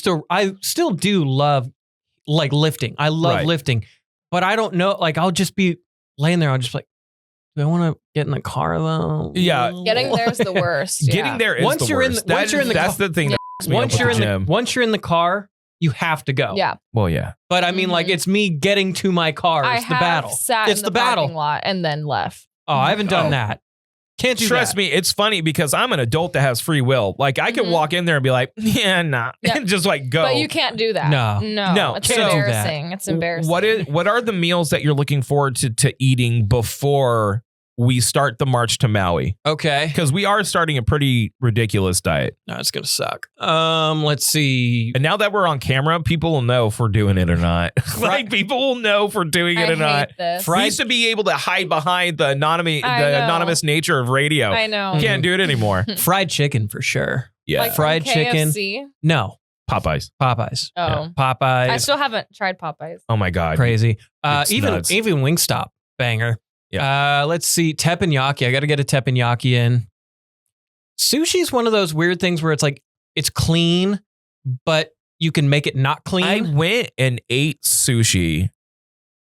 still do love like lifting. I love Right. lifting, but I don't know. Like I'll just be laying there. I'll just be like, do I want to get in the car though? Yeah. Getting there is the worst. Yeah. Getting there is Once the you're in worst. the- once you're in the that's car- the thing. Yeah. That me Once up you're with in the the gym. once you're in the car, you have to go. Yeah. Well, yeah. But I mean, like Mhm. it's me getting to my car. I It's the have battle. sat It's in the the battle. parking lot and then left. Oh, I haven't done Oh. that. Can't do Trust that. me, it's funny because I'm an adult that has free will. Like I could Mhm. walk in there and be like, yeah, nah, Yeah. and just like go. But you can't do that. No. No. It's Can't do that. embarrassing. It's embarrassing. What are the meals that you're looking forward to eating before we start the march to Maui? Okay. Because we are starting a pretty ridiculous diet. No, it's gonna suck. Let's see. And now that we're on camera, people will know if we're doing it or not. Like people will know if we're doing I it or hate not. this. We used to be able to hide behind the I know. anonymous nature of radio. I know. Can't do it anymore. Fried chicken for sure. Yeah. Like Fried from chicken. KFC? No. Popeyes. Popeyes. Oh. Yeah. Popeyes. I still haven't tried Popeyes. Oh my God. Crazy. It's Even nuts. Wingstop banger. Let's see. Teppanyaki. I got to get a teppanyaki in. Sushi's one of those weird things where it's like it's clean, but you can make it not I clean. went and ate sushi,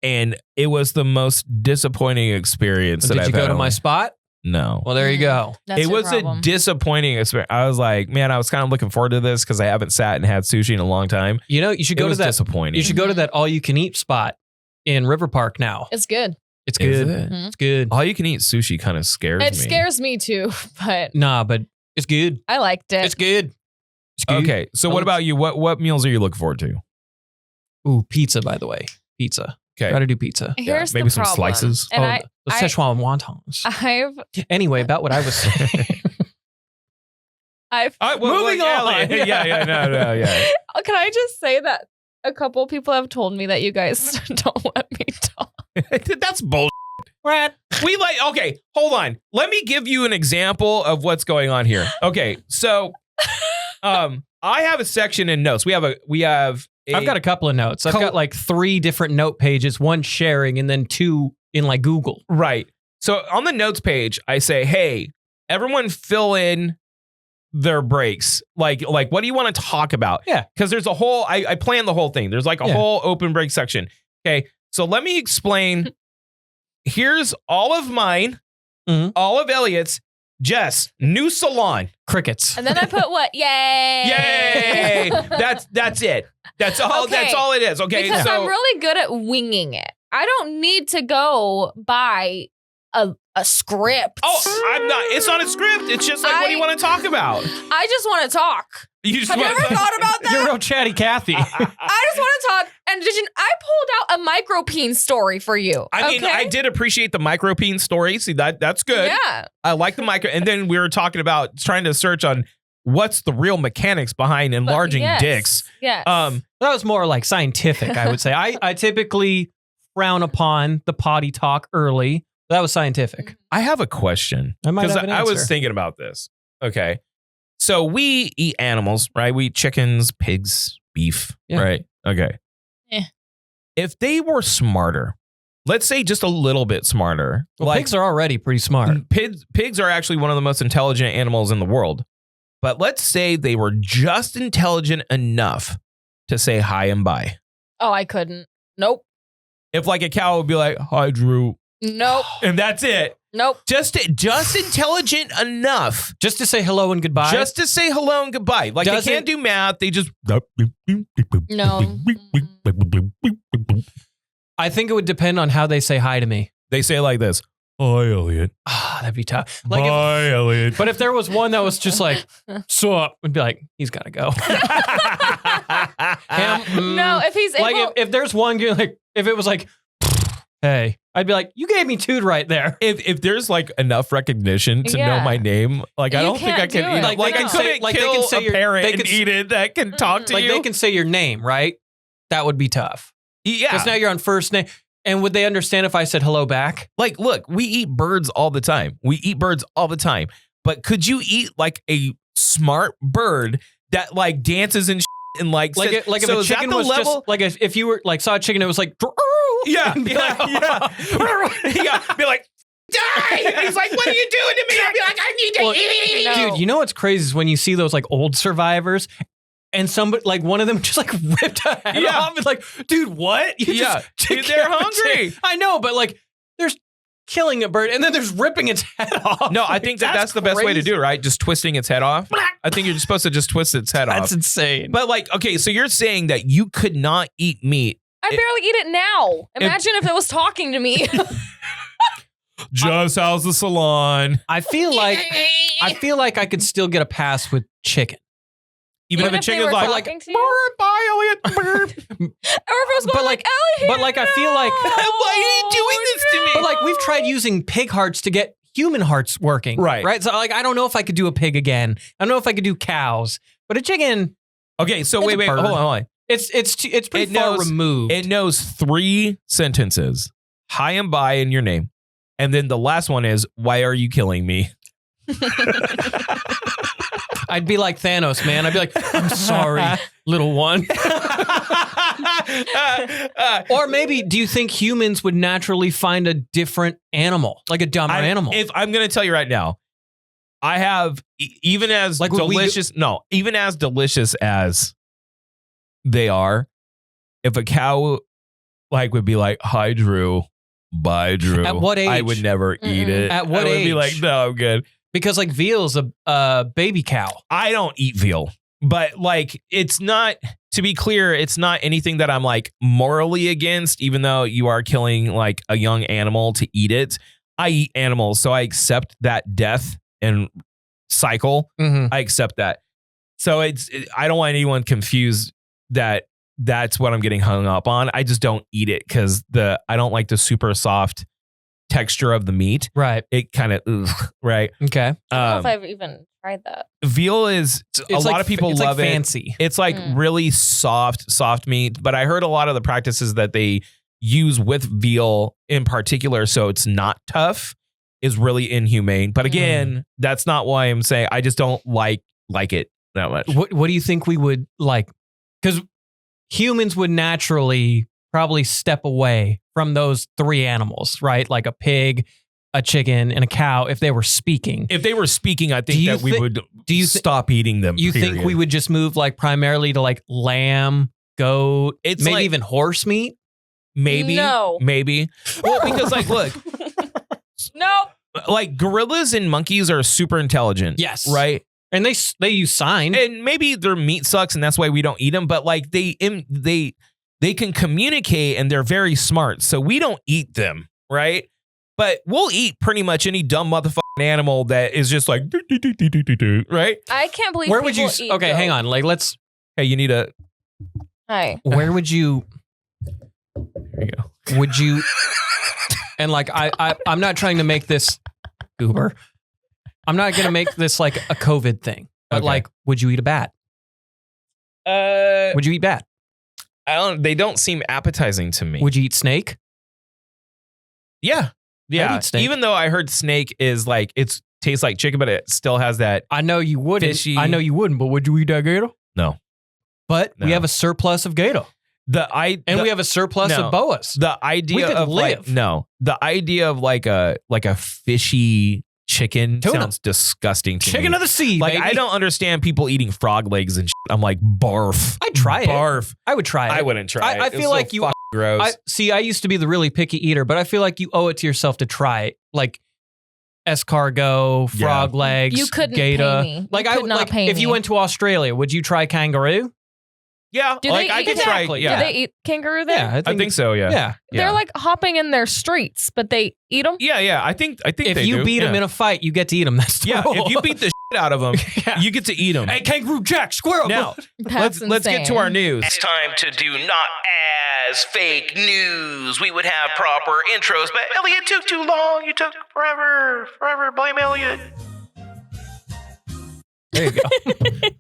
and it was the most disappointing experience that Did I've you go had to on- my spot? No. Well, there you go. That's It your was problem. a disappointing experience. I was like, man, I was kind of looking forward to this because I haven't sat and had sushi in a long time. You know, you should It go to was that. disappointing. You should go to that all-you-can-eat spot in River Park now. It's good. It's Is good. it? Mhm. It's good. All you can eat sushi kind of scares me. It scares me too, but Nah, but it's good. I liked it. It's good. It's good. Okay, so what about you? What meals are you looking forward to? Ooh, pizza, by the way. Pizza. Okay. Gotta do pizza. Here's maybe the some problem. slices. And the Szechuan wontons. Anyway, about what I was saying. I've Moving on. Yeah, no, yeah. Can I just say that a couple people have told me that you guys don't let me talk. That's bullshit. Okay, hold on. Let me give you an example of what's going on here. Okay, so I have a section in notes. I've got a couple of notes. I've got like 3 different note pages, one sharing and then 2 in like Google. Right. So on the notes page, I say, hey, everyone fill in their breaks. Like what do you want to talk about? Yeah. Because there's a whole, I plan the whole thing. There's like a whole open break section. Okay. So let me explain. Here's all of mine, all of Elliot's, Jess, new salon. Crickets. And then I put what? Yay! Yay! That's it. That's all. Okay. That's all it is. Okay. Because so I'm really good at winging it. I don't need to go by a script. oh, I'm not. It's not a script. It's just like, what do you want to talk about? I just want to talk. You just Have you want ever thought about that? You're real chatty Cathy. I just want to talk. And I pulled out a micropeen story for you. I mean, okay? I did appreciate the micropeen story. See, that's good. Yeah. I like the micro. And then we were talking about trying to search on what's the real mechanics behind enlarging Yes. dicks. Yes. That was more like scientific, I would say. I typically frown upon the potty talk early. That was scientific. I have a question. I might have an I was answer. thinking about this. Okay. So we eat animals, right? We eat chickens, pigs, beef, Yeah. right? Okay. If they were smarter, let's say just a little bit smarter. Well, pigs are already pretty smart. Pigs are actually one of the most intelligent animals in the world. But let's say they were just intelligent enough to say hi and bye. Oh, I couldn't. Nope. If like a cow would be like, hi, Drew. Nope. And that's it. Nope. Just intelligent enough. Just to say hello and goodbye. Just to say hello and goodbye. Like Doesn't- they can't do math. They just. No. I think it would depend on how they say hi to me. They say it like this. Hi, Elliot. Ah, that'd be tough. Bye, Elliot. But if there was one that was just like, sup, I'd be like, he's got to go. No, if he's like able, if there's one like if it was like, hey, I'd be like, you gave me toot right there. If there's like enough recognition to know Yeah. my name, like I You don't think I can't can do eat it. it. Like I No. couldn't Like, they kill can say a your- parent they and can- eat it that can talk to Like you. they can say your name, right? That would be tough. Yeah. Because now you're on first name. And would they understand if I said hello back? Like, look, we eat birds all the time. But could you eat like a smart bird that like dances and and like Like, says, like if so a is that chicken the was level? just like if you were like saw a chicken, it was like, Yeah, and be yeah, like, yeah. Be like, die! And he's like, what are you doing to me? I'd be like, I need to Well, eat. No. Dude, you know what's crazy is when you see those like old survivors and somebody like one of them just like ripped a head Yeah. off. It's like, dude, what? You Yeah. just They're hungry. I know, but like there's killing a bird and then there's ripping its head off. No, I think that's the best way to do it, right? Just twisting its head off. I think you're just supposed to just twist its head That's off. insane. But like, okay, so you're saying that you could not eat meat. I barely eat it now. Imagine if it was talking to me. Just how's the salon? I feel like I could still get a pass with chicken. Even if a they chicken's were like, talking to you? bye, Elliot. Or if it was going But like, like- Elliot, but like I feel like Why are you doing this to me? But like we've tried using pig hearts to get human hearts working. Right. Right. So like I don't know if I could do a pig again. I don't know if I could do cows. But a chicken, Okay, so It's wait, a bird. hold on. it's pretty It far knows- removed. It knows 3 sentences. Hi and bye in your name. And then the last one is, why are you killing me? I'd be like Thanos, man. I'd be like, I'm sorry, little one. Or maybe, do you think humans would naturally find a different animal, like a dumber animal? If I'm going to tell you right now, I have even as Like, would we delicious, even as delicious as they are, if a cow like would be like, hi, Drew, bye, Drew. At what age? I would never eat it. At what I would be age? like, no, I'm good. Because like veal's a baby cow. I don't eat veal, but like, it's not, to be clear, it's not anything that I'm like morally against, even though you are killing like a young animal to eat it. I eat animals, so I accept that death and cycle. Mm-hmm. I accept that. So I don't want anyone confused that that's what I'm getting hung up on. I just don't eat it because I don't like the super soft texture of the meat. Right. It kind of, right? Okay. I don't know if I've even tried that. Veal is, a lot of people it's love like it. fancy. It's like really soft meat. But I heard a lot of the practices that they use with veal in particular, so it's not tough, is really inhumane. But again, that's not why I'm saying I just don't like it that much. What do you think we would like? Because humans would naturally probably step away from those 3 animals, right? Like a pig, a chicken, and a cow if they were speaking. If they were speaking, I think that we would stop eating them. You think we would just move like primarily to like lamb, goat, It's maybe like- even horse meat? Maybe. No. Maybe. Well, because like, look, Nope. like gorillas and monkeys are super intelligent. Yes. Right? And they use sign. And maybe their meat sucks and that's why we don't eat them. But like they can communicate and they're very smart. So we don't eat them. Right? But we'll eat pretty much any dumb motherfucking animal that is just like, right? I can't believe Where would you? people eat Okay, hang goat. on. Like let's. Hey, you need a. Hi. Where would you? There you go. Would you? And like I'm not trying to make this goober. I'm not gonna make this like a COVID thing. But Okay. like, would you eat a bat? Would you eat bat? They don't seem appetizing to me. Would you eat snake? Yeah. I'd eat snake. Even though I heard snake is like, it tastes like chicken, but it still has that. I know you wouldn't. Fishy. I know you wouldn't, but would you eat that gator? No. But No. we have a surplus of gator. We have a surplus of boas. The idea could of live. the idea of like a fishy chicken Tuna. sounds disgusting to Chicken me. of the sea, Like, baby. I don't understand people eating frog legs and shit. I'm like, barf. I'd try it. Barf. I would try it. I wouldn't try it. I It's feel so like you. fucking gross. I used to be the really picky eater, but I feel like you owe it to yourself to try it. Like escargot, frog legs, You couldn't gator. pay me. Like You I could would not like pay if you me. went to Australia, would you try kangaroo? yeah, Do like they I eat could it? try. Exactly, Yeah, Do they eat kangaroo there? Yeah, I think so. Yeah. Yeah. They're like hopping in their streets, but they eat them. Yeah. I think If they you do. beat them Yeah. in a fight, you get to eat them. That's the Yeah, rule. if you beat the shit out of them, Yeah. you get to eat them. Hey, kangaroo Jack, squirrel. Now, That's let's get to our news. It's time to do not as fake news. We would have proper intros, but Elliot took too long. You took forever. Blame Elliot. There you go.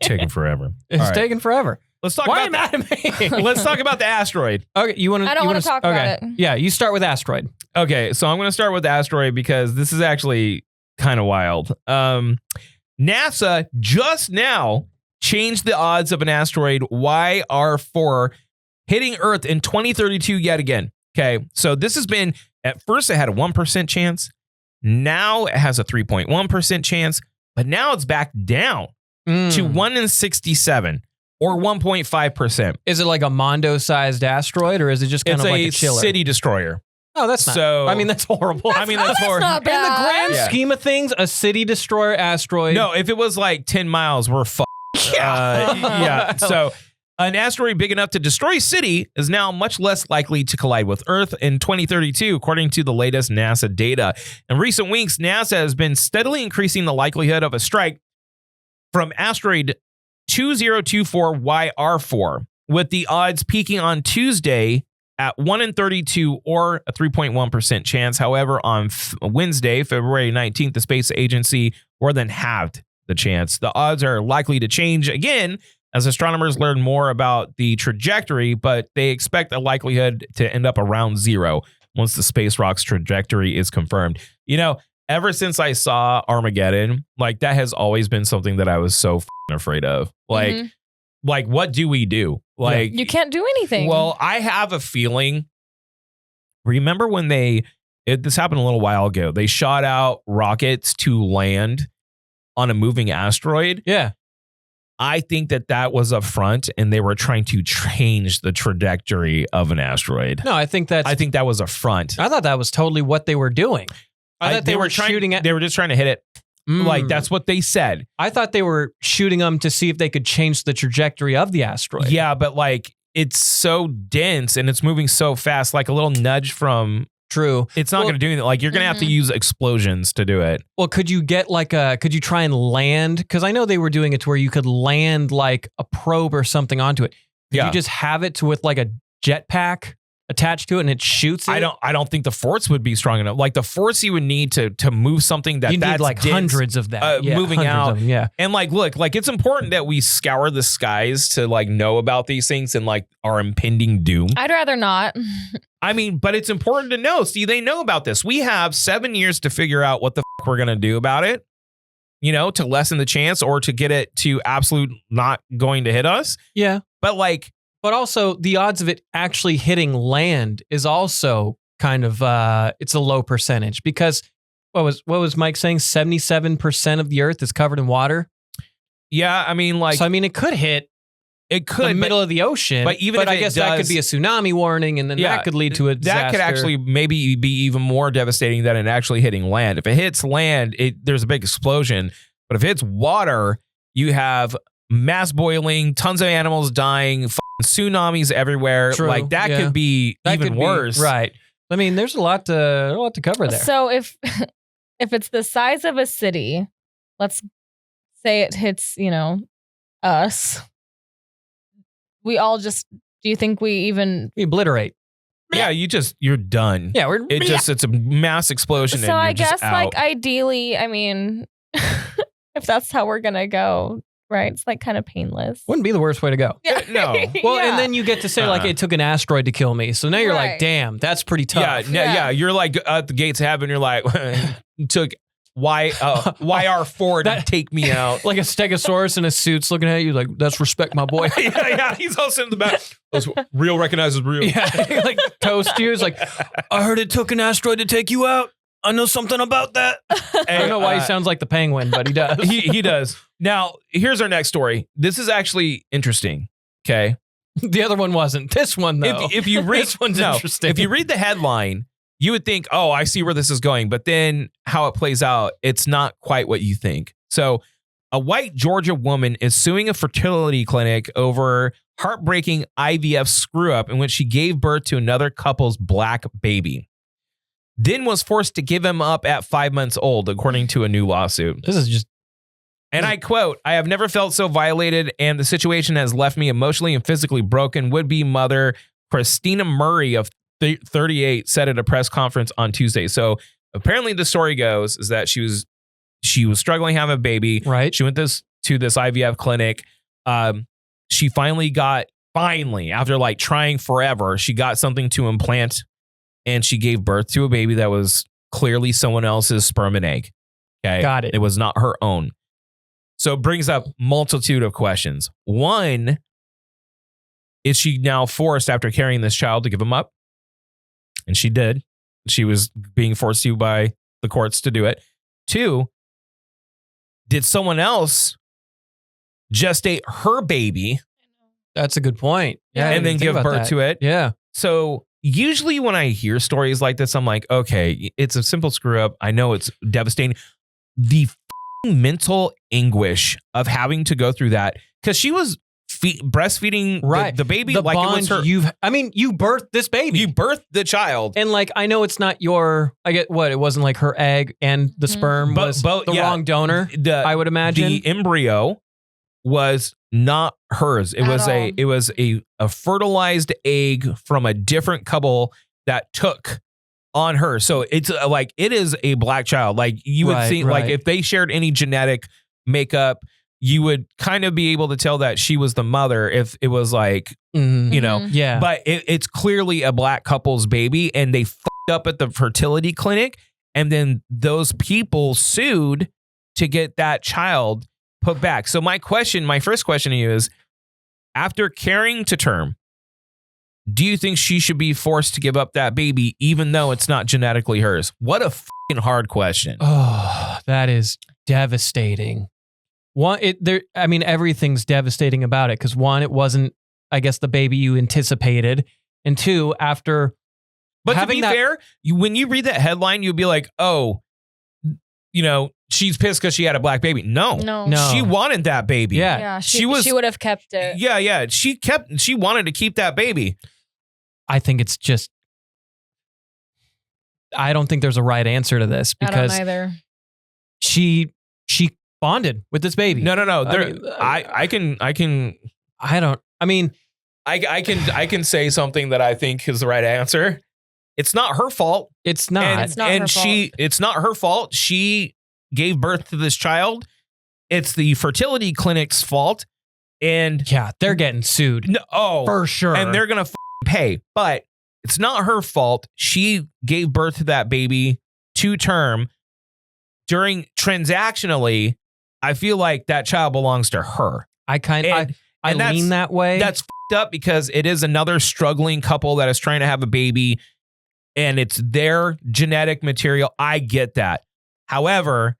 Taking forever. It's All right. taking forever. Let's talk Why are about you mad at me? Let's talk about the asteroid. Okay, you want to? I don't wanna talk about it. Yeah, you start with asteroid. Okay, so I'm going to start with the asteroid because this is actually kind of wild. NASA just now changed the odds of an asteroid YR4 hitting Earth in 2032 yet again. Okay, so this has been, at first it had a 1% chance. Now it has a 3.1% chance, but now it's back down to 1 in 67 or 1.5%. Is it like a Mondo-sized asteroid, or is it just kind It's of like a a chiller? city destroyer. Oh, that's not. So- I mean, that's horrible. I mean, that's horrible. not In the grand Yeah. scheme of things, a city destroyer asteroid. No, if it was like 10 miles, we're fucked. Yeah. So an asteroid big enough to destroy a city is now much less likely to collide with Earth in 2032, according to the latest NASA data. In recent weeks, NASA has been steadily increasing the likelihood of a strike from asteroid 2024 YR4, with the odds peaking on Tuesday at 1 in 32 or a 3.1% chance. However, on Wednesday, February 19th, the space agency more than halved the chance. The odds are likely to change again as astronomers learn more about the trajectory, but they expect a likelihood to end up around zero once the space rock's trajectory is confirmed. You know, ever since I saw Armageddon, like that has always been something that I was so afraid of. Like, what do we do? Like, You can't do anything. well, I have a feeling. Remember when this happened a little while ago? They shot out rockets to land on a moving asteroid. Yeah. I think that was a front, and they were trying to change the trajectory of an asteroid. No, I think I think that was a front. I thought that was totally what they were doing. I thought they were trying, shooting at. They were just trying to hit it. Like Mm. that's what they said. I thought they were shooting them to see if they could change the trajectory of the asteroid. Yeah, but like it's so dense and it's moving so fast. Like a little nudge from. True. It's not Well- going to do anything. Like you're going to have to use explosions to do it. Well, could you get could you try and land? Because I know they were doing it to where you could land like a probe or something onto it. Could Yeah. you just have it with like a jetpack attached to it and it shoots it? I don't think the force would be strong enough. Like the force you would need to move something You need that's like dense, hundreds of that. moving hundreds out. of them, yeah. And like, look, like it's important that we scour the skies to like know about these things and like our impending doom. I'd rather not. I mean, but it's important to know. See, they know about this. We have 7 years to figure out what the we're going to do about it, you know, to lessen the chance or to get it to absolute not going to hit us. Yeah. But like, But also the odds of it actually hitting land is also kind of it's a low percentage because what was Mike saying? 77% of the earth is covered in water. yeah, I mean, like So I mean it could hit it could the middle of the ocean. but even if I it guess that could does- be a tsunami warning and then Yeah, that could lead to a disaster. that could actually maybe be even more devastating than it actually hitting land. If it hits land, there's a big explosion. But if it hits water, you have mass boiling, tons of animals dying, tsunamis everywhere. True, Like that yeah. could be That even could be- worse. right. I mean, there's a lot to cover there. So if it's the size of a city, let's say it hits, us. We all just. Do you think we even? We obliterate. Yeah, you're done. Yeah, we're It's a mass explosion. So and you're I just guess out. like ideally, I mean, if that's how we're gonna go, right? It's like kind of painless. Wouldn't be the worst way to go. Yeah. No. Well, Yeah. and then you get to say like it took an asteroid to kill me. So now you're like, Right. damn, that's pretty tough. Yeah. You're like at the gates of heaven. You're like, took YR4 to take me out. Like a stegosaurus in a suit's looking at you like, that's respect, my boy. yeah. He's also in the back. Real recognizes real. Yeah, like toast you. It's like, I heard it took an asteroid to take you out. I know something about that. I don't know why he sounds like the penguin, but he does. He does. Now, here's our next story. This is actually interesting. Okay. The other one wasn't. This one, though. If you read, this one's interesting. If you read the headline, you would think, oh, I see where this is going. But then how it plays out, it's not quite what you think. So a white Georgia woman is suing a fertility clinic over heartbreaking IVF screw up in which she gave birth to another couple's black baby. Then was forced to give him up at 5 months old, according to a new lawsuit. This is just... And I quote, I have never felt so violated, and the situation has left me emotionally and physically broken. Would-be mother Christina Murray of 38 said at a press conference on Tuesday. So apparently the story goes is that she was struggling having a baby. Right. She went to this IVF clinic. She finally, after like trying forever, she got something to implant, and she gave birth to a baby that was clearly someone else's sperm and egg. Okay. Got it. It was not her own. So it brings up multitude of questions. One, is she now forced after carrying this child to give him up? And she did. She was being forced to by the courts to do it. Two, did someone else gestate her baby? That's a good point. Yeah, and then give birth to it? Yeah. So usually when I hear stories like this, I'm like, okay, it's a simple screw up. I know it's devastating. The mental anguish of having to go through that, because she was breastfeeding the baby the like bond it was her. you birthed this baby. You birthed the child. And like, I know it's not your, I get what, it wasn't like her egg and the sperm was the wrong donor, I would imagine. The embryo was not hers. It was a fertilized egg from a different couple that took on her. So it's like, it is a black child. Like you would think, like if they shared any genetic makeup, you would kind of be able to tell that she was the mother if it was like, you know, yeah. But it's clearly a black couple's baby, and they fucked up at the fertility clinic. And then those people sued to get that child put back. So my first question to you is, after carrying to term, do you think she should be forced to give up that baby even though it's not genetically hers? What a fucking hard question. Oh, that is devastating. One, everything's devastating about it, because one, it wasn't, I guess, the baby you anticipated, and two, after. But to be fair, when you read that headline, you'll be like, oh, you know, she's pissed because she had a black baby. No. She wanted that baby. Yeah. She would have kept it. Yeah. She wanted to keep that baby. I think it's just, I don't think there's a right answer to this, because I don't either. She bonded with this baby. No. I can say something that I think is the right answer. It's not her fault. It's not. It's not her fault. She gave birth to this child. It's the fertility clinic's fault. And yeah, they're getting sued. For sure. And they're going to pay. But it's not her fault. She gave birth to that baby to term. Transactionally, I feel like that child belongs to her. I lean that way. That's fucked up, because it is another struggling couple that is trying to have a baby, and it's their genetic material. I get that. However,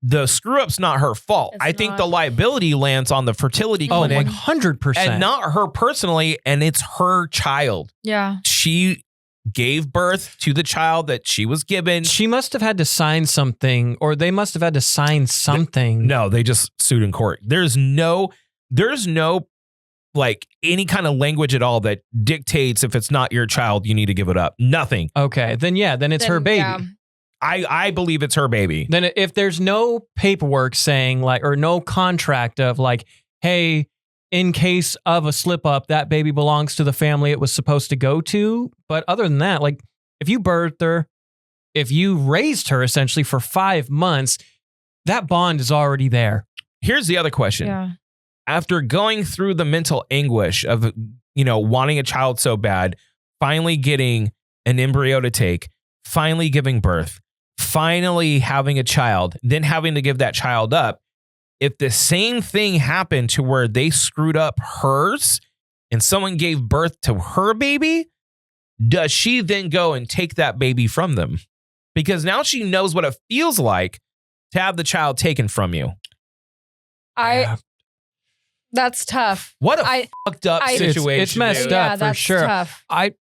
the screw up's not her fault. I think the liability lands on the fertility clinic. 100%. And not her personally, and it's her child. Yeah. She gave birth to the child that she was given. She must have had to sign something, or they must have had to sign something. No, they just sued in court. There's no like any kind of language at all that dictates if it's not your child, you need to give it up. Nothing. Okay. Then it's her baby. Yeah. I believe it's her baby. Then if there's no paperwork saying like, or no contract of like, hey, in case of a slip up, that baby belongs to the family it was supposed to go to. But other than that, like if you birthed her, if you raised her essentially for 5 months, that bond is already there. here's the other question. Yeah. After going through the mental anguish of, wanting a child so bad, finally getting an embryo to take, finally giving birth, finally having a child, then having to give that child up, if the same thing happened to where they screwed up hers and someone gave birth to her baby, does she then go and take that baby from them? Because now she knows what it feels like to have the child taken from you. That's tough. What a fucked up situation. It's messed dude. up for that's sure. Tough. I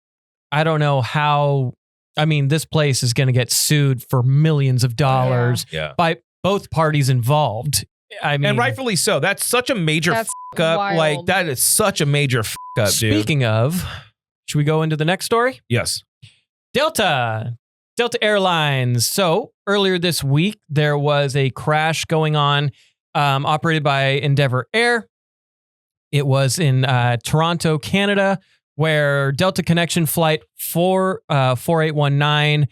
don't know how. I mean, this place is going to get sued for millions of dollars by both parties involved. I mean, and rightfully so. That's such a major fuck up. wild. Like, that is such a major fuck up, dude. Speaking of, should we go into the next story? Yes. Delta Airlines. So earlier this week, there was a crash going on, operated by Endeavour Air. It was in Toronto, Canada, where Delta Connection flight 4819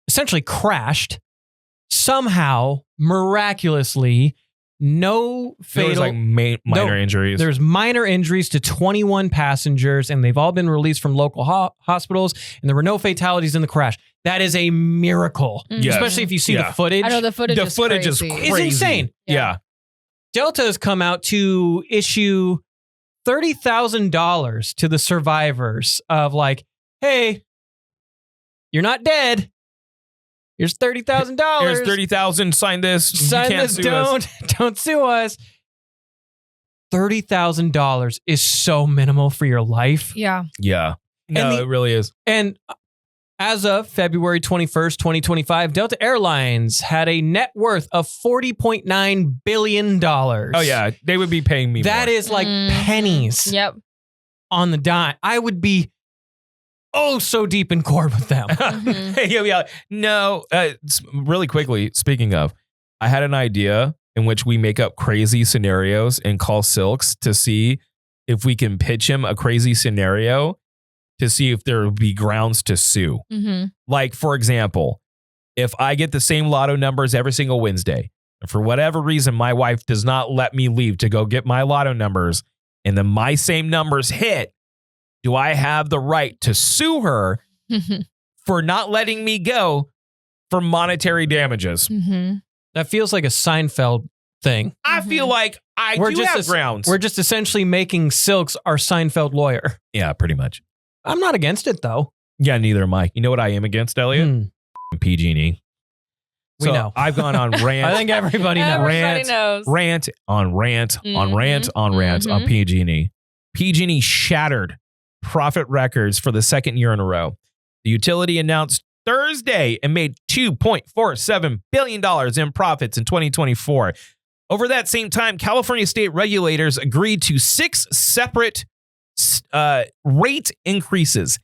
essentially crashed. Somehow, miraculously, no fatal. There was like minor injuries. There's minor injuries to 21 passengers, and they've all been released from local hospitals, and there were no fatalities in the crash. That is a miracle, Yes. especially if you see the footage. I know the footage. The is footage is crazy. crazy. It's insane. Yeah. Delta has come out to issue $30,000 to the survivors of like, hey, you're not dead. Here's $30,000. Here's $30,000. Sign this. Sign you can't this. sue us. Don't sue us. $30,000 is so minimal for your life. Yeah. Yeah. No, it really is. And as of February 21st, 2025, Delta Airlines had a net worth of $40.9 billion. Oh, yeah. They would be paying me That more. is like pennies Yep. on the dime. I would be so deep in court with them. Yeah. No, really quickly, speaking of, I had an idea in which we make up crazy scenarios and call Silks to see if we can pitch him a crazy scenario to see if there would be grounds to sue. Mm-hmm. Like, for example, if I get the same lotto numbers every single Wednesday, and for whatever reason, my wife does not let me leave to go get my lotto numbers, and then my same numbers hit, do I have the right to sue her for not letting me go for monetary damages? Mm-hmm. That feels like a Seinfeld thing. I feel like I do have grounds. We're just essentially making Silks our Seinfeld lawyer. Yeah, pretty much. I'm not against it, though. Yeah, neither am I. You know what I am against, Elliot? PG&E. We know. I've gone on rant. I think everybody knows. Everybody knows. Rant on rant on rant on rant on PG&E. PG&E shattered profit records for the second year in a row. The utility announced Thursday and made $2.47 billion in profits in 2024. Over that same time, California state regulators agreed to 6 separate rate increases.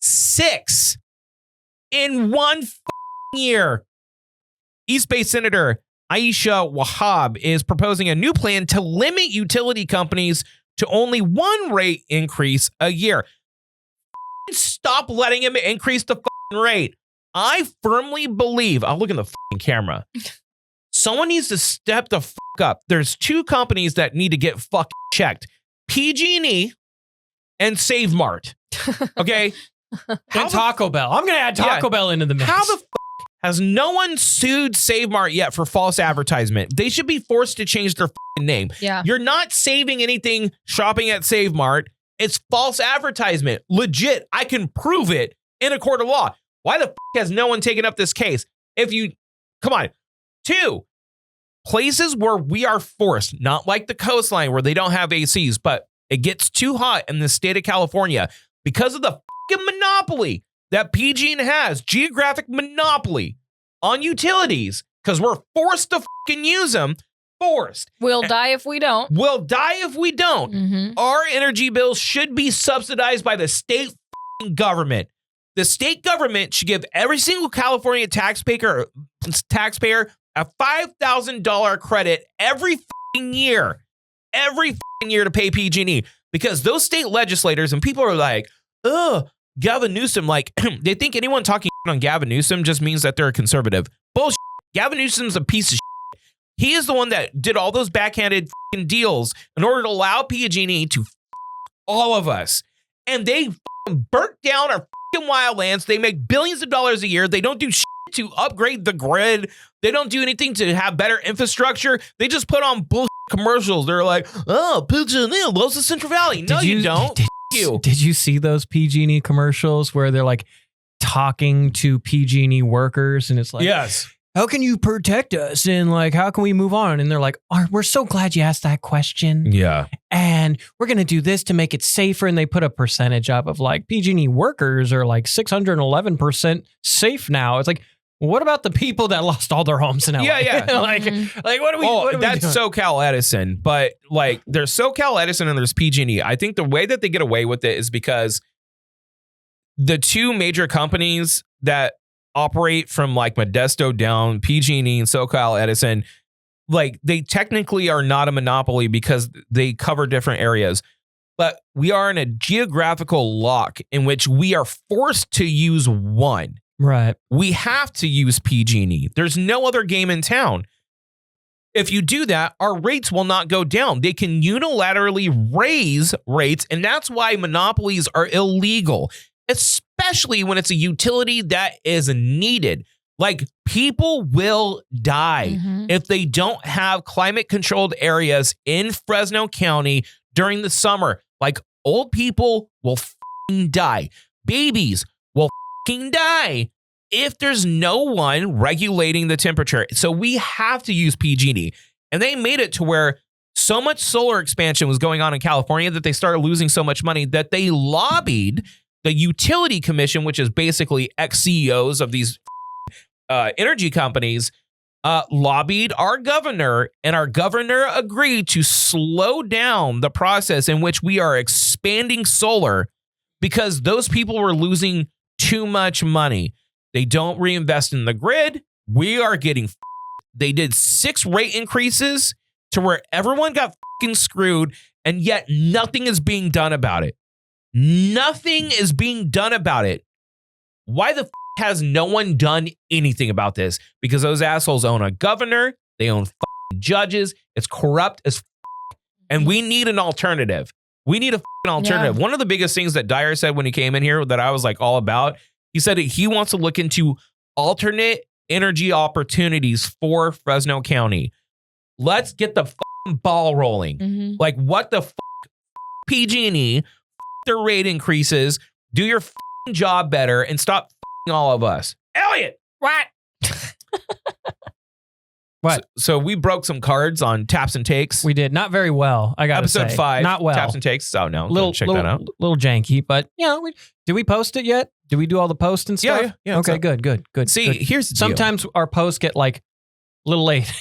6 in one year. East Bay Senator Aisha Wahab is proposing a new plan to limit utility companies to only 1 rate increase a year. Stop letting him increase the rate. I firmly believe, I'll look in the camera. Someone needs to step the up. There's 2 companies that need to get checked. PG&E and Save Mart. Okay? And Taco Bell. I'm going to add Taco Bell into the mix. How the has no one sued Save Mart yet for false advertisement? They should be forced to change their name. Yeah. You're not saving anything shopping at Save Mart. It's false advertisement. Legit. I can prove it in a court of law. Why the has no one taken up this case? Come on. 2, places where we are forced, not like the coastline where they don't have ACs, but it gets too hot in the state of California because of the monopoly that PG&E has, geographic monopoly on utilities, because we're forced to use them. Forced. We'll die if we don't. We'll die if we don't. Mm-hmm. Our energy bills should be subsidized by the state government. The state government should give every single California taxpayer a $5,000 credit every year. Every year to pay PG&E, because those state legislators and people are like, Gavin Newsom, like, they think anyone talking on Gavin Newsom just means that they're a conservative. Bullshit. Gavin Newsom's a piece of shit. He is the one that did all those backhanded fucking deals in order to allow PG&E to all of us. And they burnt down our fucking wildlands. They make billions of dollars a year. They don't do shit to upgrade the grid. They don't do anything to have better infrastructure. They just put on bullshit commercials. They're like, oh, PG&E loves the Central Valley. No, you don't. Did you see those PG&E commercials where they're like talking to PG&E workers and it's like, yes. How can you protect us? And like, how can we move on? And they're like, we're so glad you asked that question. Yeah. And we're going to do this to make it safer. And they put a percentage up of like PG&E workers are like 611% safe now. It's like, what about the people that lost all their homes in LA? Yeah. like what are we what are we that's doing? SoCal Edison. But like there's SoCal Edison and there's PG&E. I think the way that they get away with it is because the two major companies that operate from like Modesto down, PG&E and SoCal Edison, like they technically are not a monopoly because they cover different areas. But we are in a geographical lock in which we are forced to use one. Right. We have to use PG&E. There's no other game in town. If you do that, our rates will not go down. They can unilaterally raise rates, and that's why monopolies are illegal, especially when it's a utility that is needed. Like, people will die if they don't have climate-controlled areas in Fresno County during the summer. Like, old people will f***ing die. Babies will f***ing die if there's no one regulating the temperature. So we have to use PG&E. And they made it to where so much solar expansion was going on in California that they started losing so much money that they lobbied the Utility Commission, which is basically ex-CEOs of these energy companies, lobbied our governor, and our governor agreed to slow down the process in which we are expanding solar because those people were losing too much money. They don't reinvest in the grid. We are getting They did 6 rate increases to where everyone got fucking screwed, and yet nothing is being done about it. Nothing is being done about it. Why the has no one done anything about this? Because those assholes own a governor. They own judges. It's corrupt as and we need an alternative. We need a alternative. Yeah. One of the biggest things that Dyer said when he came in here that I was like all about, he said that he wants to look into alternate energy opportunities for Fresno County. Let's get the ball rolling. Like, what the PG&E, their rate increases, do your job better, and stop all of us. Elliot, what? What? So we broke some cards on taps and takes. We did not very well. I got to say, episode 5, not well. Taps and takes. Oh no, check that out. Little janky, but did we post it yet? Did we do all the posts and stuff? Yeah. Okay, good. See, good. Here's the sometimes our posts get like a little late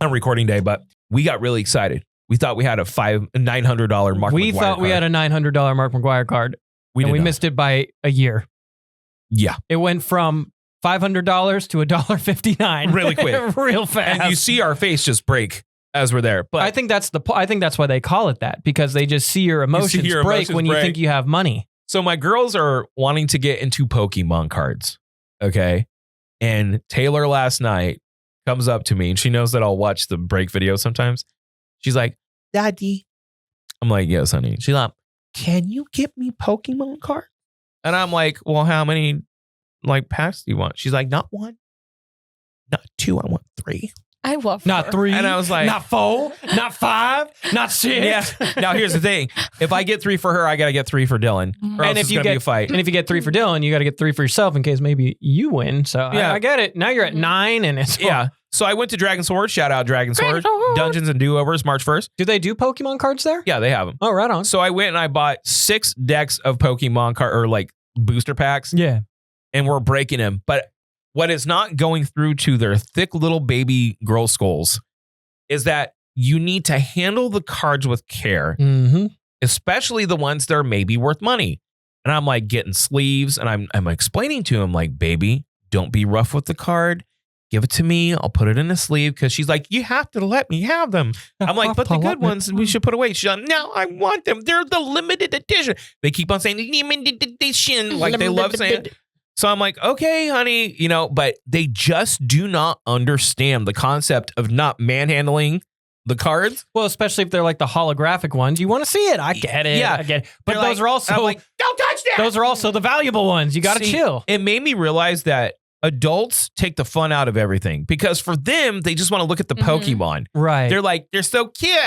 on recording day, but we got really excited. We thought we had a $900 Mark. We thought we had a $900 Mark McGuire card, and we missed it by a year. Yeah, it went from $500 to $1.59 really quick, real fast. And you see our face just break as we're there. But I think that's why they call it that, because they just see your emotions break when you think you have money. So my girls are wanting to get into Pokemon cards, okay? And Taylor last night comes up to me, and she knows that I'll watch the break video sometimes. She's like, "Daddy," I'm like, "Yes, honey." She's like, "Can you get me Pokemon cards?" And I'm like, "Well, how many packs do you want?" She's like, "Not 1, not 2, I want 3. I love not her. 3. And I was like, not 4, not 5, not 6. Yeah. Now here's the thing: if I get 3 for her, I gotta get 3 for Dylan. Or else it's gonna be a fight. And if you get 3 for Dylan, you got to get 3 for yourself in case maybe you win. So yeah, I get it. Now you're at 9, and it's So I went to Dragon Sword. Shout out Dragon Sword. Dungeons and Do-Overs, March 1st. Do they do Pokemon cards there? Yeah, they have them. Oh, right on. So I went and I bought 6 decks of Pokemon booster packs. Yeah. And we're breaking them. But what is not going through to their thick little baby girl skulls is that you need to handle the cards with care, especially the ones that are maybe worth money. And I'm like getting sleeves, and I'm explaining to him, like, "Baby, don't be rough with the card. Give it to me. I'll put it in a sleeve." Because she's like, "You have to let me have them." I'm like, "But the good ones we should put away." She's like, "No, I want them. They're the limited edition." They keep on saying limited edition. Like, they love saying it. So I'm like, okay, honey, but they just do not understand the concept of not manhandling the cards. Well, especially if they're like the holographic ones. You want to see it. I get it. Yeah. I get it. But They're those are also, I'm like, don't touch that. those are also the valuable ones. You got to chill. It made me realize that adults take the fun out of everything because for them, they just want to look at the Pokemon. Right. They're like, they're so cute.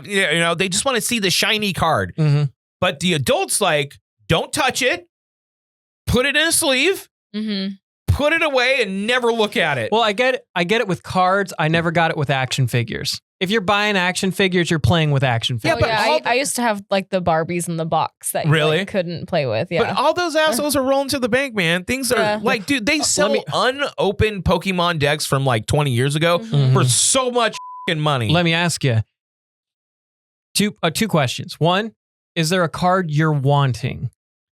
They just want to see the shiny card. Mm-hmm. But the adults like, don't touch it. Put it in a sleeve. Mm-hmm. Put it away and never look at it. Well, I get it with cards. I never got it with action figures. If you're buying action figures, you're playing with action figures. I used to have like the Barbies in the box that you like, couldn't play with. Yeah. But all those assholes are rolling to the bank, man. Things are like, dude, they sell unopened Pokemon decks from like 20 years ago for so much fucking money. Let me ask you two questions. One, is there a card you're wanting?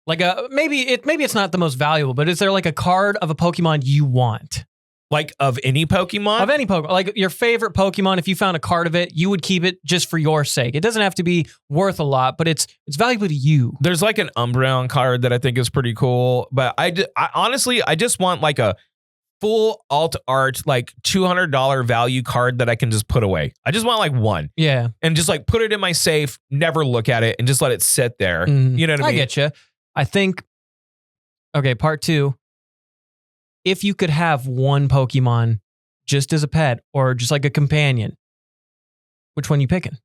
Like maybe it's not the most valuable, but is there like a card of a Pokemon you want? Like of any Pokemon? Of any Pokemon. Like your favorite Pokemon, if you found a card of it, you would keep it just for your sake. It doesn't have to be worth a lot, but it's valuable to you. There's like an Umbreon card that I think is pretty cool. But I honestly, I just want like a full alt art, like $200 value card that I can just put away. I just want like one. Yeah. And just like put it in my safe, never look at it, and just let it sit there. You know what I mean? I get you. I think, okay, part 2. If you could have one Pokemon just as a pet or just like a companion, which one you picking?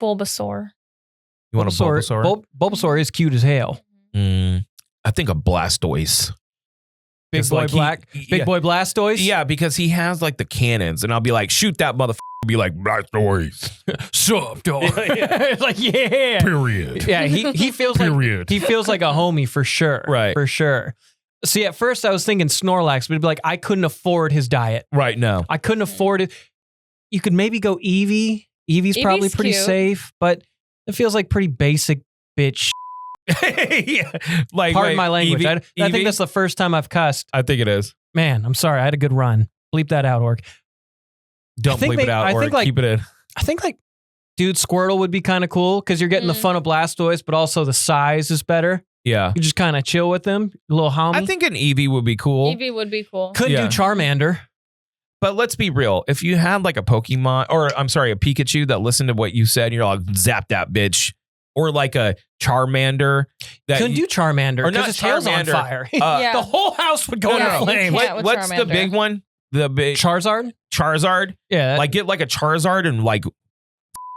Bulbasaur. You want a Bulbasaur? Bulbasaur is cute as hell. I think a Blastoise. Big boy boy Blastoise? Yeah, because he has like the cannons, and I'll be like, shoot that motherfucker. Be like, Blastoise. Sup, dog? It's like, yeah. Period. Yeah, he feels like he feels like a homie for sure. Right. For sure. See, at first I was thinking Snorlax, but it'd be like, I couldn't afford his diet. Right, no. I couldn't afford it. You could maybe go Eevee. Eevee's probably pretty cute. safe, but it feels like pretty basic bitch. Yeah. Like, Pardon my language. Eevee? I think that's the first time I've cussed. I think it is. Man, I'm sorry. I had a good run. Bleep that out, Orc. Don't bleep it out, or keep it in. I think like, dude, Squirtle would be kind of cool because you're getting the fun of Blastoise, but also the size is better. Yeah. You just kind of chill with them, a little homie. I think an Eevee would be cool. Eevee would be cool. Could do Charmander. But let's be real. If you had like a Pokemon, or I'm sorry, a Pikachu that listened to what you said, and you're like, zap that bitch. Or like a Charmander. Couldn't do Charmander because his tail's on fire. The whole house would go in flames. What's the big one? The big Charizard? Yeah. Like get like a Charizard and like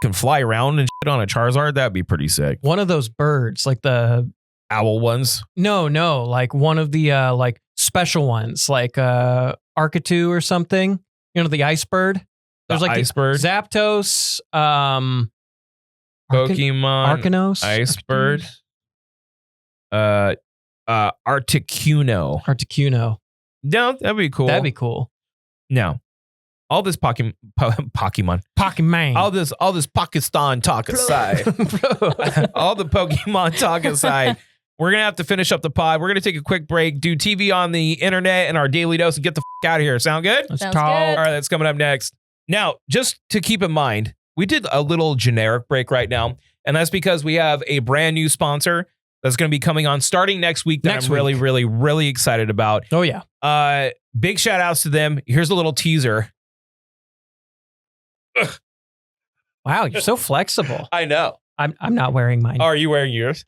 can fly around and shit on a Charizard. That'd be pretty sick. One of those birds, like the owl ones. No, like one of the like special ones, like Arcatu or something. You know, the ice bird. There's like ice bird, Zapdos, Pokemon, Arcanos, ice bird, Articuno. No, that'd be cool. That'd be cool. No, all this Pokemon, all this Pakistan talk aside, all the Pokemon talk aside, we're gonna have to finish up the pod. We're gonna take a quick break, do TV on the internet and our daily dose, and get the out of here. Sound good? Sounds good. All right, that's coming up next. Now, just to keep in mind, we did a little generic break right now, and that's because we have a brand new sponsor that's going to be coming on starting next week that I'm really, really, really excited about. Oh, yeah. Big shout outs to them. Here's a little teaser. Wow, you're so flexible. I know. I'm not wearing mine. Are you wearing yours?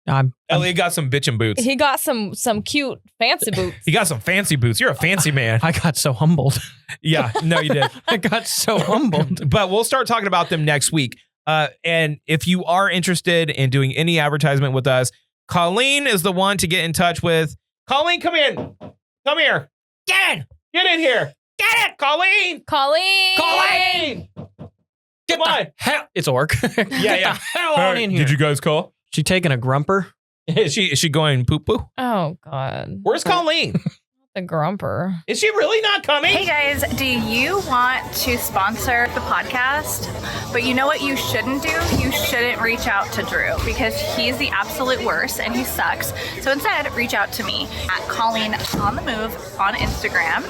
Elliot got some bitchin' boots. He got some cute fancy boots. He got some fancy boots. You're a fancy man. I got so humbled. Yeah, no, you did. I got so humbled. But we'll start talking about them next week. And if you are interested in doing any advertisement with us, Colleen is the one to get in touch with. Colleen, come in. Come here. Get in. Get in here. Get it, Colleen. Colleen. Come on. Hell, it's Orc. Yeah. Get the hell on in here. Did you guys call? She taking a grumper? Is she going poo poo? Oh God. Where's Colleen? The grumper. Is she really not coming? Hey guys, do you want to sponsor the podcast? But you know what you shouldn't do? You shouldn't reach out to Drew because he's the absolute worst and he sucks. So instead, reach out to me at Colleen on the Move on Instagram,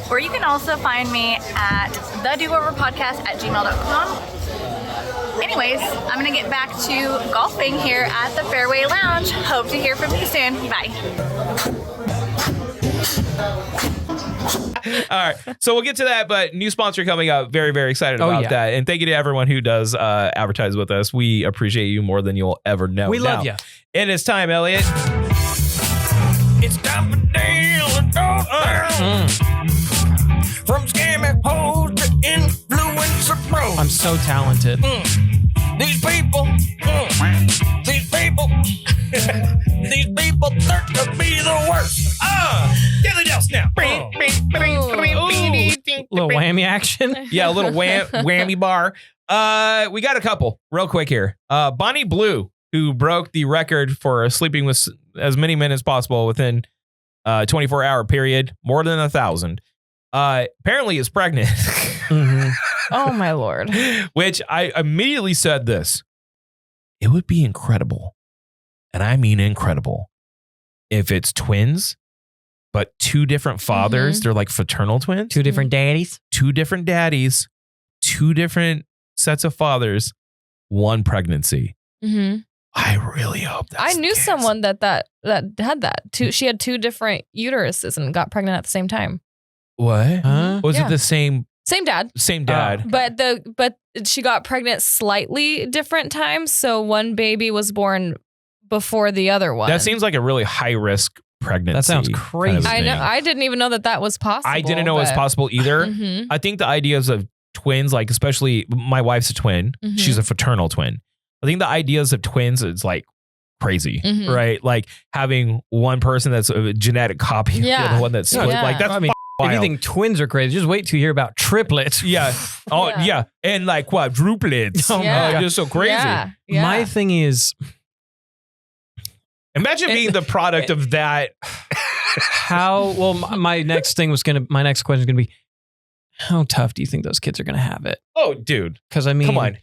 or you can also find me at thedoverpodcast@gmail.com. Anyways, I'm going to get back to golfing here at the Fairway Lounge. Hope to hear from you soon. Bye. All right. So we'll get to that, but new sponsor coming up. Very, very excited about that. And thank you to everyone who does advertise with us. We appreciate you more than you'll ever know. We love you. And it's time, Elliot. It's time for Dale and From scamming hoes to influencer pros. I'm so talented. These people, these people start to be the worst. Daily Dose now. Little whammy action. Yeah, a little whammy bar. We got a couple real quick here. Bonnie Blue, who broke the record for sleeping with as many men as possible within 24-hour period, more than 1,000. Apparently is pregnant. Oh my Lord. Which I immediately said this. It would be incredible, and I mean incredible, if it's twins, but two different fathers. They're like fraternal twins. Two different daddies. Two different daddies. Two different sets of fathers. One pregnancy. I really hope that's I knew someone that had that. She had two different uteruses and got pregnant at the same time. What? Was Yeah. it the same dad? Same dad. But she got pregnant slightly different times, so one baby was born before the other one. That seems like a really high risk pregnancy. That sounds crazy. I know. I didn't even know that was possible. I didn't know it was possible either. I think the ideas of twins, like especially my wife's a twin. She's a fraternal twin. I think the ideas of twins is like crazy, right? Like having one person that's a genetic copy of the other one that's split. Like that's wild. If you think twins are crazy, just wait till you hear about triplets. Yeah. Oh, yeah. And like quadruplets. Oh, just so crazy. Yeah. My thing is, imagine being the product of that. How, well, my next question is going to be, how tough do you think those kids are going to have it? Oh, dude. Because I mean, come on.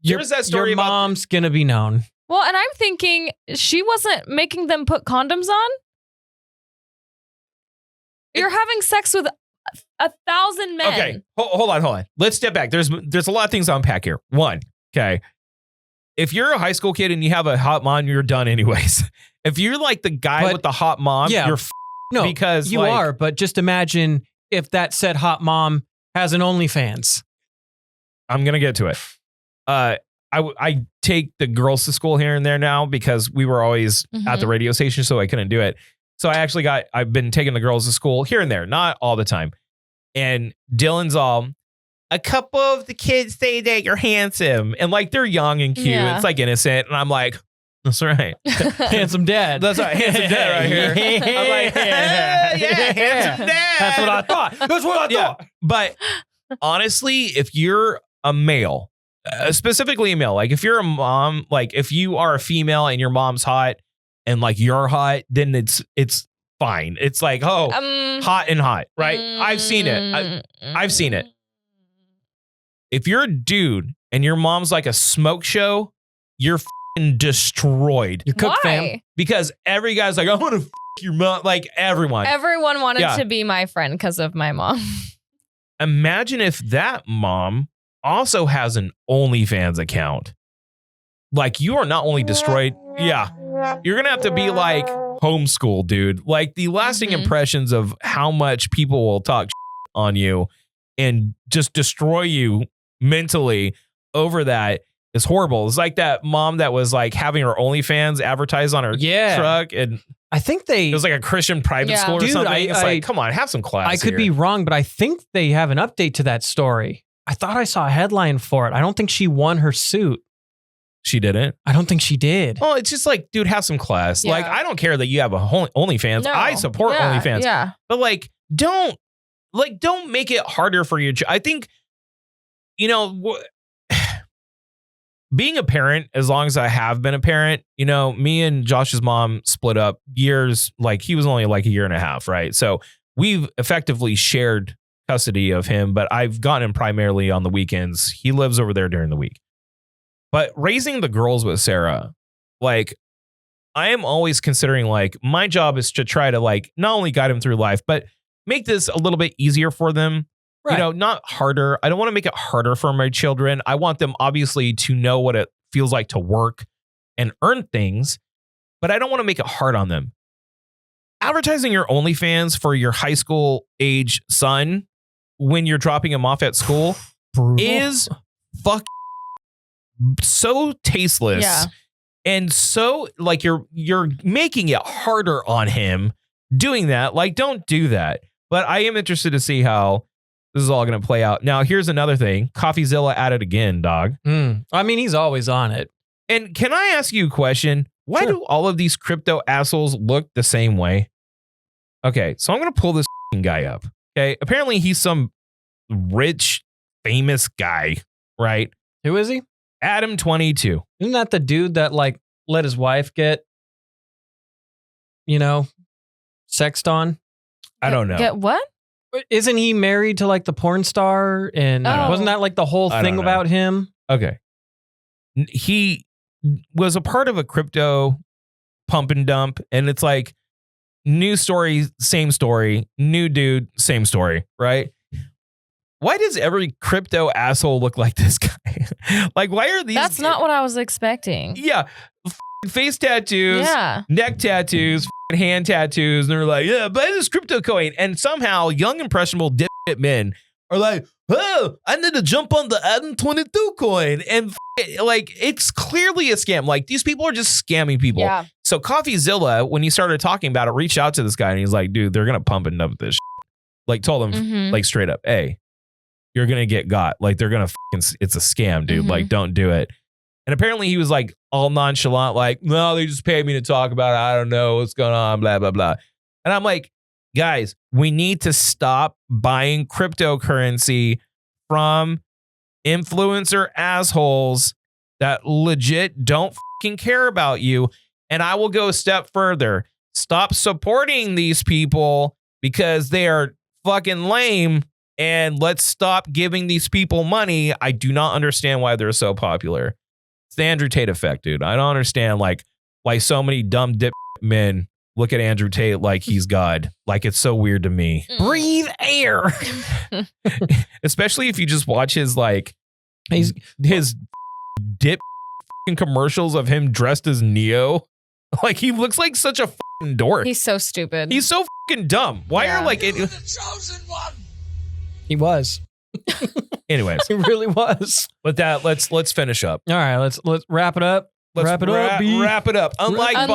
There's that story your about mom's going to be known. Well, and I'm thinking she wasn't making them put condoms on. You're having sex with 1,000 men. Okay, hold on. Let's step back. There's a lot of things to unpack here. One, okay. If you're a high school kid and you have a hot mom, you're done anyways. If you're like the guy with the hot mom, you're no, because you are. But just imagine if that said hot mom has an OnlyFans. I'm gonna get to it. I take the girls to school here and there now because we were always at the radio station, so I couldn't do it. So I've been taking the girls to school here and there, not all the time. And Dylan's all, a couple of the kids say that you're handsome. And like, they're young and cute. Yeah. It's like innocent. And I'm like, that's right. Handsome dad. That's right. Handsome dad right here. I'm like, yeah, handsome dad. That's what I thought. That's what I thought. But honestly, if you're a male, specifically a male, like if you're a mom, like if you are a female and your mom's hot, and like you're hot, then it's fine. It's like, hot and hot, right? I've seen it. I've seen it. If you're a dude and your mom's like a smoke show, you're f***ing destroyed. You're cooked, Why? fam. Because every guy's like, I want to f*** your mom. Like everyone. Everyone wanted to be my friend because of my mom. Imagine if that mom also has an OnlyFans account. Like you are not only destroyed. Yeah. You're going to have to be like homeschool, dude. Like the lasting impressions of how much people will talk on you and just destroy you mentally over that is horrible. It's like that mom that was like having her OnlyFans advertised on her truck. And I think it was like a Christian private school or something. It's like, come on, have some class. I could be wrong, but I think they have an update to that story. I thought I saw a headline for it. I don't think she won her suit. She didn't? I don't think she did. Well, it's just like, dude, have some class. Yeah. Like, I don't care that you have a OnlyFans. No. I support OnlyFans. Yeah. But like, don't make it harder for your I think, being a parent, as long as I have been a parent, me and Josh's mom split up years, like he was only like a year and a half, right? So we've effectively shared custody of him, but I've gotten him primarily on the weekends. He lives over there during the week. But raising the girls with Sarah, like I am always considering like my job is to try to like not only guide them through life, but make this a little bit easier for them. You know, not harder. I don't want to make it harder for my children. I want them obviously to know what it feels like to work and earn things, but I don't want to make it hard on them. Advertising your OnlyFans for your high school age son when you're dropping him off at school is so tasteless. Yeah. And so like you're making it harder on him doing that. Like, don't do that. But I am interested to see how this is all going to play out. Now, here's another thing. CoffeeZilla at it again, dog. I mean, he's always on it. And can I ask you a question? Why do all of these crypto assholes look the same way? Okay, so I'm going to pull this guy up. Okay, apparently he's some rich, famous guy, right? Who is he? Adam22. Isn't that the dude that like let his wife get, sexed on? I don't know. Get what? Isn't he married to like the porn star? And wasn't that like the whole thing about him? Okay. He was a part of a crypto pump and dump, and it's like new story, same story, new dude, same story, right? Why does every crypto asshole look like this guy? Like, why are these? That's not what I was expecting. Yeah. Face tattoos, neck tattoos, hand tattoos. And they're like, yeah, buy this crypto coin. And somehow young, impressionable dip men are like, oh, I need to jump on the Adam22 coin. And like, it's clearly a scam. Like, these people are just scamming people. Yeah. So CoffeeZilla, when he started talking about it, reached out to this guy and he's like, dude, they're going to pump and dump this shit. Like, told him like straight up, hey, you're going to get got. Like, they're going to it's a scam, dude. Like, don't do it. And apparently he was like all nonchalant, like, no, they just paid me to talk about it. I don't know what's going on, blah, blah, blah. And I'm like, guys, we need to stop buying cryptocurrency from influencer assholes that legit don't fucking care about you. And I will go a step further. Stop supporting these people because they are fucking lame. And let's stop giving these people money. I do not understand why they're so popular. It's the Andrew Tate effect, dude. I don't understand why so many dumb dip men look at Andrew Tate like he's God. Like, it's so weird to me. Breathe air. Especially if you just watch his his dip commercials of him dressed as Neo. Like, he looks like such a fucking dork. He's so stupid. He's so fucking dumb. Why are like it? He was. Anyways, he really was. With that, let's finish up. All right, let's wrap it up. Wrap it up. Unlike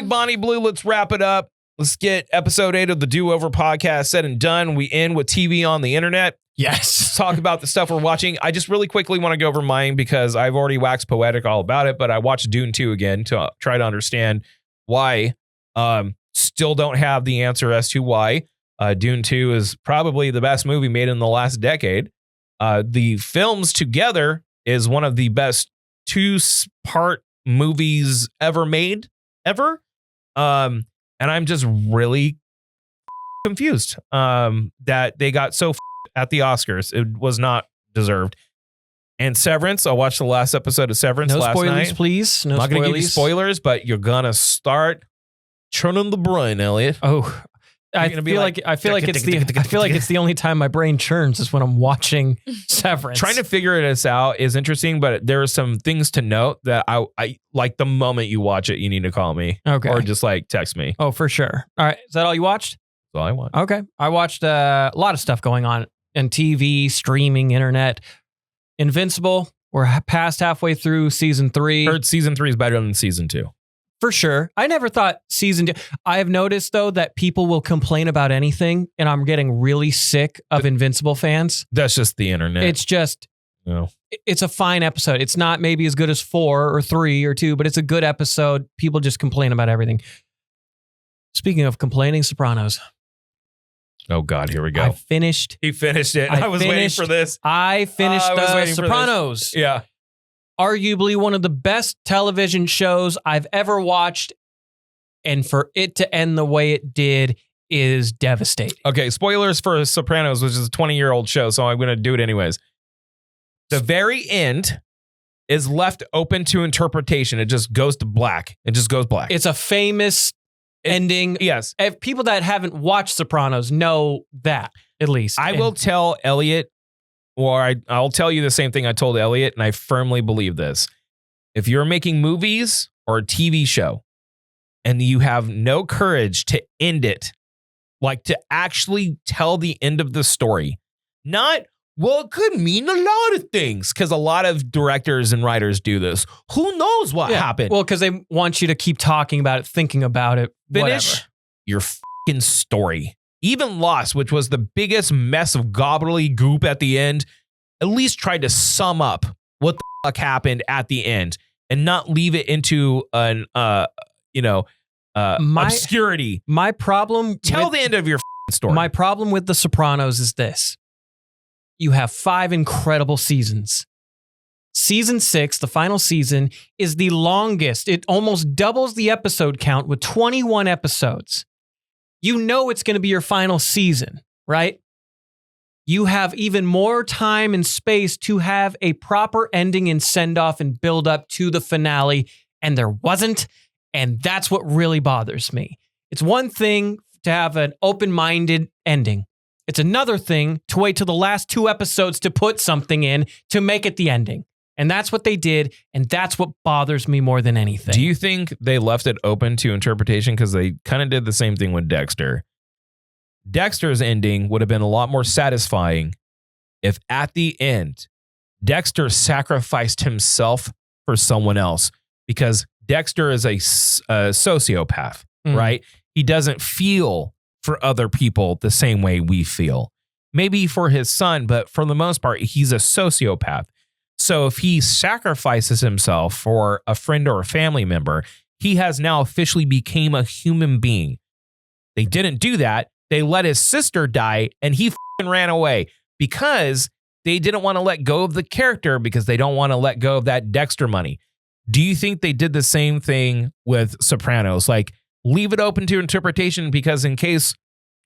Bonnie Blue, let's wrap it up. Let's get episode 8 of the Do Over podcast said and done. We end with TV on the internet. Yes. Let's talk about the stuff we're watching. I just really quickly want to go over mine because I've already waxed poetic all about it, but I watched Dune 2 again to try to understand why. Still don't have the answer as to why. Dune 2 is probably the best movie made in the last decade. The films together is one of the best 2-part movies ever made, ever. And I'm just really confused that they got so at the Oscars. It was not deserved. And Severance, I watched the last episode of Severance last night. No spoilers, please. No I'm not going to give you spoilies. spoilers, but you're going to start churning the brain, Elliot. Oh, I feel like it's the only time my brain churns is when I'm watching Severance. Trying to figure this out is interesting, but there are some things to note that I like. The moment you watch it, you need to call me, or just like text me. Oh, for sure. All right, is that all you watched? That's all I watched. Okay, I watched a lot of stuff going on in TV, streaming, internet. Invincible. We're past halfway through season 3. Heard season 3 is better than season 2. For sure. I never thought season 2. I have noticed, though, that people will complain about anything, and I'm getting really sick of Invincible fans. That's just the internet. It's just, it's a fine episode. It's not maybe as good as 4 or 3 or 2, but it's a good episode. People just complain about everything. Speaking of complaining, Sopranos. Oh, God, here we go. I finished. He finished it. I was waiting for this. I finished Sopranos. Yeah. Arguably one of the best television shows I've ever watched. And for it to end the way it did is devastating. Okay, spoilers for Sopranos, which is a 20-year-old show, so I'm going to do it anyways. The very end is left open to interpretation. It just goes to black. It just goes black. It's a famous ending. Yes. People that haven't watched Sopranos know that. at least. I will tell Elliot, or I'll tell you the same thing I told Elliot, and I firmly believe this. If you're making movies or a TV show and you have no courage to end it, like to actually tell the end of the story, not, well, it could mean a lot of things, because a lot of directors and writers do this. Who knows what happened? Well, because they want you to keep talking about it, thinking about it, Finish whatever. your fucking story. Even Lost, which was the biggest mess of gobbledygook at the end, at least tried to sum up what the fuck happened at the end and not leave it into an obscurity. My problem. Tell the end of your fucking story. My problem with The Sopranos is this. You have 5 incredible seasons. Season 6, the final season, is the longest. It almost doubles the episode count with 21 episodes. You know it's going to be your final season, right? You have even more time and space to have a proper ending and send off and build up to the finale, and there wasn't, and that's what really bothers me. It's one thing to have an open-minded ending. It's another thing to wait till the last 2 episodes to put something in to make it the ending. And that's what they did, and that's what bothers me more than anything. Do you think they left it open to interpretation? Because they kind of did the same thing with Dexter. Dexter's ending would have been a lot more satisfying if at the end, Dexter sacrificed himself for someone else, because Dexter is a sociopath, right? He doesn't feel for other people the same way we feel. Maybe for his son, but for the most part, he's a sociopath. So if he sacrifices himself for a friend or a family member, he has now officially became a human being. They didn't do that. They let his sister die, and he ran away because they didn't want to let go of the character, because they don't want to let go of that Dexter money. Do you think they did the same thing with Sopranos? Like, leave it open to interpretation, because in case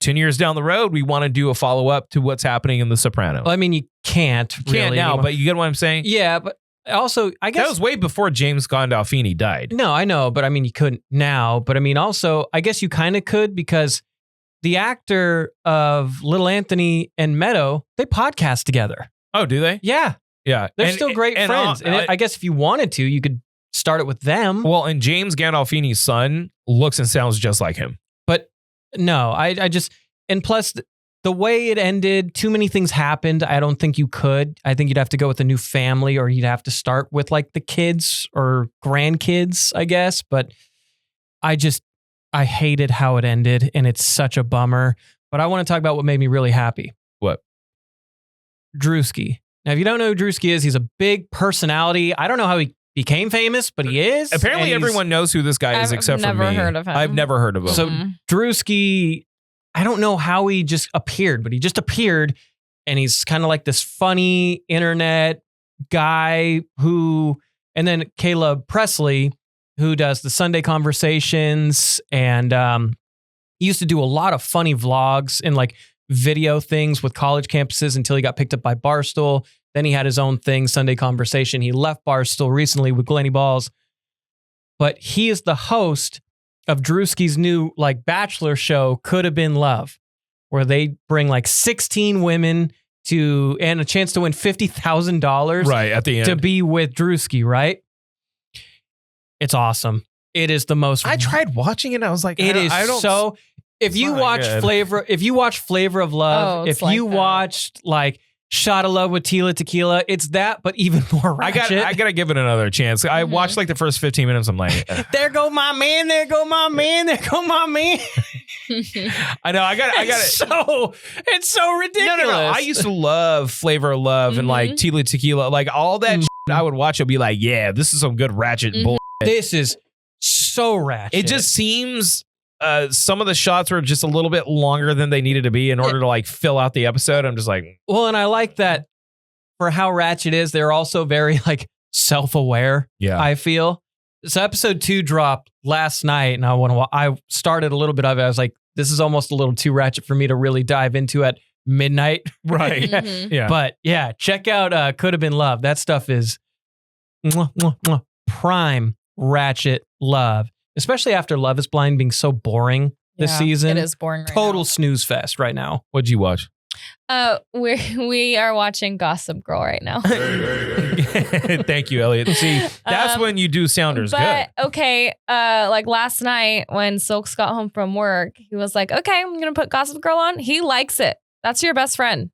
10 years down the road, we want to do a follow-up to what's happening in The Sopranos. Well, I mean, you can't really now, anymore. but you get what I'm saying? Yeah, but also, I guess... That was way before James Gandolfini died. No, I know, but I mean, you couldn't now. But I mean, also, I guess you kind of could, because the actor of Little Anthony and Meadow, they podcast together. Oh, do they? Yeah. Yeah. They're still great friends. And I guess if you wanted to, you could start it with them. Well, and James Gandolfini's son looks and sounds just like him. But no, I just... And plus, the way it ended, too many things happened. I don't think you could. I think you'd have to go with a new family, or you'd have to start with like the kids or grandkids, I guess. But I hated how it ended, and it's such a bummer. But I want to talk about what made me really happy. What? Drewski. Now, if you don't know who Drewski is, he's a big personality. I don't know how he became famous, but he is. Apparently, everyone knows who this guy is except for me. I've never heard of him. I've never heard of him. So Drewski, I don't know how he just appeared, but he just appeared, and he's kind of like this funny internet guy who, and then Caleb Presley, who does the Sunday Conversations, and he used to do a lot of funny vlogs and like video things with college campuses until he got picked up by Barstool. Then he had his own thing, Sunday Conversation. He left Barstool recently with Glenny Balls, but he is the host of Drewski's new like bachelor show, Could Have Been Love, where they bring like 16 women to, and a chance to win $50,000 right at the end to be with Drewski, right? It's awesome. It is the most. I tried watching it. I was like, I don't. So if you watch Flavor, if you watch Flavor of Love, if you watched like Shot of Love with Tila Tequila, it's that, but even more ratchet. I gotta give it another chance. I watched like the first 15 minutes. I'm like, there go my man, there go my man, there go my man. I know. I got it. It's so ridiculous. No. I used to love Flavor of Love and like Tila Tequila, like all that. Shit I would watch. I'd be like, yeah, this is some good ratchet bull. This is so ratchet. It just seems. Some of the shots were just a little bit longer than they needed to be in order to like fill out the episode. I'm just like, well, and I like that for how ratchet is. They're also very like self-aware. Yeah, I feel. So episode 2 dropped last night, and I started a little bit of it. I was like, this is almost a little too ratchet for me to really dive into at midnight. Right. Yeah. But yeah, check out Could Have Been Love. That stuff is prime ratchet love. Especially after Love is Blind being so boring this season. It is boring right Total now. snooze fest right now. What'd you watch? We are watching Gossip Girl right now. Thank you, Elliot. See, that's when you do Sounders but, good. Okay, like last night when Silks got home from work, he was like, okay, I'm going to put Gossip Girl on. He likes it. That's your best friend.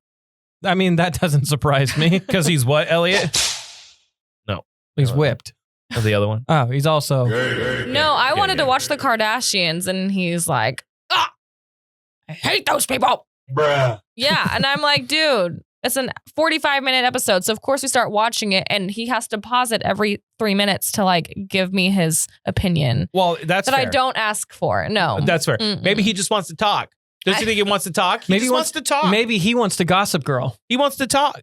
I mean, that doesn't surprise me. Because he's what, Elliot? No. He's whipped. Or the other one? Oh, he's also... No, I wanted to watch the Kardashians, and he's like, I hate those people. Bruh. Yeah, and I'm like, dude, it's a 45-minute episode. So, of course, we start watching it, and he has to pause it every 3 minutes to, like, give me his opinion. Well, that's that fair. I don't ask for. No. That's fair. Mm-mm. Maybe he just wants to talk. Does he think he wants to talk? He Maybe just wants to talk. Maybe he wants to Gossip Girl. He wants to talk.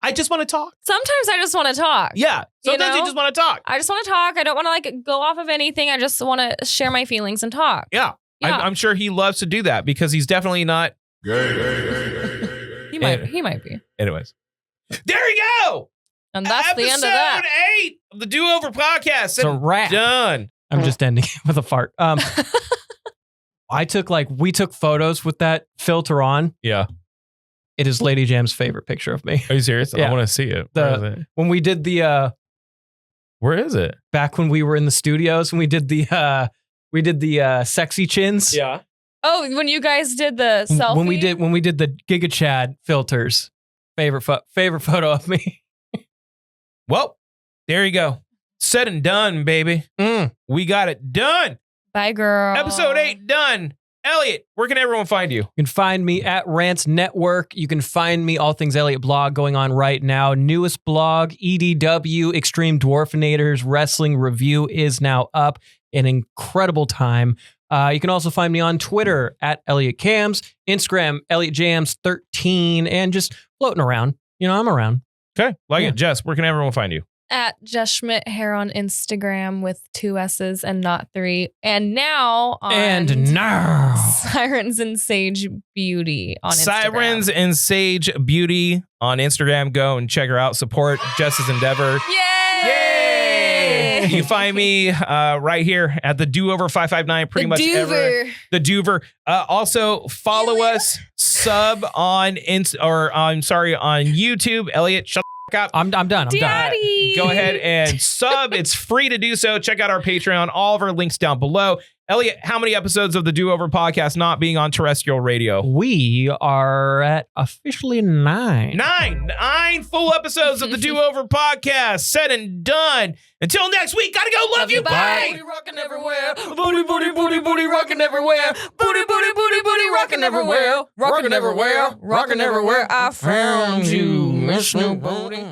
I just want to talk. Sometimes I just want to talk. Yeah. Sometimes you know? just want to talk. I just want to talk. I don't want to, like, go off of anything. I just want to share my feelings and talk. Yeah. Yeah. I'm sure he loves to do that because he's definitely not. He might be. Anyways. There you go. And that's the end of that. Episode 8 of the Do-Over Podcast. It's a wrap. Done. I'm just ending it with a fart. We took photos with that filter on. Yeah. It is Lady Jam's favorite picture of me. Are you serious? Yeah. I want to see it. Where is it? When we did the Where is it? back when we were in the studios and we did the sexy chins. Yeah. Oh, when you guys did the selfie? When we did the Giga Chad filters. Favorite photo of me. Well, there you go. Said and done, baby. We got it done. Bye, girl. Episode 8 done. Elliot, where can everyone find you? You can find me at Rant Network. You can find me All Things Elliot blog going on right now. Newest blog, EDW, Extreme Dwarfinators Wrestling Review is now up. An incredible time. You can also find me on Twitter at Elliot Cams, Instagram, Elliot Jams 13, and just floating around. You know, I'm around. Okay. It. Jess, where can everyone find you? At Jess Schmidt Hair on Instagram with 2 S's and not 3. And now on Sirens and Sage Beauty on Instagram. Sirens and Sage Beauty on Instagram. Go and check her out. Support Jess's endeavor. Yay! You can find me right here at the Do-Over 559 pretty much ever. The Dover. Also follow us, sub on on YouTube. Elliot, shut the fuck up. I'm done. I'm Daddy. Go ahead and sub. It's free to do so. Check out our Patreon. All of our links down below. Elliot, how many episodes of the Do-Over Podcast not being on terrestrial radio? We are at officially 9. 9 full episodes of the Do-Over Podcast. Said and done. Until next week, gotta go. Love you. Bye. Booty rocking everywhere. Booty, booty, booty, booty rocking everywhere. Booty, booty, booty, booty rocking everywhere. Rocking everywhere. Rocking everywhere. I found you, Miss New Booty.